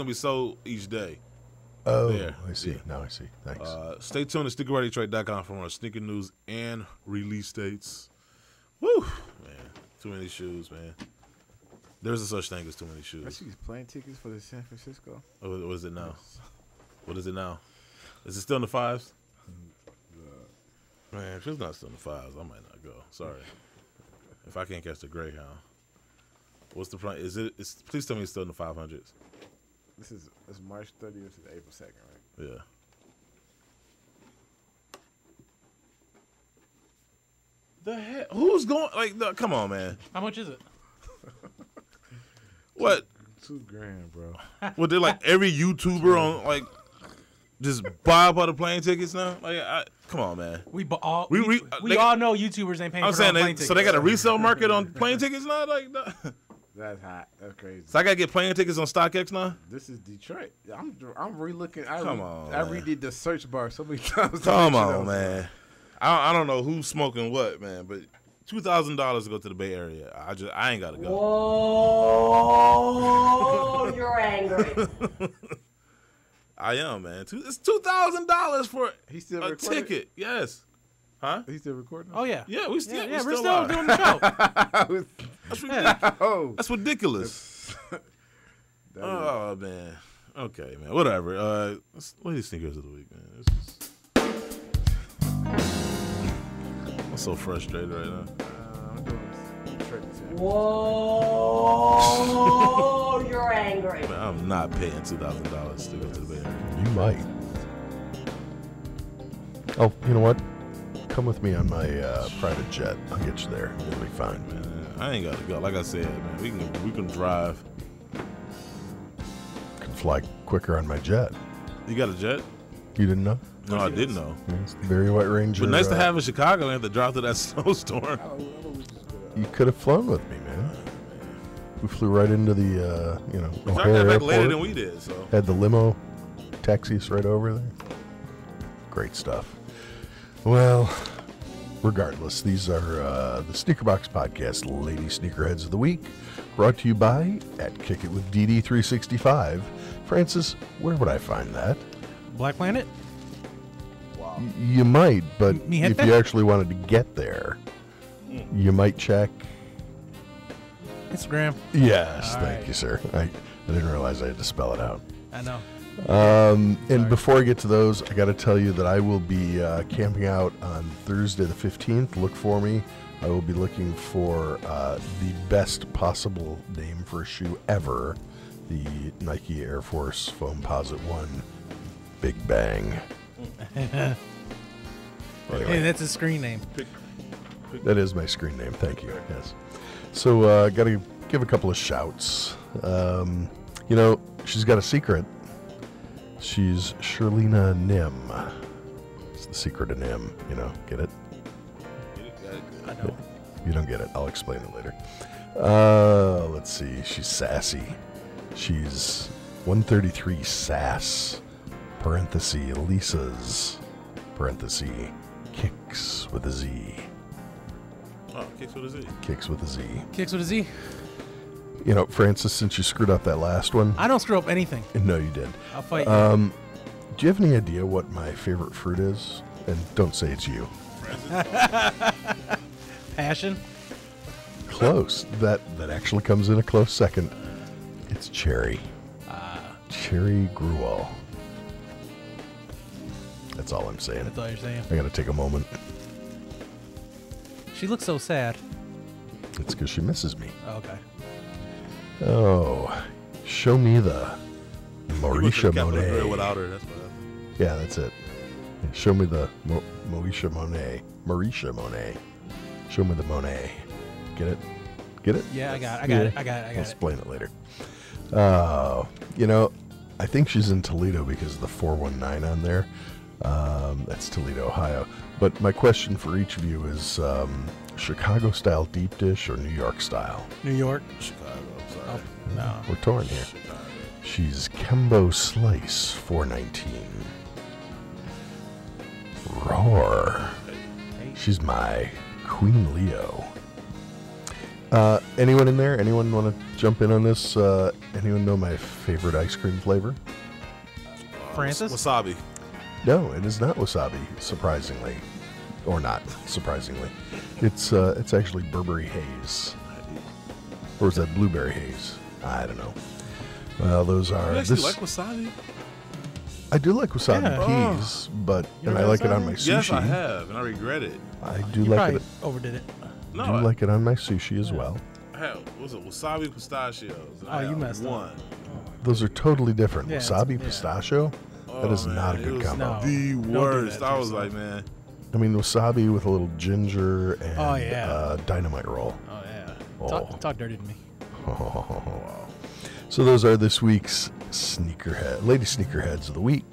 be sold each day. Oh, there. I see. Yeah. Now I see. Thanks. Stay tuned to SneakerBodyTrade.com for more sneaker news and release dates. Woo, man, too many shoes, man. There's a such thing as too many shoes. I see plane tickets for the San Francisco. What is it now? What is it now? Is it still in the 5s? Man, if it's not still in the 5s, I might not go. Sorry. If I can't catch the Greyhound. What's the price? Please tell me it's still in the 500s. It's March 30th to April 2nd, right? Yeah. The heck? Who's going? Come on, man. How much is it? What? $2,000, bro. What, they're like every YouTuber on just buy up all the plane tickets now? Come on, man. We all know YouTubers ain't paying for their plane tickets. So they got a resale market on plane tickets now? That's hot. That's crazy. So I gotta get plane tickets on StockX now? This is Detroit. I'm re-looking. Come on, I redid the search bar so many times. Come on, man. I don't know who's smoking what, man, but $2,000 to go to the Bay Area. I ain't gotta go. Whoa, you're angry. I am, man. It's $2,000 for a ticket. Yes. Huh? He's still recording? Oh yeah. Yeah, we're still doing the show. That's ridiculous. That's ridiculous. Oh man. Okay, man. Whatever. What are these sneakers of the week, man? I'm so frustrated right now. Whoa, you're angry. Man, I'm not paying $2,000 to go to the Bay Area. You might. Oh, you know what? Come with me on my private jet. I'll get you there. It'll be fine. Man, I ain't gotta go. Like I said, man, we can drive. Can fly quicker on my jet. You got a jet? You didn't know? No, I didn't know. Yeah, it's the Barry White Ranger. But nice to have in Chicago. We have to drive through that snowstorm. You could have flown with me, man. We flew right into the, O'Hare Airport. Later than we did, so. Had the limo taxi us right over there. Great stuff. Well, regardless, these are the Sneaker Box Podcast Lady Sneakerheads of the Week, brought to you by at Kick It with DD365. Francis, where would I find that? Black Planet? Wow. You might, but if you actually wanted to get there, you might check Instagram. Yes, thank you, sir. I didn't realize I had to spell it out. I know. And before I get to those, I got to tell you that I will be camping out on Thursday the 15th. Look for me. I will be looking for the best possible name for a shoe ever, the Nike Air Force Foamposite 1 Big Bang. Hey, that's a screen name. That is my screen name. Thank you. Yes. So got to give a couple of shouts. She's got a secret. She's Sherlina Nim. It's the secret of Nim, get it? I know. You don't get it. I'll explain it later. Let's see. She's sassy. She's 133 Sass, parenthesis, Lisa's, parenthesis, Kicks with a Z. Oh, Kicks with a Z. Kicks with a Z. Kicks with a Z. Francis, since you screwed up that last one. I don't screw up anything. No, you did. I'll fight you. Do you have any idea what my favorite fruit is? And don't say it's you. Passion? Close. That actually comes in a close second. It's cherry. Cherry gruel. That's all I'm saying. That's all you're saying. I got to take a moment. She looks so sad. It's because she misses me. Oh, okay. Oh, show me the Mauricia Monet. Without her, that's what happened. Yeah, that's it. Show me the Mauricia Monet. Mauricia Monet. Show me the Monet. Get it? Get it? Yeah, I got it. I'll explain it later. I think she's in Toledo because of the 419 on there. That's Toledo, Ohio. But my question for each of you is Chicago style deep dish or New York style? New York. Chicago, I'm sorry. Oh, no. We're torn here. Chicago. She's Kembo Slice, 419. Roar. She's my Queen Leo. Anyone in there? Anyone want to jump in on this? Anyone know my favorite ice cream flavor? Francis? Wasabi. No, it is not wasabi, surprisingly. Or not, surprisingly. It's actually Burberry Haze. Or is that Blueberry Haze? I don't know. Well, those are... You actually like wasabi? I do like wasabi peas, and I like it on my sushi. Yes, I have, and I regret it. I do like it. Overdid it. I do like it on my sushi as well. Hell, was it wasabi pistachios? Oh, you messed up. Those are totally different. Yeah, wasabi pistachio? That is not a good combo. The worst. I was like, man. I mean, wasabi with a little ginger and dynamite roll. Oh, yeah. Oh. Talk dirty to me. So those are this week's Lady Sneakerheads of the Week.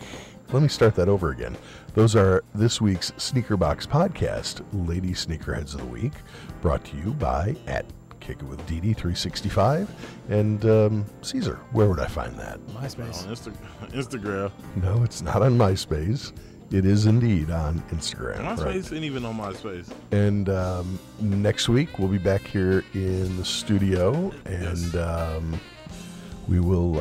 Let me start that over again. Those are this week's Sneaker Box Podcast, Lady Sneakerheads of the Week, brought to you by Kick It With Dee 365 and Caesar. Where would I find that? MySpace. On Instagram. No, it's not on MySpace. It is indeed on Instagram. MySpace ain't even on MySpace. And next week we'll be back here in the studio, and we will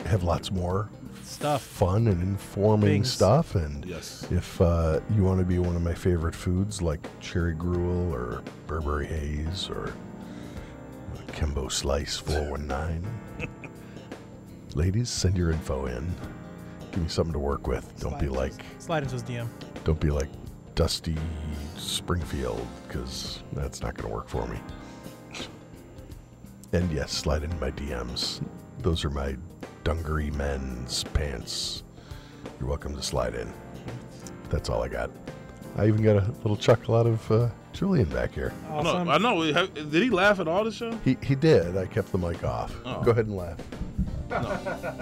have lots more stuff, fun and informing stuff. And if you want to be one of my favorite foods like cherry gruel or Burberry Haze or Kembo Slice 419, ladies, send your info in. Give me something to work with. Slide into his DM. Don't be like Dusty Springfield, because that's not going to work for me. And yes, slide into my DMs. Those are my dungaree men's pants. You're welcome to slide in. That's all I got. I even got a little chuckle out of Julian back here. Awesome. I know. Did he laugh at all the show? He did. I kept the mic off. Oh. Go ahead and laugh.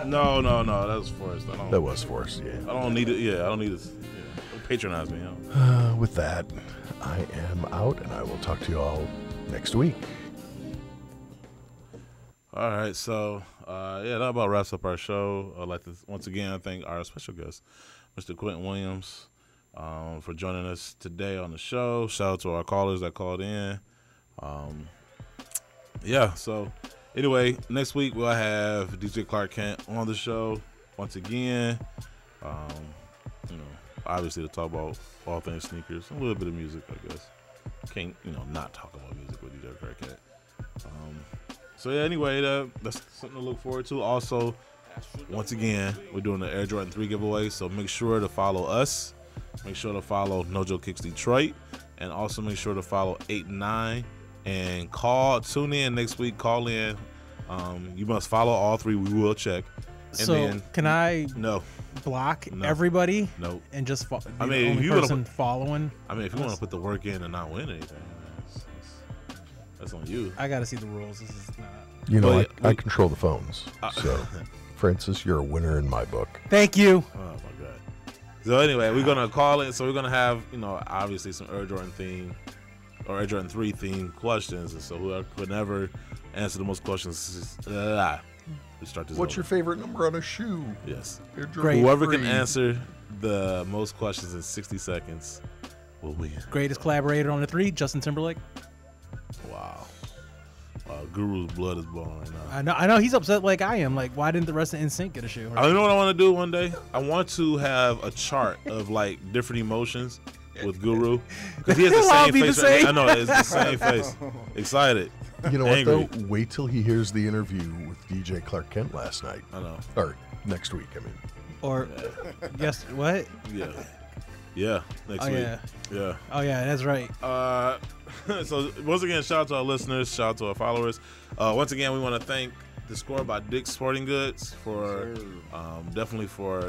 No. That was forced. That was forced, yeah. I don't need it. Yeah, I don't need it. Yeah. Don't patronize me. With that, I am out, and I will talk to you all next week. All right, so that about wraps up our show. I'd like to once again thank our special guest, Mr. Quinton Williams, for joining us today on the show. Shout out to our callers that called in. So anyway, next week we'll have DJ Clark Kent on the show once again. Obviously to talk about all things sneakers, a little bit of music, I guess. Can't not talk about music with DJ Clark Kent. Anyway, that's something to look forward to. Also, once again, we're doing the Air Jordan 3 giveaway, so make sure to follow us. Make sure to follow No Joke Kicks Detroit, and also make sure to follow 8-9 and tune in next week. Call in. You must follow all three. We will check. And can I block everybody? No. And just if only you person following? If you want to put the work in and not win anything, that's on you. I got to see the rules. This is not. I control the phones. So, Francis, you're a winner in my book. Thank you. Oh my God. So anyway, we're gonna call it. So we're gonna have obviously some Air Jordan theme or Air Jordan 3 theme questions, and so whoever could never answer the most questions, we start this. What's your favorite number on a shoe? Yes. Great. Whoever can answer the most questions in 60 seconds will win. Greatest collaborator on the 3, Justin Timberlake. Wow. Guru's blood is blowing right now. I know he's upset like I am. Like, why didn't the rest of NSYNC get a shoe? I know what I want to do one day. I want to have a chart of different emotions with Guru, because he has the same face. Right? I know it's the same face. Excited. You know what though? Wait till he hears the interview with DJ Clark Kent last night. I know. Or next week, I mean. Or guess what? Yeah. Yeah, next week. Yeah. Oh yeah, that's right. So once again, shout out to our listeners, shout out to our followers. Once again, we want to thank The Score by Dick's Sporting Goods for definitely for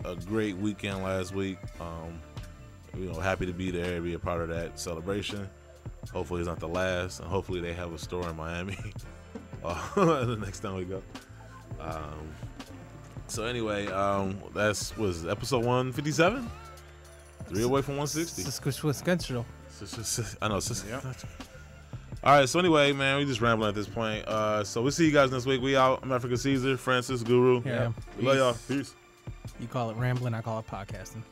a great weekend last week. Happy to be there, be a part of that celebration. Hopefully it's not the last, and hopefully they have a store in Miami the next time we go. So anyway, that was episode 157. 3 away from 160. I know. All right, so anyway, man, we just rambling at this point. So we'll see you guys next week. We out. I'm African Caesar, Francis, Guru. Yeah. We love y'all. Peace. You call it rambling, I call it podcasting.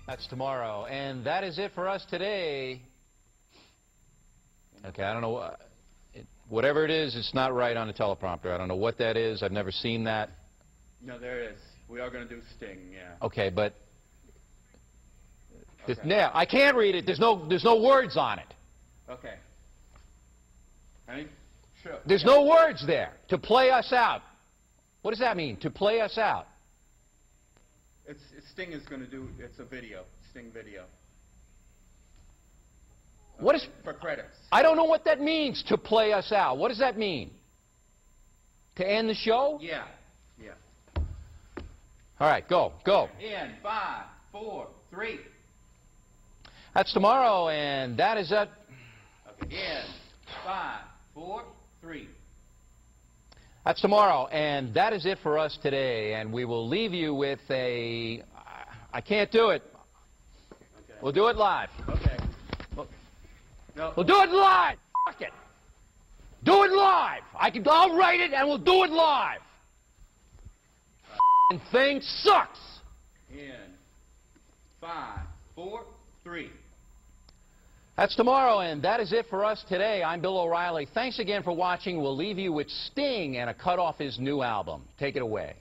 That's tomorrow, and that is it for us today. Okay, I don't know. Whatever it is, it's not right on the teleprompter. I don't know what that is. I've never seen that. No, there is. We are going to do Sting, yeah. Okay, but now I can't read it. There's no words on it. Okay. Honey? Sure. There's no words there. To play us out. What does that mean? To play us out. Sting is going to do. It's a video. Sting video. What is for credits? I don't know what that means. To play us out. What does that mean? To end the show? Yeah. Yeah. All right, go. In 5, 4, 3. That's tomorrow, and that is it. Okay. In 5, 4, 3. That's tomorrow, and that is it for us today. And we will leave you with a. I can't do it. Okay. We'll do it live. Okay. No. We'll do it live. Fuck it. Do it live. I'll write it, and we'll do it live. Thing sucks. In 5, 4, 3. That's tomorrow, and that is it for us today. I'm Bill O'Reilly. Thanks again for watching. We'll leave you with Sting and a cut off his new album. Take it away.